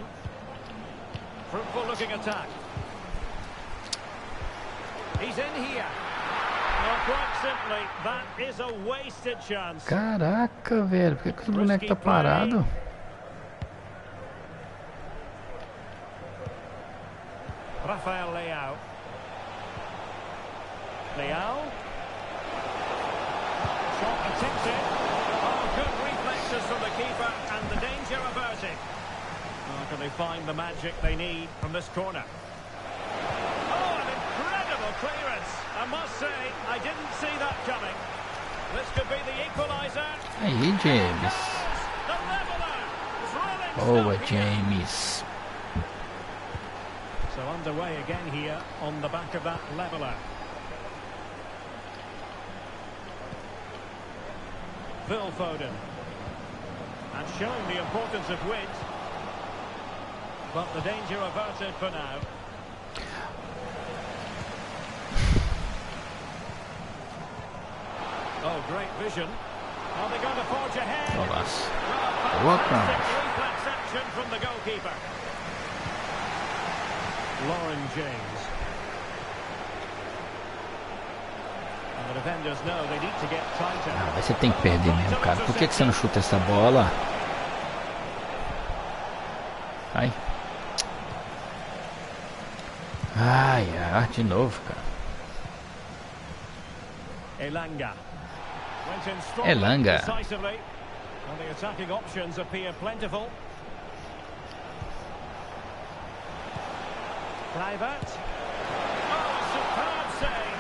Fruitful looking attack. He's in here. Well, quite simply, that is a wasted chance. Caraca, velho. Por que o boneco tá parado? Rafael Leao. Leao. Shot attempts it. Oh, good reflexes from the keeper and the danger averted. Oh, can they find the magic they need from this corner? Oh, an incredible clearance. I must say, I didn't see that coming. This could be the equaliser. Aí, James. The leveller. Thrilling Boa, stuff here. James. So underway again here on the back of that leveller. Phil Foden. And showing the importance of width. But the danger averted for now. Oh, great vision. Are they going to forge ahead? Nossa. Well, Boa, fantastic Crouch. reflex action from the goalkeeper. Lauren James. And the defenders know they need to get tighter. Ah, mas você tem que perder mesmo, cara. Por que você não chuta essa bola? Ai. Ai, ai, de novo, cara. Elanga. Went in strongly, Elanga. decisively. And the attacking options appear plentiful. Kluivert. Oh, superb save.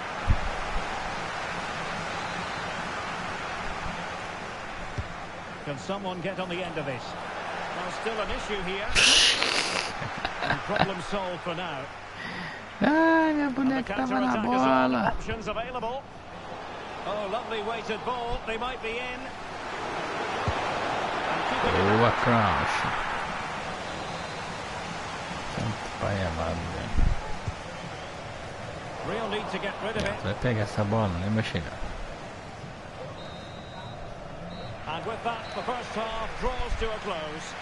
Can someone get on the end of this? Well, still an issue here. And problem solved for now. Ai, minha And the boneca tava na counter-attack is on. bola. Options available. Oh, lovely weighted ball. They might be in. And keeping it Boa, Crouch. Santo pai amado, velho. real need to get rid of it. Vai pegar essa bola, nem vai chegar. And with that, the first half draws to a close.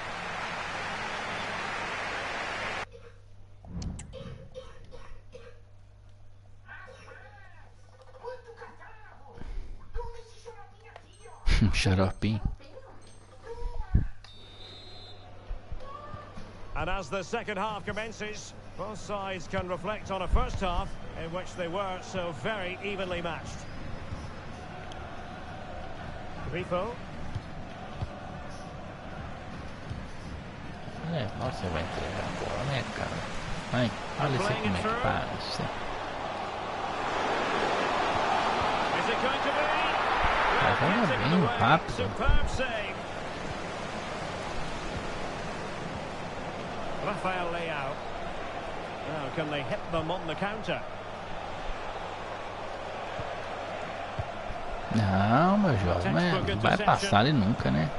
Xaropinho. And as the second half commences, both sides can reflect on a first half in which they were so very evenly matched. Grifo. Nossa, vai entregar a bola, né, cara? Vai, olha isso aí como é que passa. Is it going to be? Joga bem rápido. Superb save. LEAO. Now, can they hit them on the counter? Não, meu jovem, não vai passar ali nunca, né?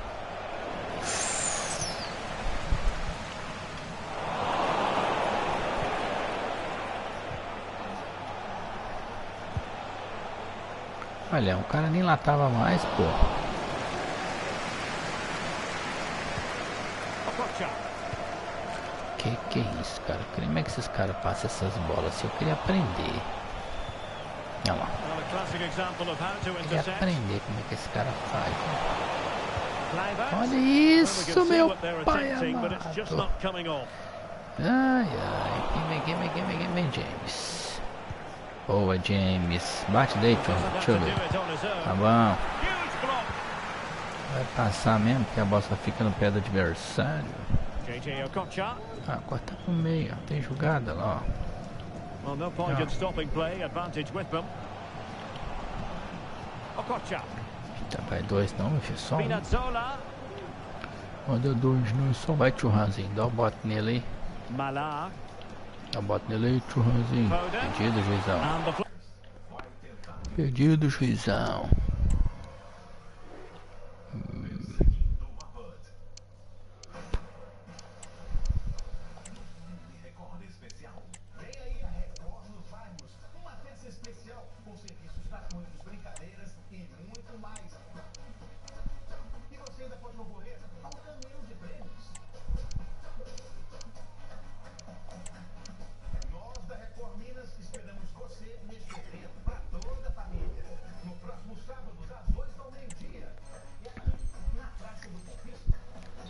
Olha, o cara nem lá tava mais, pô. Que é isso, cara? Como é que esses caras passam essas bolas assim? Eu queria aprender. Olha lá. Eu queria aprender como é que esse cara faz. Né? Olha isso, meu pai amado. Ai, ai. Vem, James. Boa, James. Bate daí, deixa eu ver. Tá bom. Vai passar mesmo, porque a bola só fica no pé do adversário. Ah, corta pro meio, tem jogada lá, ó. Well, no point in stopping play, advantage with them. Tá, vai dois não, meu filho, só um. Manda dois não, só vai churrazinho, dá o bote nele aí. Dá o bote nele aí, churrazinho. Perdido, juizão. Perdido, juizão.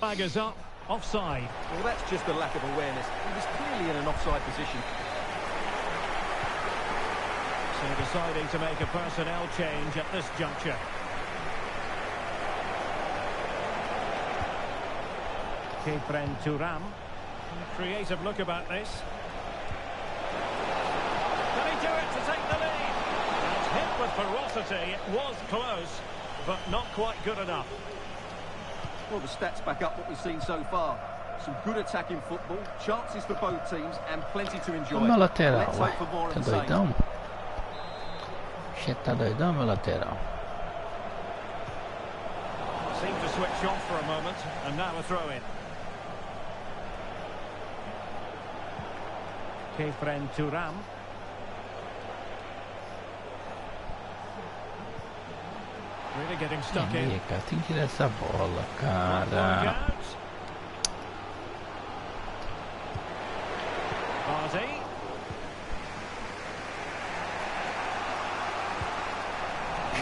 Flag is up, offside. Well, that's just a lack of awareness. He was clearly in an offside position. So deciding to make a personnel change at this juncture. Creative look about this. Can he do it to take the lead? And hit with ferocity. It was close, but not quite good enough. Well, the stats back up what we've seen so far. Some good attacking football, chances for both teams, and plenty to enjoy. Meu lateral, Let's hope for more tá of the same. doidão? Che, tá doidão, meu lateral? Seemed to switch off for a moment, and now a throw-in. Kefren Turam. Really getting stuck in. Cara, tem que tirar essa bola, cara. PARTE.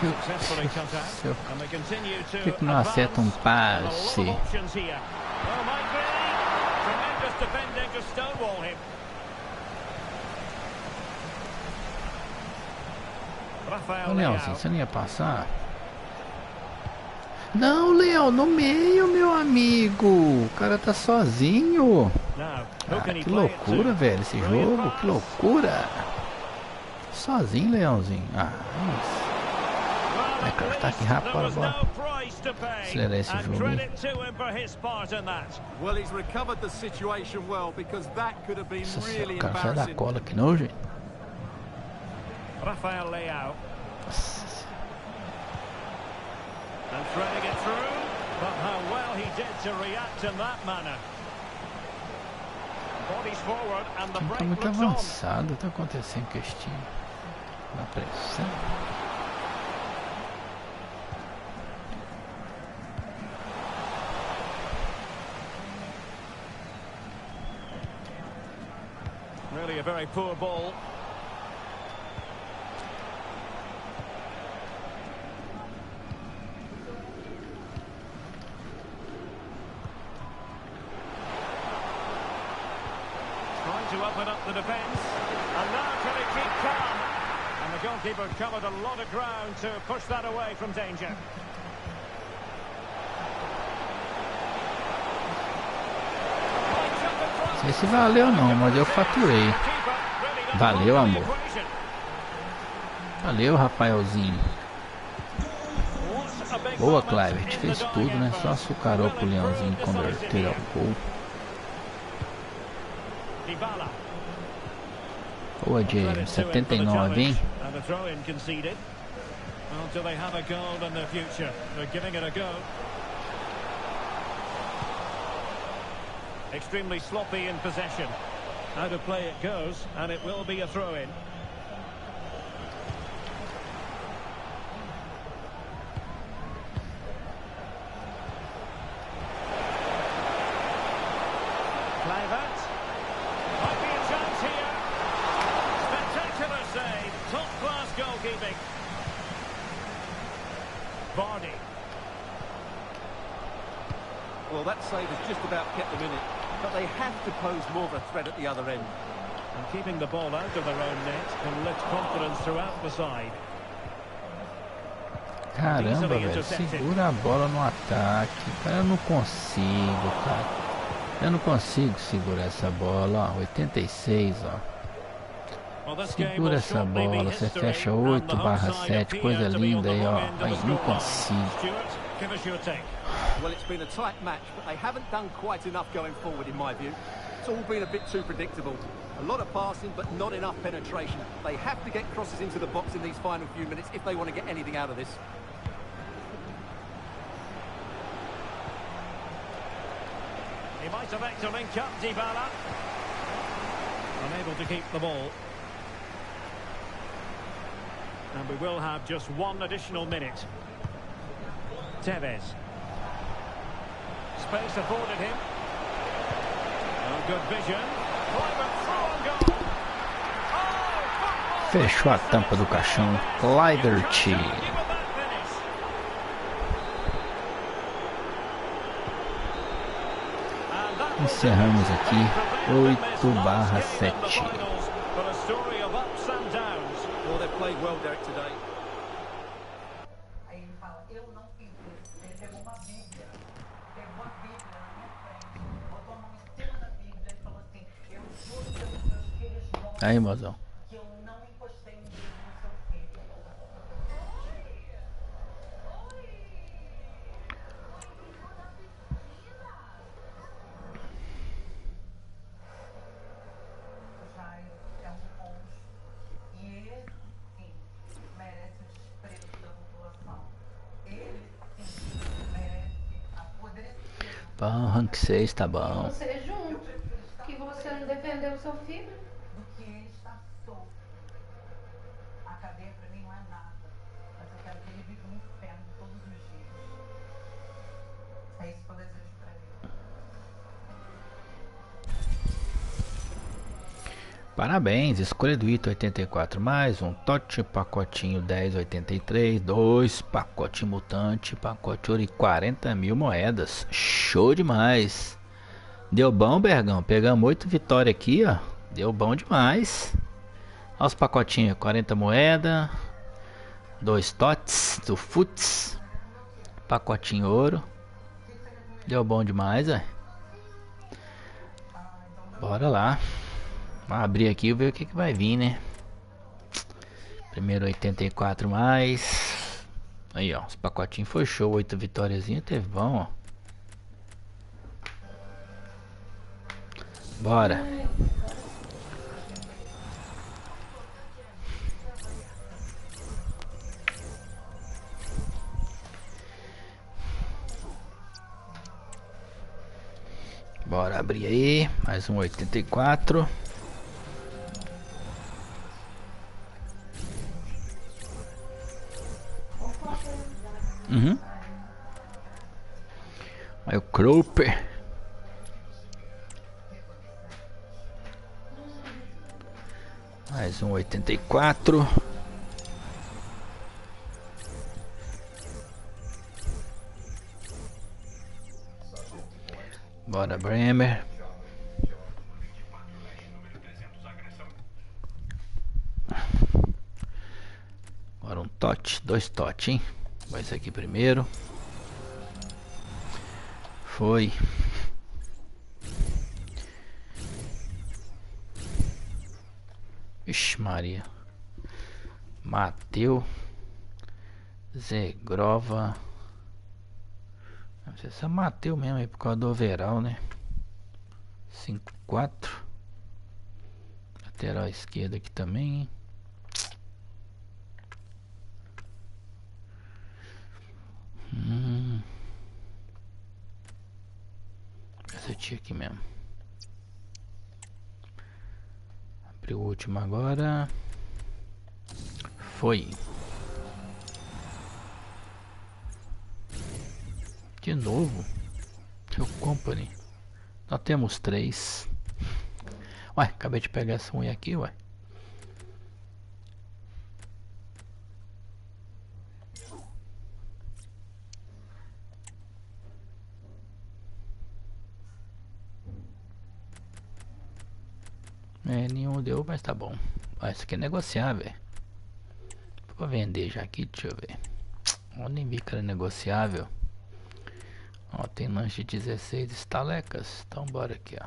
Successfully cut out, and they continue to Por que não acerta passe? Oh, might be. Tremendous defending to stonewall him. Ô, Leãozinho, você não ia passar? Não, Leão, no meio, meu amigo. O cara tá sozinho. Ah, que loucura, velho, esse jogo. Que loucura. Sozinho, Leãozinho. Ah, isso. Vai, cara, tá aqui rápido, bora. Acelerar esse jogo aí. Nossa, cara, sai da cola aqui não, gente. LEAO. And threading it through, but how well he did to react in that manner. Bodies forward and the break Tá muito looks on. avançado, tá acontecendo com este time. Na pressão. Really a very poor ball. Trying to open up the defence. And now can he keep calm? And the goalkeeper covered a lot of ground to push that away from danger. Não sei se valeu não, mas eu faturei. Valeu, amor. Valeu, Rafaelzinho. Boa, Kluivert. Fez tudo, né? Só açucarou pro Leãozinho converter ao gol. Boa, James. 79, hein? Extremely sloppy in possession. Out of play it goes, and it will be a throw-in. Kluivert. Might be a chance here. Spectacular save. Top-class goalkeeping. Vardy. Well, that save has just about kept them in it. But they have to pose more of a threat at the other end. And keeping the ball out of their own net can lift confidence throughout the side. Caramba, velho, segura a bola no ataque. Cara, eu não consigo, cara. Eu não consigo segurar essa bola, ó. 86, ó. Segura essa bola, você fecha 8/7, coisa linda aí, ó. Aí, não consigo. Well, it's been a tight match, but they haven't done quite enough going forward, in my view. It's all been a bit too predictable. A lot of passing, but not enough penetration. They have to get crosses into the box in these final few minutes if they want to get anything out of this. He might elect to link up Dybala. Unable to keep the ball. And we will have just one additional minute. Tevez. Space afforded him. Oh, good vision. Fechou a tampa do caixão. KLUIVERT. Encerramos aqui 8/7. Aí ele fala, eu não fiz isso. Ele pegou uma Bíblia na minha frente, botou a mão em cima da Bíblia e falou assim, eu juro pelos meus filhos mortos Aí, mozão. que eu não encostei um dedo no seu filho. Jair é um monstro e ele, sim, merece o desprezo da população. Ele, sim, merece apodrecer. Bom, rank 6 tá bom. Você junto, que você não defendeu o seu filho. Do que ele está solto. A cadeia pra mim não é nada, mas eu quero que ele viva no inferno todos os dias. É isso que eu desejo pra ele. Parabéns, escolha do item 84 mais um tote, pacotinho 10,83, 2 pacote mutante, pacote ouro e 40 mil moedas. Show demais. Deu bom, Bergão. Pegamos 8 vitórias aqui, ó. Deu bom demais. Olha os pacotinhos, 40 moedas, 2 totes do Futs, pacotinho ouro. Deu bom demais, ó. Bora lá. Vamos abrir aqui e ver o que vai vir, né? Primeiro 84 mais. Aí, ó. Os pacotinhos foi show. 8 vitóriazinhas. Teve bom, ó. Bora. Bora abrir aí. Mais um 84. Aí o Cropper. Mais um 84. Bora, Bremer. Agora um tote, 2 totes, hein? Vai esse aqui primeiro. Foi. Ixi, Maria. Mateu. Zegrova. Não sei se é Mateu mesmo aí por causa do overall, né? 5-4. Lateral esquerda aqui também, hein? Essa tia aqui mesmo. Abriu o último agora. Foi. De novo. Seu company. Nós temos 3. Ué, acabei de pegar essa unha aqui, ué. Nenhum deu, mas tá bom. Isso aqui é negociável. Vou vender já aqui, deixa eu ver. Eu nem vi que era negociável. Ó, tem lanche de 16 estalecas. Então bora aqui, ó.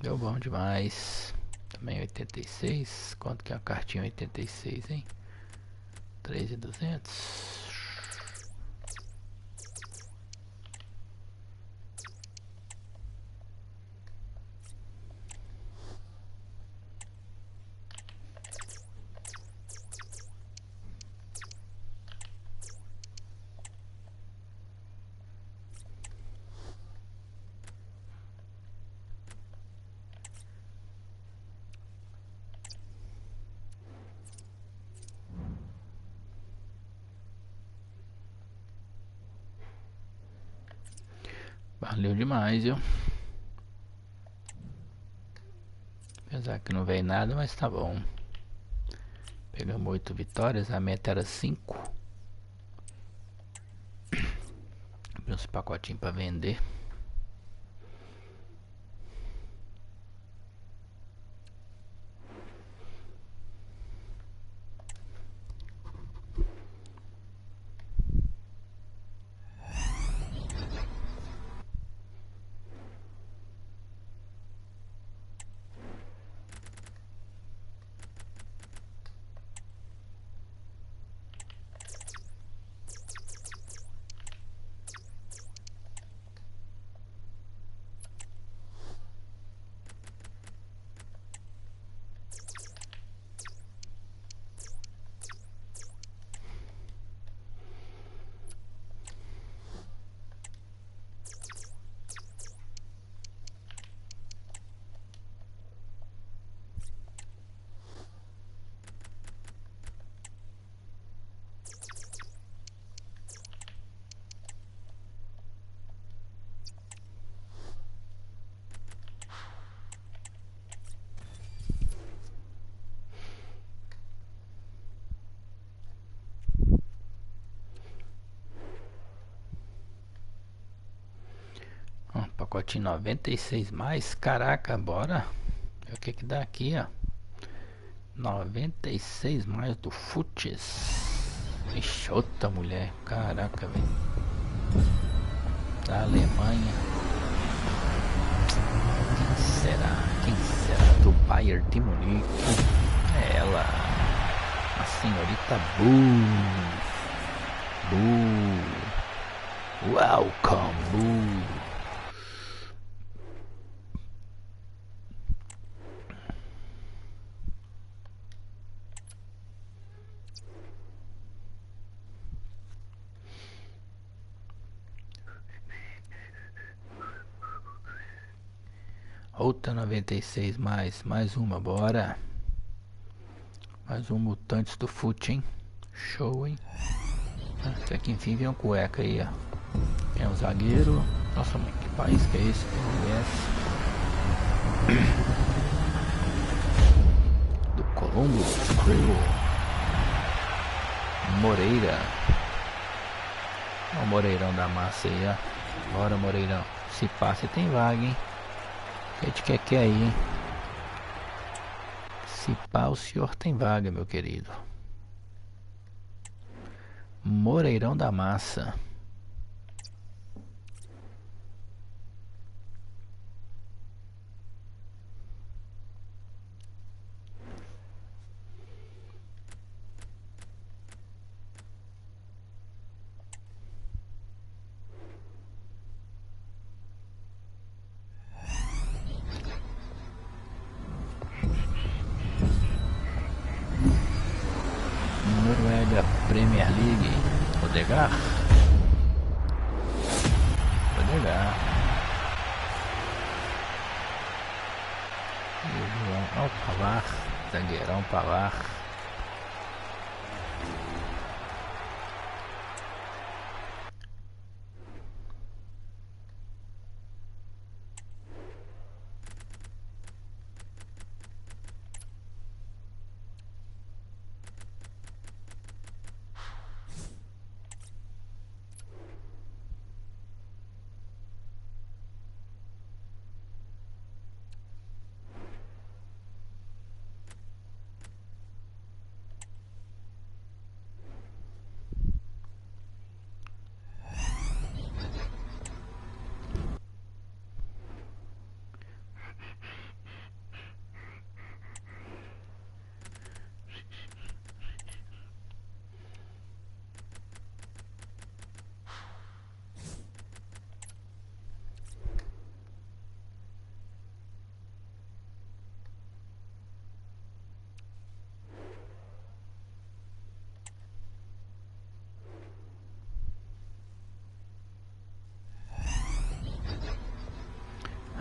Deu bom demais. Também 86. Quanto que é a cartinha 86, hein? 3.200. Valeu demais, viu? Apesar que não veio nada, mas tá bom. Pegamos 8 vitórias, a meta era 5. Abri uns pacotinhos pra vender. Pacotinho 96 mais, caraca, bora. O que que dá aqui, ó? 96 mais do Futs. Ixi, outra mulher, caraca, velho. Da Alemanha. Quem será? Quem será? Do Bayern de Munique. É ela, a senhorita Boo. Welcome, Boo. Outra 96 mais uma, bora. Mais um Mutantes do Fute, hein? Show, hein? Até que enfim vem um cueca aí, ó. É um zagueiro. Nossa, mãe, que país que é esse? Do Colombo, Creole. Moreira. Olha o Moreirão da massa aí, ó. Bora, Moreirão. Se passa, tem vaga, hein? A gente quer aí, hein? Se pá, o senhor tem vaga, meu querido. Moreirão da massa. Noruega Premier League. Odegar. E o João Alpavar. Zagueirão Pavar.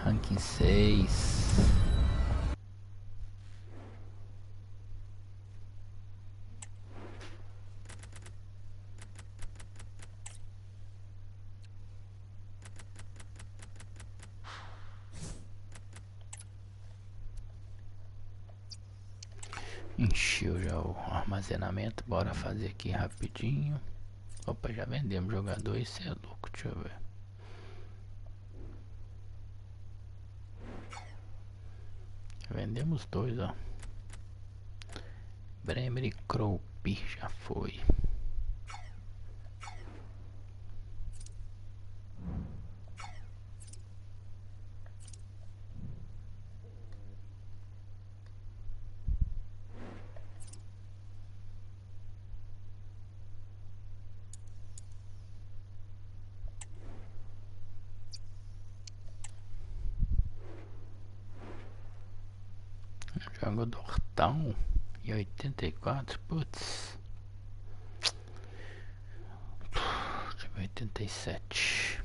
Ranking 6. Encheu já o armazenamento. Bora fazer aqui rapidinho. Opa, já vendemos jogador. Isso é louco, deixa eu ver. Vendemos dois, ó. Bremer e Kroupi já foi. Jogo do Hortão e 84, putz. 87.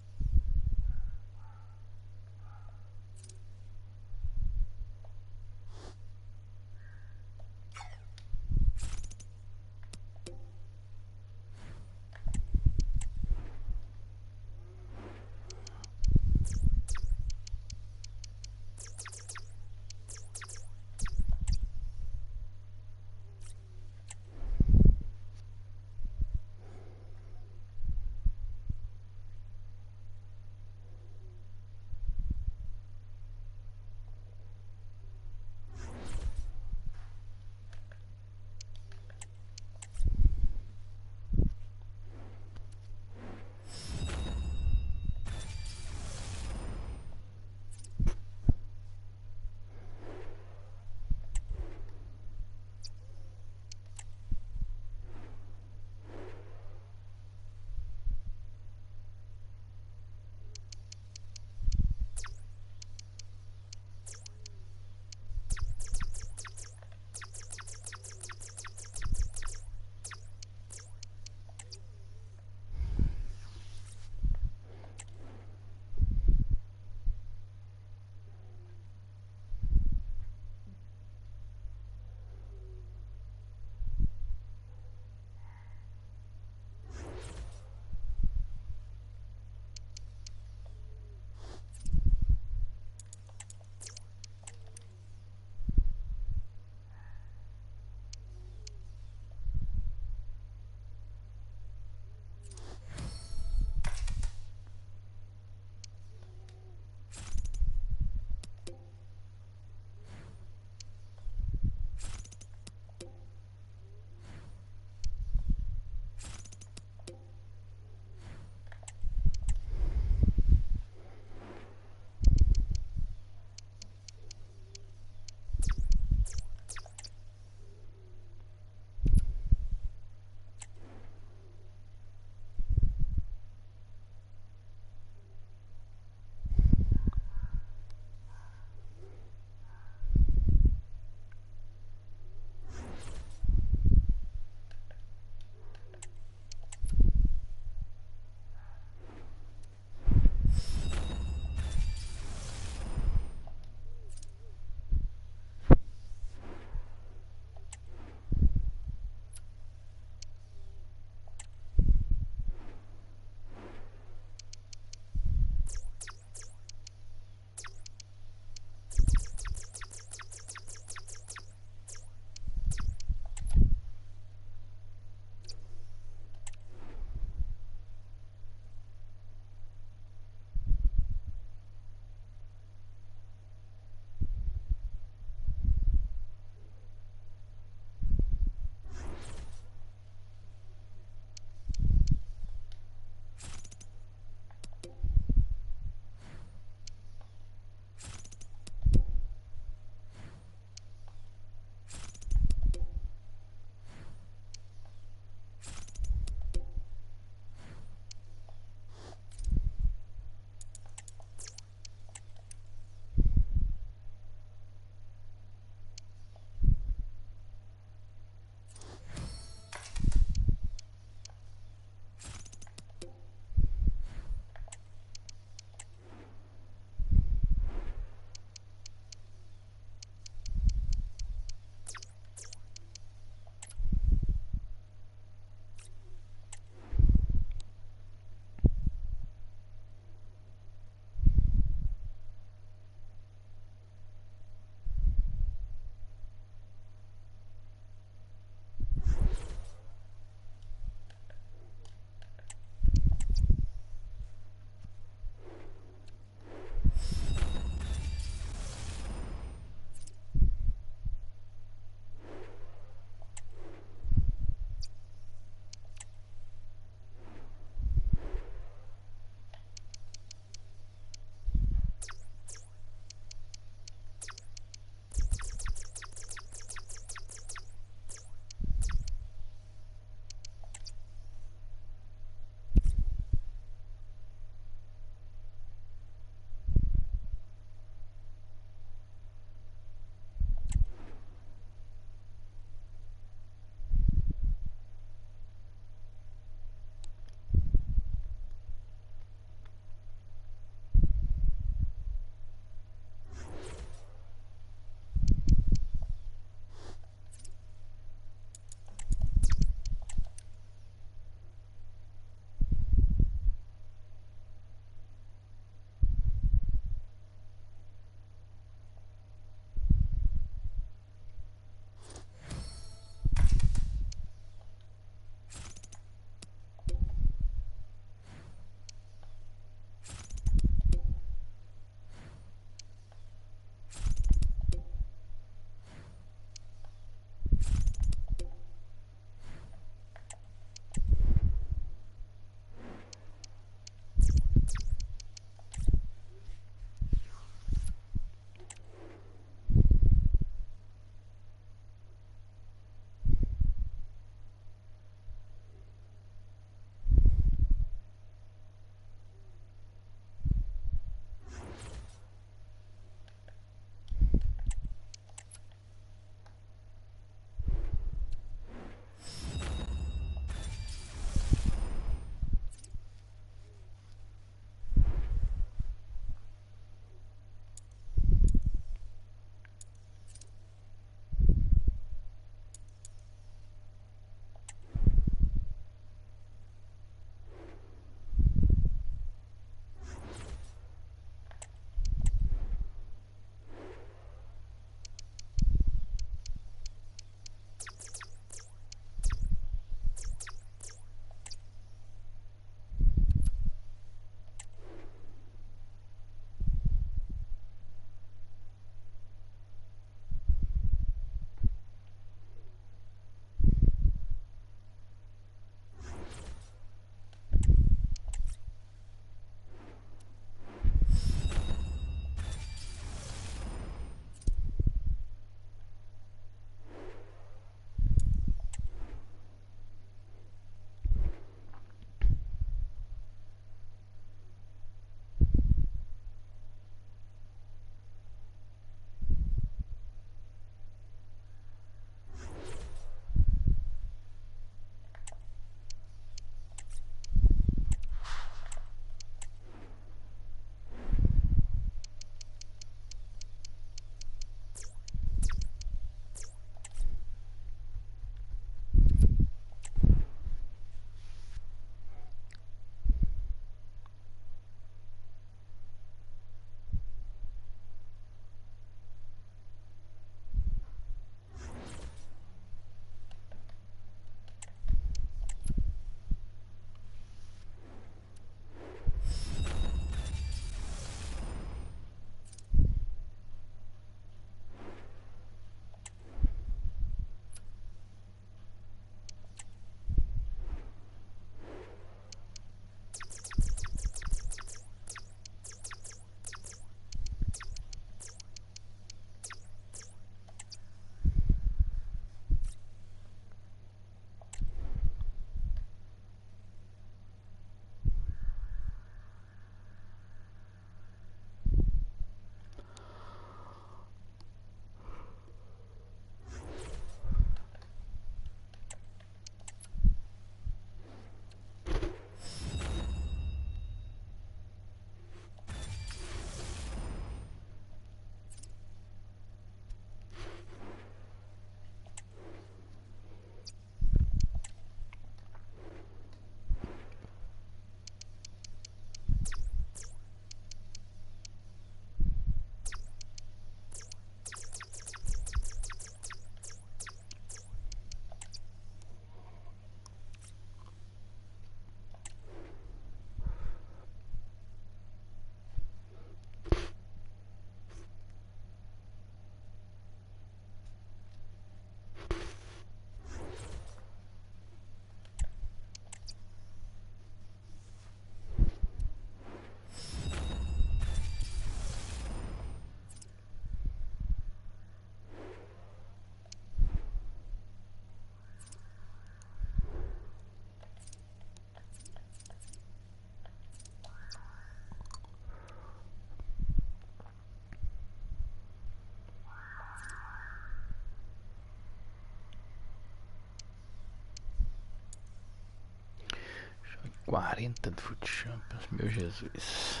40 de Foot Champions, meu Jesus.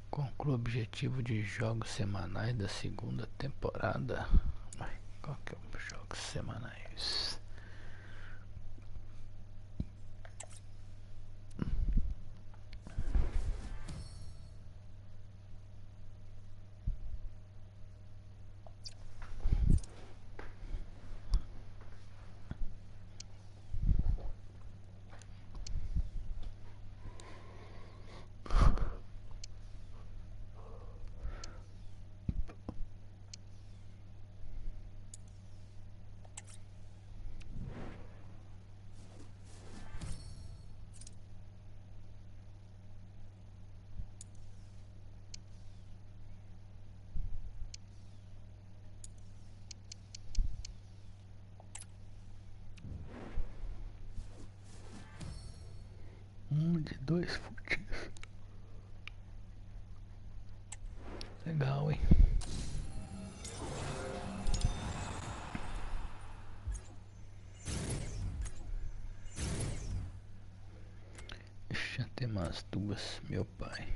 Conclua o objetivo de jogos semanais da segunda temporada. Qual que é os jogos semanais? De 2 futes. Legal, hein? Deixa ter umas duas, meu pai.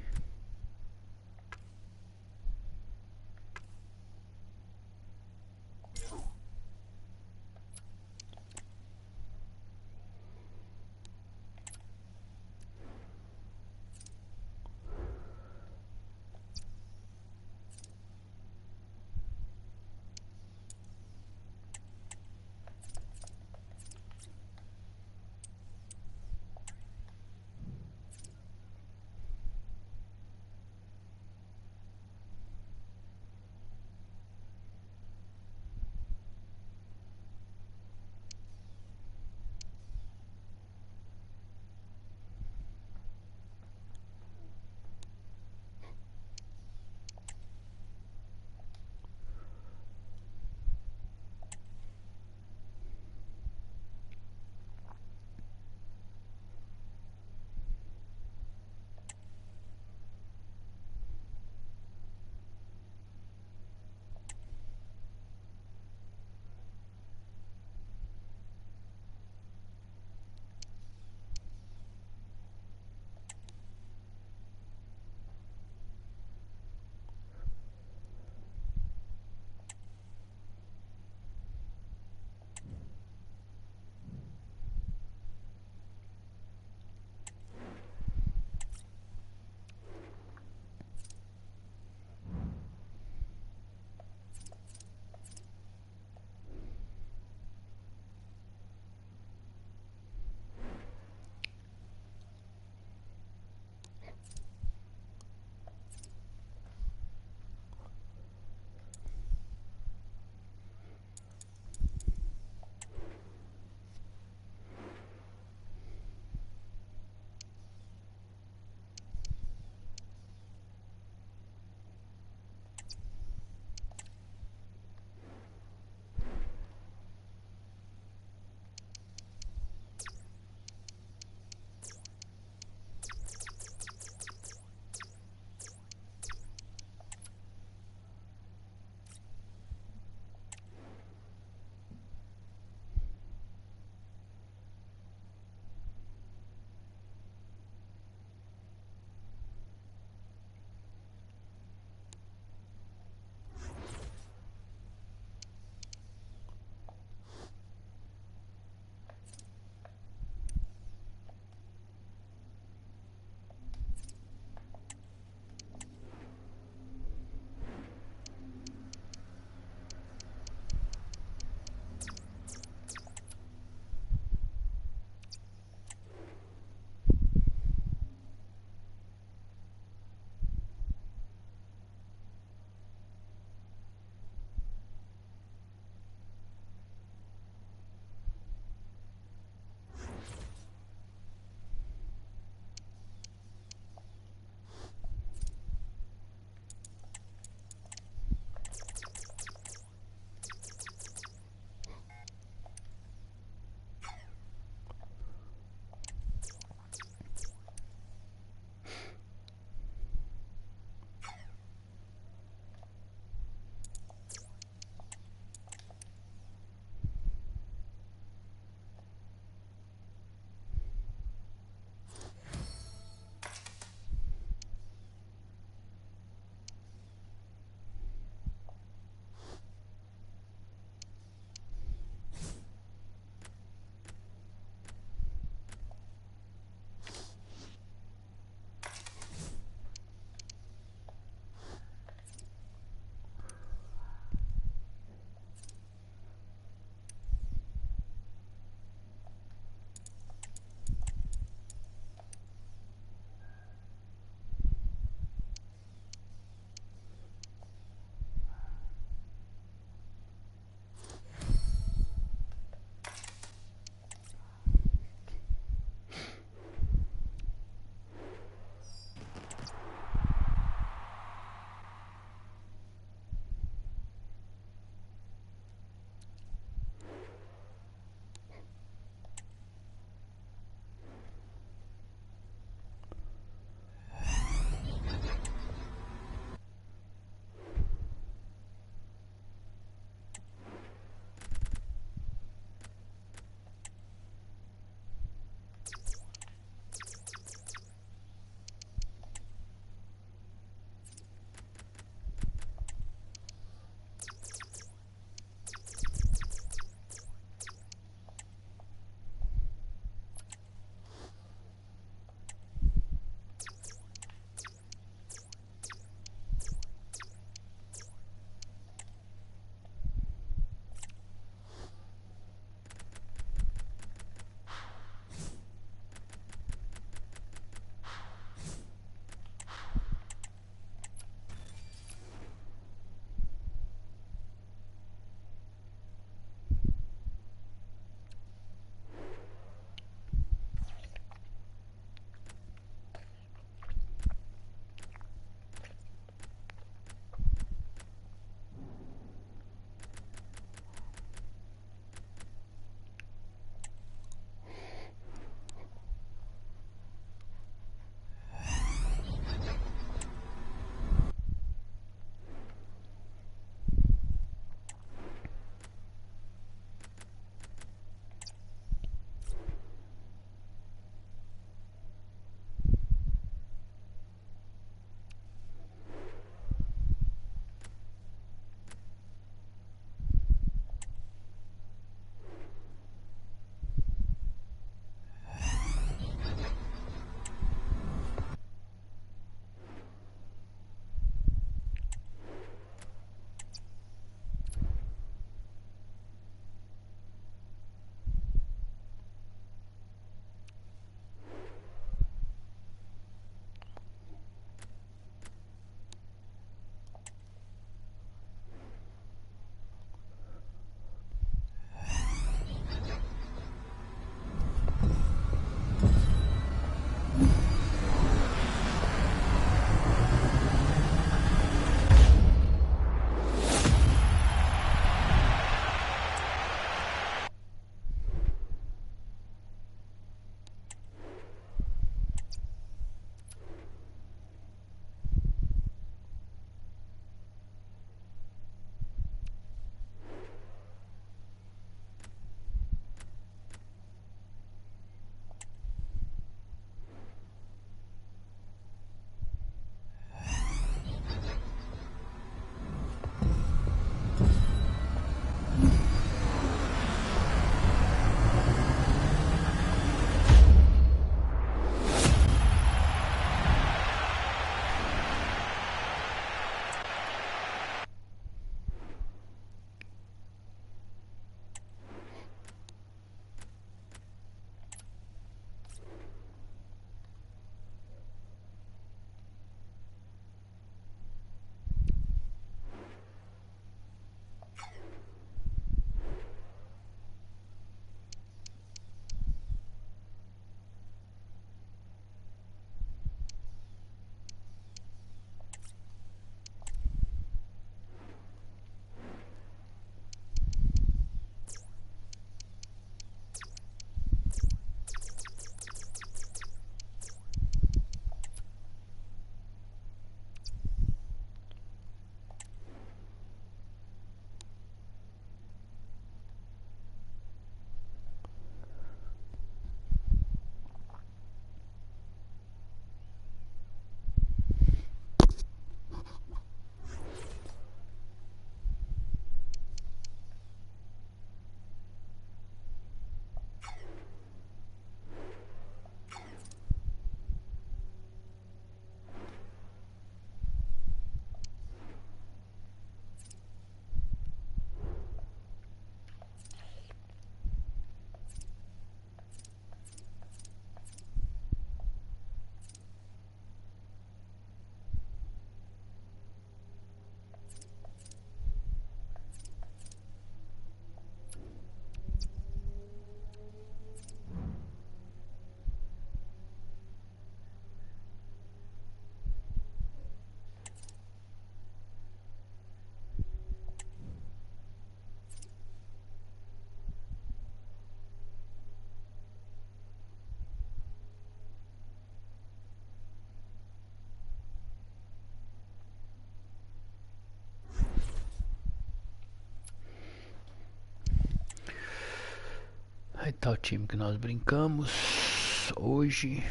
Aí tá o time que nós brincamos hoje.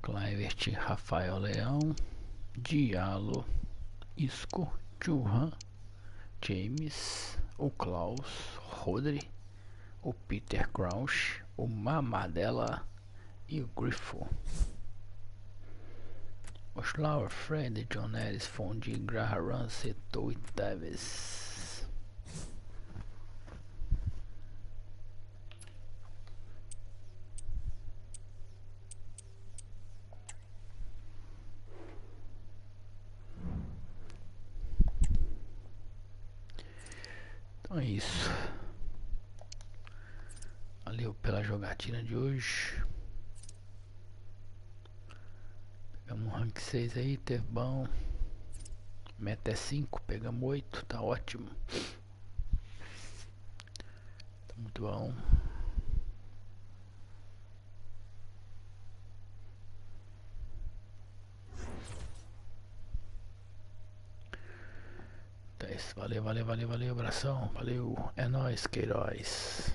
KLUIVERT, Rafael Leão, Diallo, Isco, Churran, James, o Klaus, Rodri, o Peter Crouch, o Mamadela e o Griffo. Os Laura, Fred, John Ellis, Fondi, Graham, Setou e Davis. Então é isso. Valeu pela jogatina de hoje. Pegamos um rank 6 aí, teve bom. Meta é 5, pegamos 8, tá ótimo. Tá muito bom. Então é isso, valeu, abração, valeu, é nóis, Queiroz.